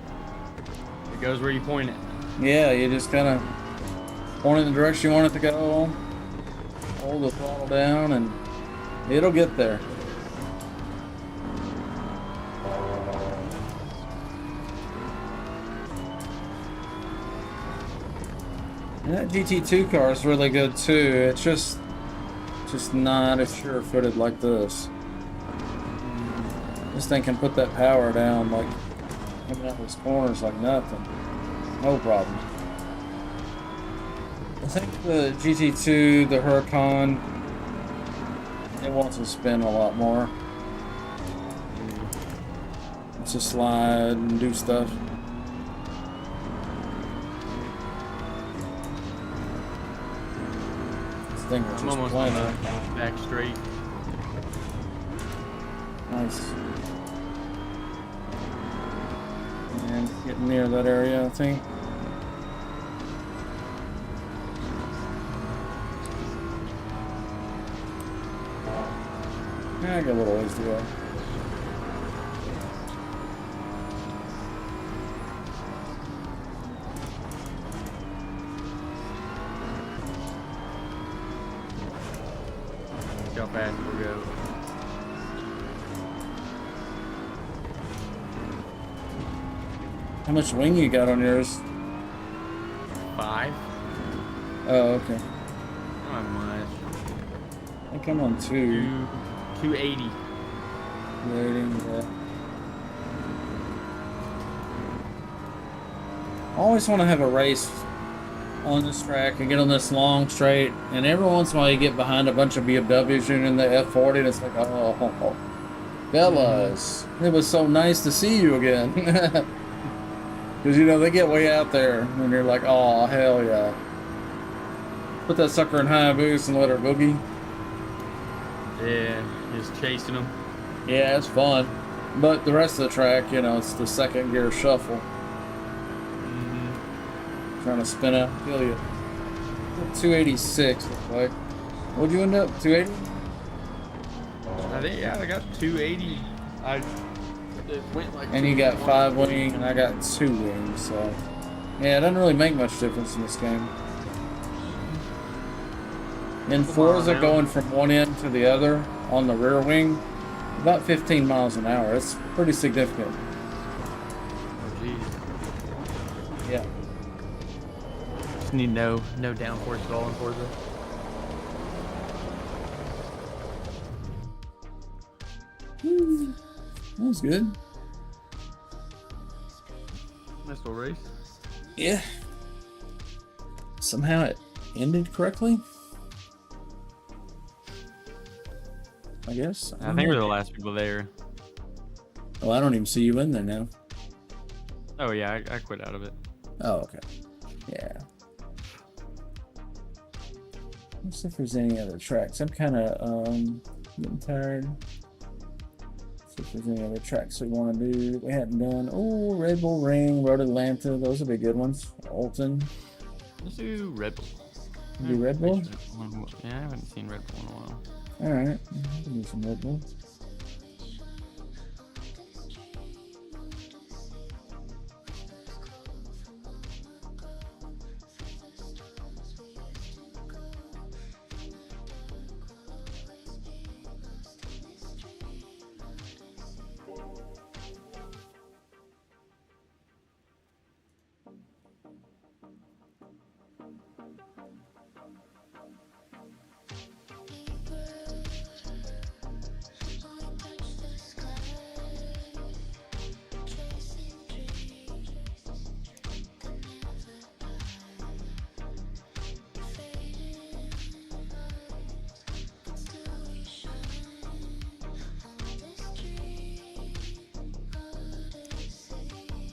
goes where you point it. Yeah, you just kind of point in the direction you want it to go. Hold the throttle down, and it'll get there. And that GT2 car is really good too. It's just not as sure-footed like this. This thing can put that power down like coming out those corners like nothing. No problem. I think the GT2, the Huracan, it wants to spin a lot more. It's a slide and do stuff. This thing was I'm just almost on playing. the back straight. Nice. And getting near that area, I think. I got a little ways to go. Look how fast we'll go. How much wing you got on yours? 5? Oh, okay. Not much. I think I'm on 2. 280. Waiting, yeah. I always want to have a race on this track and get on this long straight, and every once in a while you get behind a bunch of BMWs and in the F40 and it's like, oh, fellas, it was so nice to see you again. Because, you know, they get way out there and you're like, oh, hell yeah. Put that sucker in high boost and let her boogie. Yeah, just chasing them. Yeah, it's fun. But the rest of the track, you know, it's the second gear shuffle. Trying to spin out, kill you. 286, looks like. What'd you end up? 280? I think, yeah, I got 280. It went like. And you got 5 wing, and I got 2 wings, so. Yeah, it doesn't really make much difference in this game. In Forza, going from one end to the other on the rear wing, about 15 miles an hour. It's pretty significant. Oh, jeez. Yeah. Just need no downforce at all in Forza. That was good. Nice little race. Yeah. Somehow it ended correctly. I guess. I think we're the last people there. Oh, I don't even see you in there now. Oh yeah, I quit out of it. Oh, okay. Yeah. Let's see if there's any other tracks. I'm kind of getting tired. See if there's any other tracks we want to do that we hadn't done. Oh, Red Bull Ring, Road Atlanta. Those would be good ones. Alton. Let's do Red Bull. Do Red Bull? Yeah, I haven't seen Red Bull in a while. All right. We'll do some Red Bull.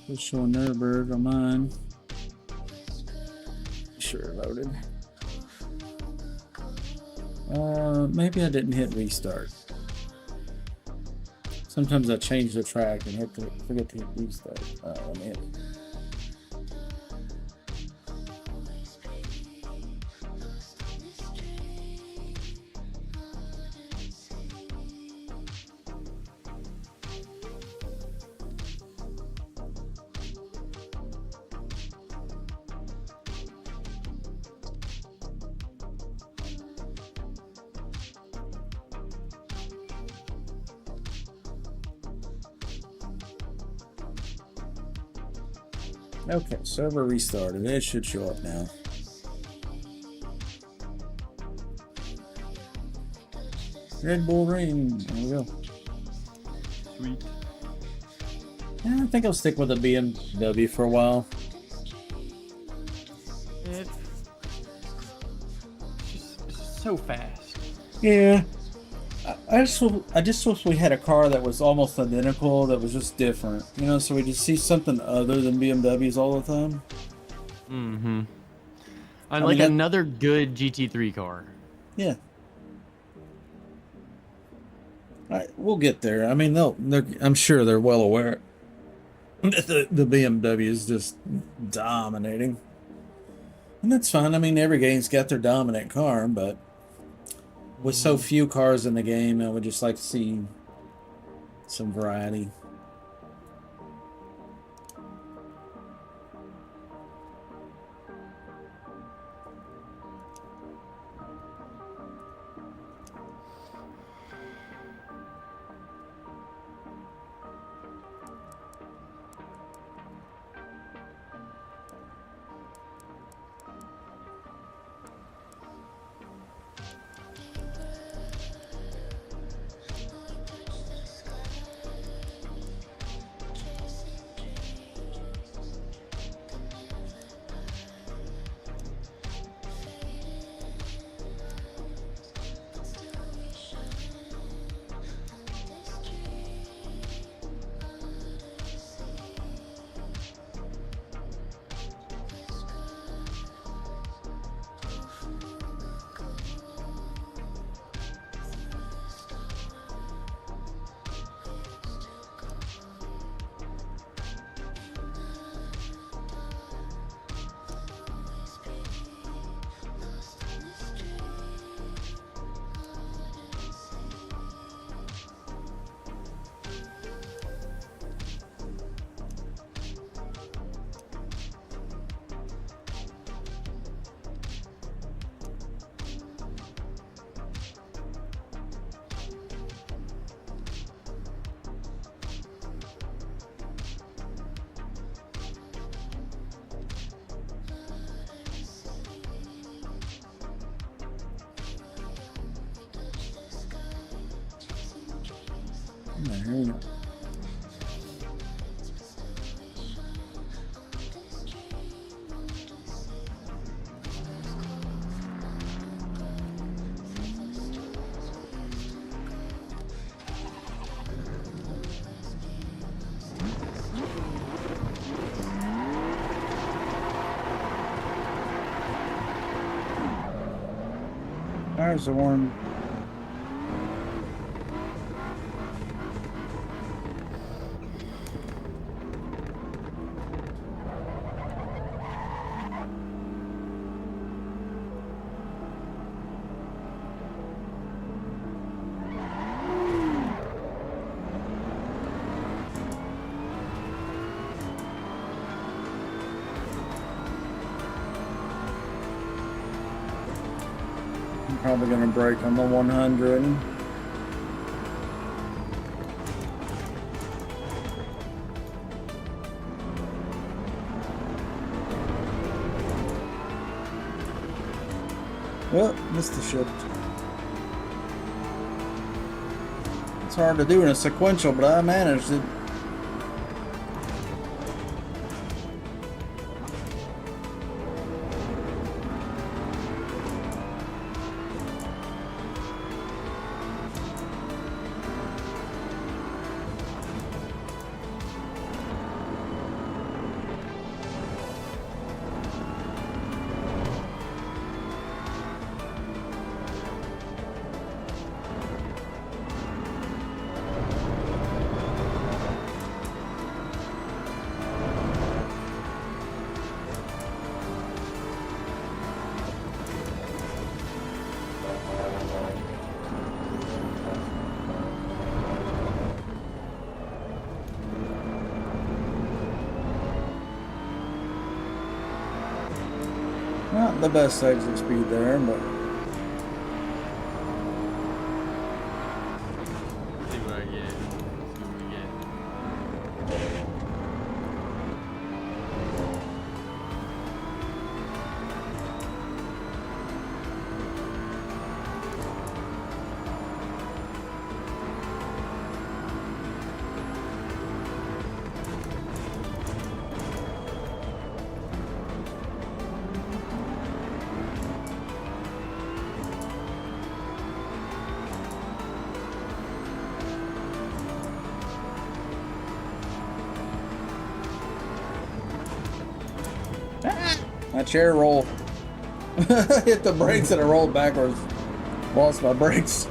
Let's show Nurburg on mine. Sure, loaded. Maybe I didn't hit restart. Sometimes I change the track and forget to hit restart. Let me hit. Okay, server restarted. It should show up now. Red Bull Ring. There we go. Sweet. Yeah, I think I'll stick with the BMW for a while. It's just so fast. Yeah. I just wish we had a car that was almost identical, that was just different. You know, so we just see something other than BMWs all the time. Mm-hmm. I Like mean, another good GT3 car. Yeah. We'll get there. I mean, I'm sure they're well aware that the BMW is just dominating. And that's fine. I mean, every game's got their dominant car, but with so few cars in the game, I would just like to see some variety. There we go. Tires are warm. I'm probably going to brake on the 100. Well, missed the shift. It's hard to do in a sequential, but I managed it. Not the best exit speed there, but See what I get. See what we get. My chair rolled. Hit the brakes and I rolled backwards. Lost my brakes.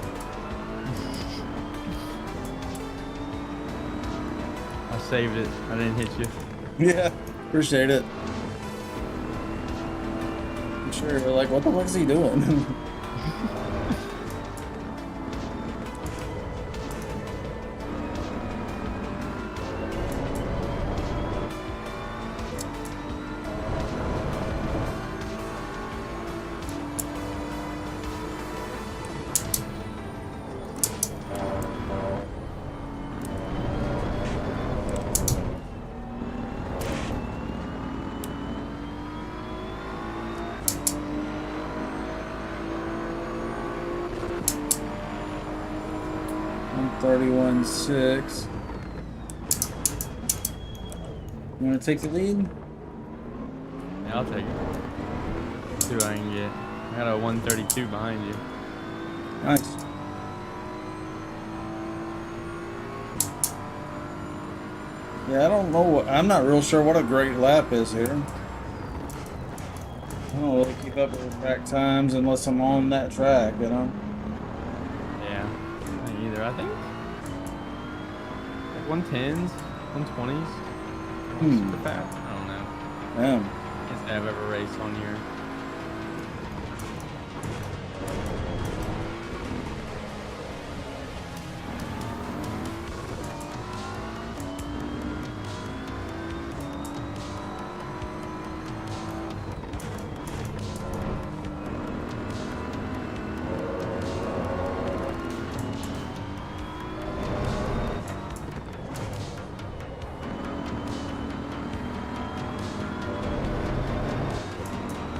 I saved it. I didn't hit you. Yeah, appreciate it. I'm sure you're like, what the fuck is he doing? I'm 31.6. You want to take the lead? Yeah, I'll take it. See what I can get. I got a 132 behind you. Nice. Yeah, I don't know. I'm not real sure what a great lap is here. I don't really keep up with track times unless I'm on that track, you know? Yeah, me either. I think like 110s, 120s. Super fast. I don't know. Damn. Can't say I've ever raced on here.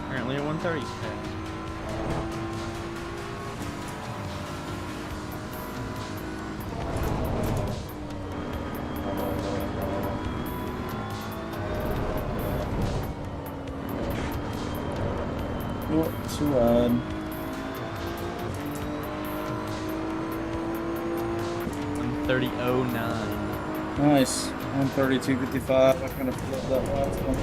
Apparently a 130's fast. Oh, too wide. 130.09. Nice. 132.55. I kind of flipped that last one.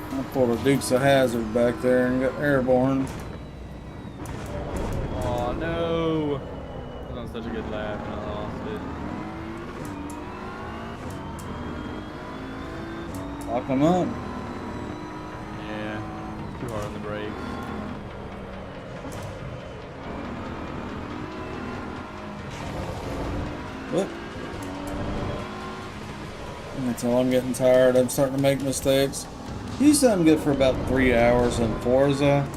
I pulled a Dukes of Hazzard back there and got airborne. Oh no! I was on such a good lap and I lost it. Lock them up. Yeah, too hard on the brakes. Whoop. That's all. I'm getting tired. I'm starting to make mistakes. Usually I'm good for about 3 hours in Forza,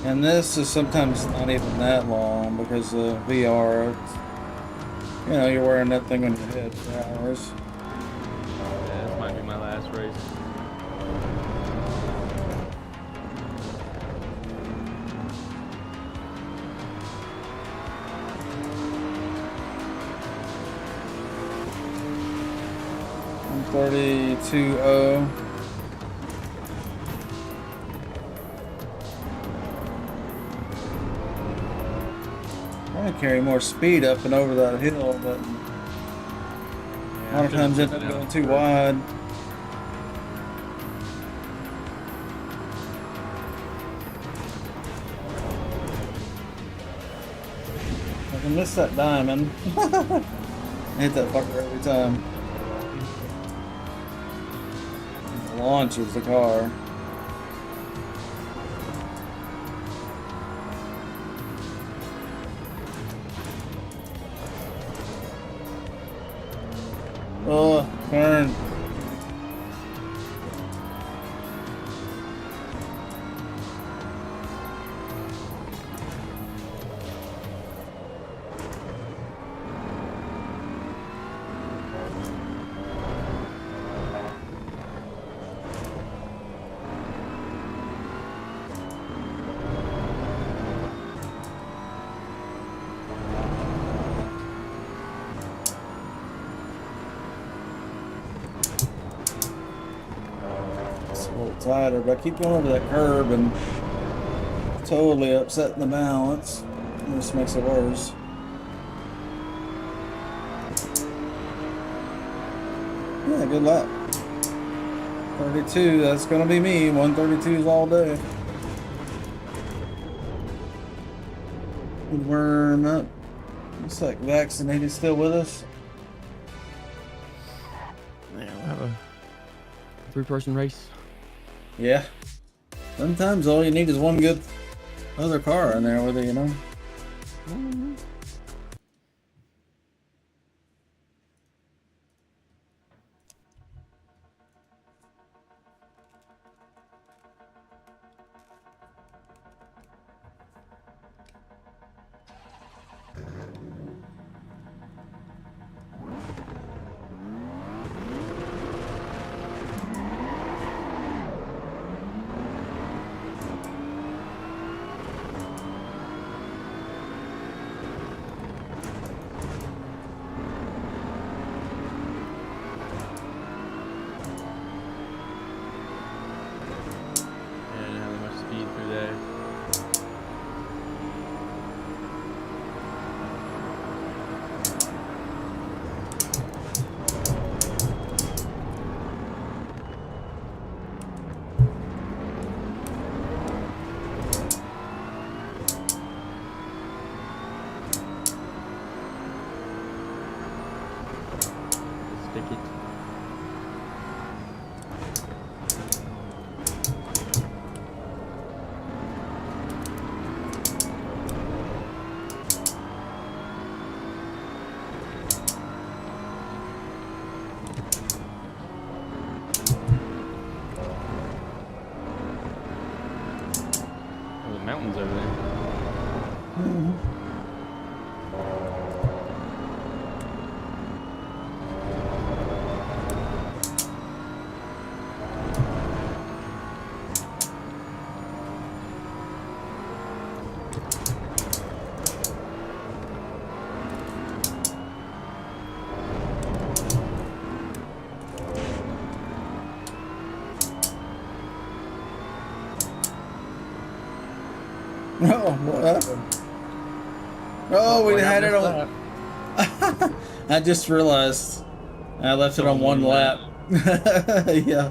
and this is sometimes not even that long because of VR. You know, you're wearing that thing on your head for hours. Yeah, this might be my last race. I'm 32.0. I want to carry more speed up and over that hill, but a lot of times end up going too wide. I can miss that diamond. I hit that fucker every time. It launches the car. Oh, turn. tighter, but I keep going over that curb and totally upsetting the balance. This makes it worse. Yeah, good luck. 32, that's gonna be me. 132s all day. Good worm up. Looks like Vaccinated still with us. Yeah, we'll have a 3-person race. Yeah. Sometimes all you need is one good other car in there with it, you know? Mountains over there. Oh, what happened? Oh, we had it on. I just realized I left it on one lap. Yeah.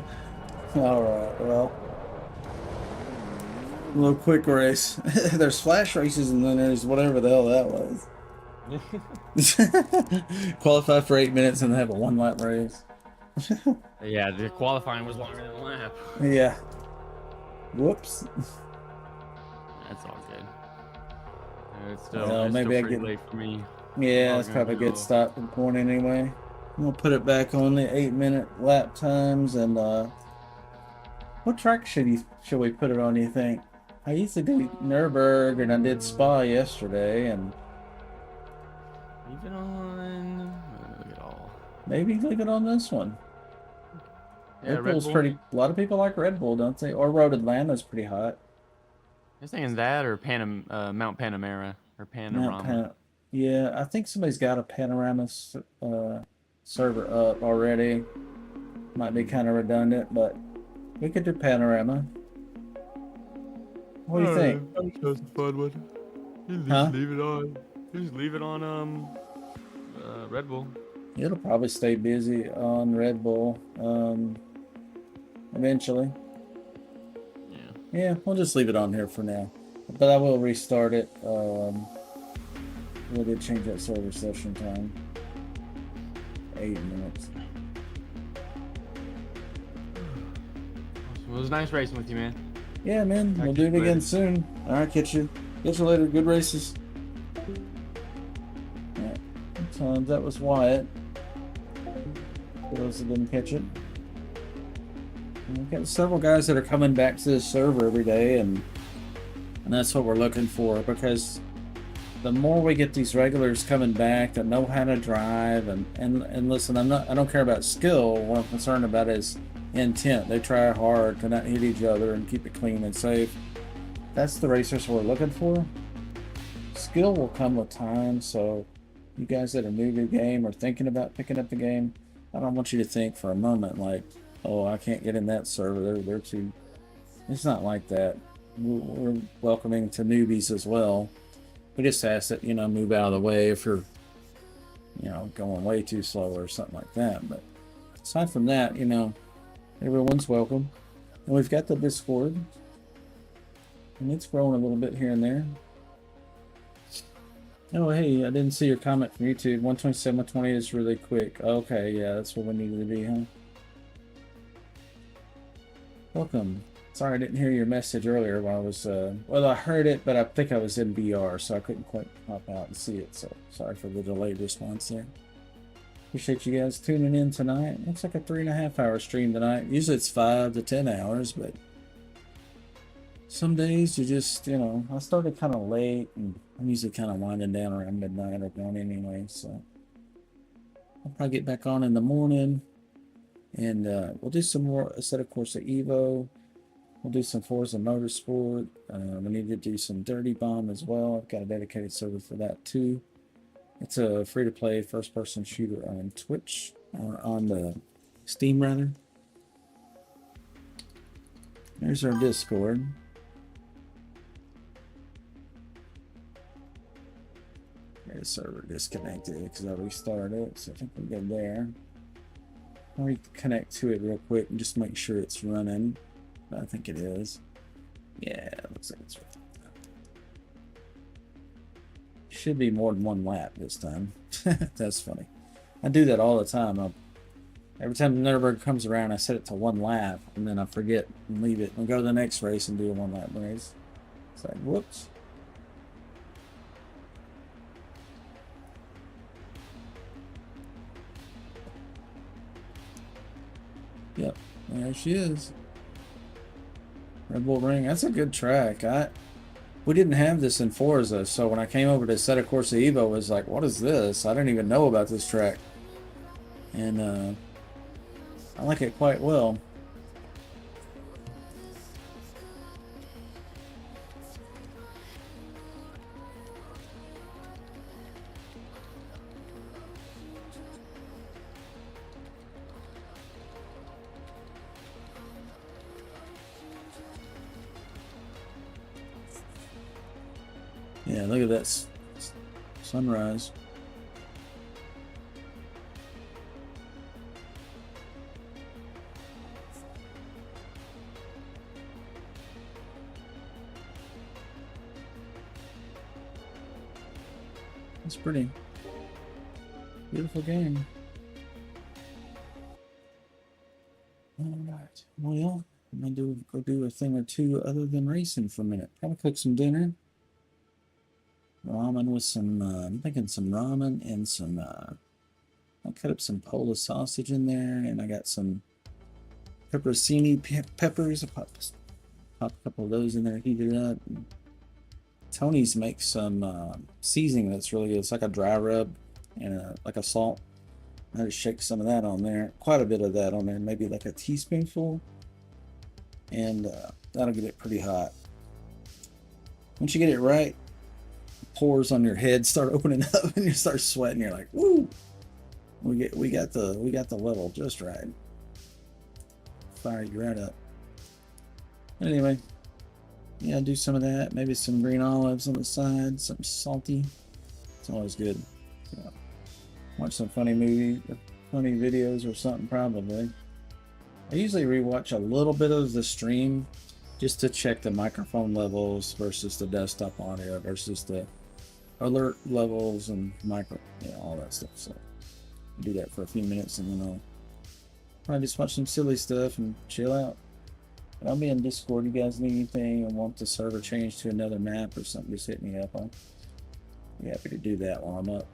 All right. Well, a little quick race. There's flash races and then there's whatever the hell that was. Qualify for 8 minutes and have a 1 lap race. Yeah, the qualifying was longer than the lap. Yeah. Whoops. That's all good. It's still, Well, it's maybe still I pretty get late for me. Yeah, it's probably a good stop point anyway. I'm gonna put it back on the 8-minute lap times and what track should we put it on, you think? I used to do Nürburgring and I did Spa yesterday and Leave it on. Look at all. maybe leave it on this one. Yeah, Red Red Bull's Bull. pretty a lot of people like Red Bull, don't they? Or Road Atlanta's pretty hot. I was thinking that or Mount Panamera or Panorama. Yeah, I think somebody's got a panorama server up already. Might be kind of redundant, but we could do panorama. What do you think? That's a fun one. You just leave it on. You just leave it on Red Bull. It'll probably stay busy on Red Bull eventually. Yeah, we'll just leave it on here for now. But I will restart it. We did change that server session time. 8 minutes. Well, it was nice racing with you, man. Yeah, man. We'll do it again soon. All right, catch you later. Good races. Yeah. Sometimes that was Wyatt. For those that didn't catch it. We've got several guys that are coming back to this server every day, and that's what we're looking for, because the more we get these regulars coming back that know how to drive and listen, I don't care about skill. What I'm concerned about is intent. They try hard to not hit each other and keep it clean and safe. That's the racers we're looking for. Skill will come with time, so you guys that are new to the game or thinking about picking up the game, I don't want you to think for a moment like, Oh, I can't get in that server. They're too. It's not like that. We're welcoming to newbies as well. We just ask that, you know, move out of the way if you're, you know, going way too slow or something like that. But aside from that, you know, everyone's welcome. And we've got the Discord. And it's growing a little bit here and there. Oh, hey, I didn't see your comment from YouTube. 127, 120 is really quick. Okay, yeah, that's what we needed to be, huh? Welcome. Sorry I didn't hear your message earlier while I was, well, I heard it, but I think I was in VR, so I couldn't quite pop out and see it, so sorry for the delayed response there. Appreciate you guys tuning in tonight. Looks like a 3.5 hour stream tonight. Usually it's 5 to 10 hours, but some days you just, you know, I started kind of late, and I'm usually kind of winding down around midnight or going anyway, so I'll probably get back on in the morning, and we'll do some more Assetto Corsa EVO. We'll do some Forza Motorsport. We need to do some Dirty Bomb as well. I've got a dedicated server for that too. It's a free-to-play first-person shooter on Twitch, or on the Steam rather. There's our Discord. The server disconnected because I restarted it, so I think we're good there. I'll reconnect to it real quick and just make sure it's running. I think it is. Yeah, it looks like it's running. Should be more than one lap this time. That's funny. I do that all the time. Every time the Nürburgring comes around, I set it to 1 lap, and then I forget and leave it and go to the next race and do a 1 lap race. It's like, whoops. Yep, there she is. Red Bull Ring. That's a good track. We didn't have this in Forza, so when I came over to Assetto Corsa EVO, I was like, what is this? I didn't even know about this track. And I like it quite well. Yeah, look at that sunrise. It's pretty. Beautiful game. Alright, well, I'm gonna go do a thing or two other than racing for a minute. Probably cook some dinner. Ramen with some, I'm thinking some ramen and some, I'll cut up some Polish sausage in there, and I got some pepperoncini peppers. I popped a couple of those in there, heat it up. And Tony's makes some seasoning that's really good. It's like a dry rub and like a salt. I just shake some of that on there, quite a bit of that on there, maybe like a teaspoonful, and that'll get it pretty hot. Once you get it right, pores on your head start opening up and you start sweating. You're like, woo! We got the level just right. Fire you right up. Anyway, yeah, do some of that. Maybe some green olives on the side, something salty. It's always good. Yeah. Watch some funny videos or something probably. I usually rewatch a little bit of the stream just to check the microphone levels versus the desktop audio versus the alert levels and all that stuff. So do that for a few minutes, and then I'll probably just watch some silly stuff and chill out. But I'll be in Discord. You guys need anything and want the server changed to another map or something, just hit me up. I'll be happy to do that while I'm up.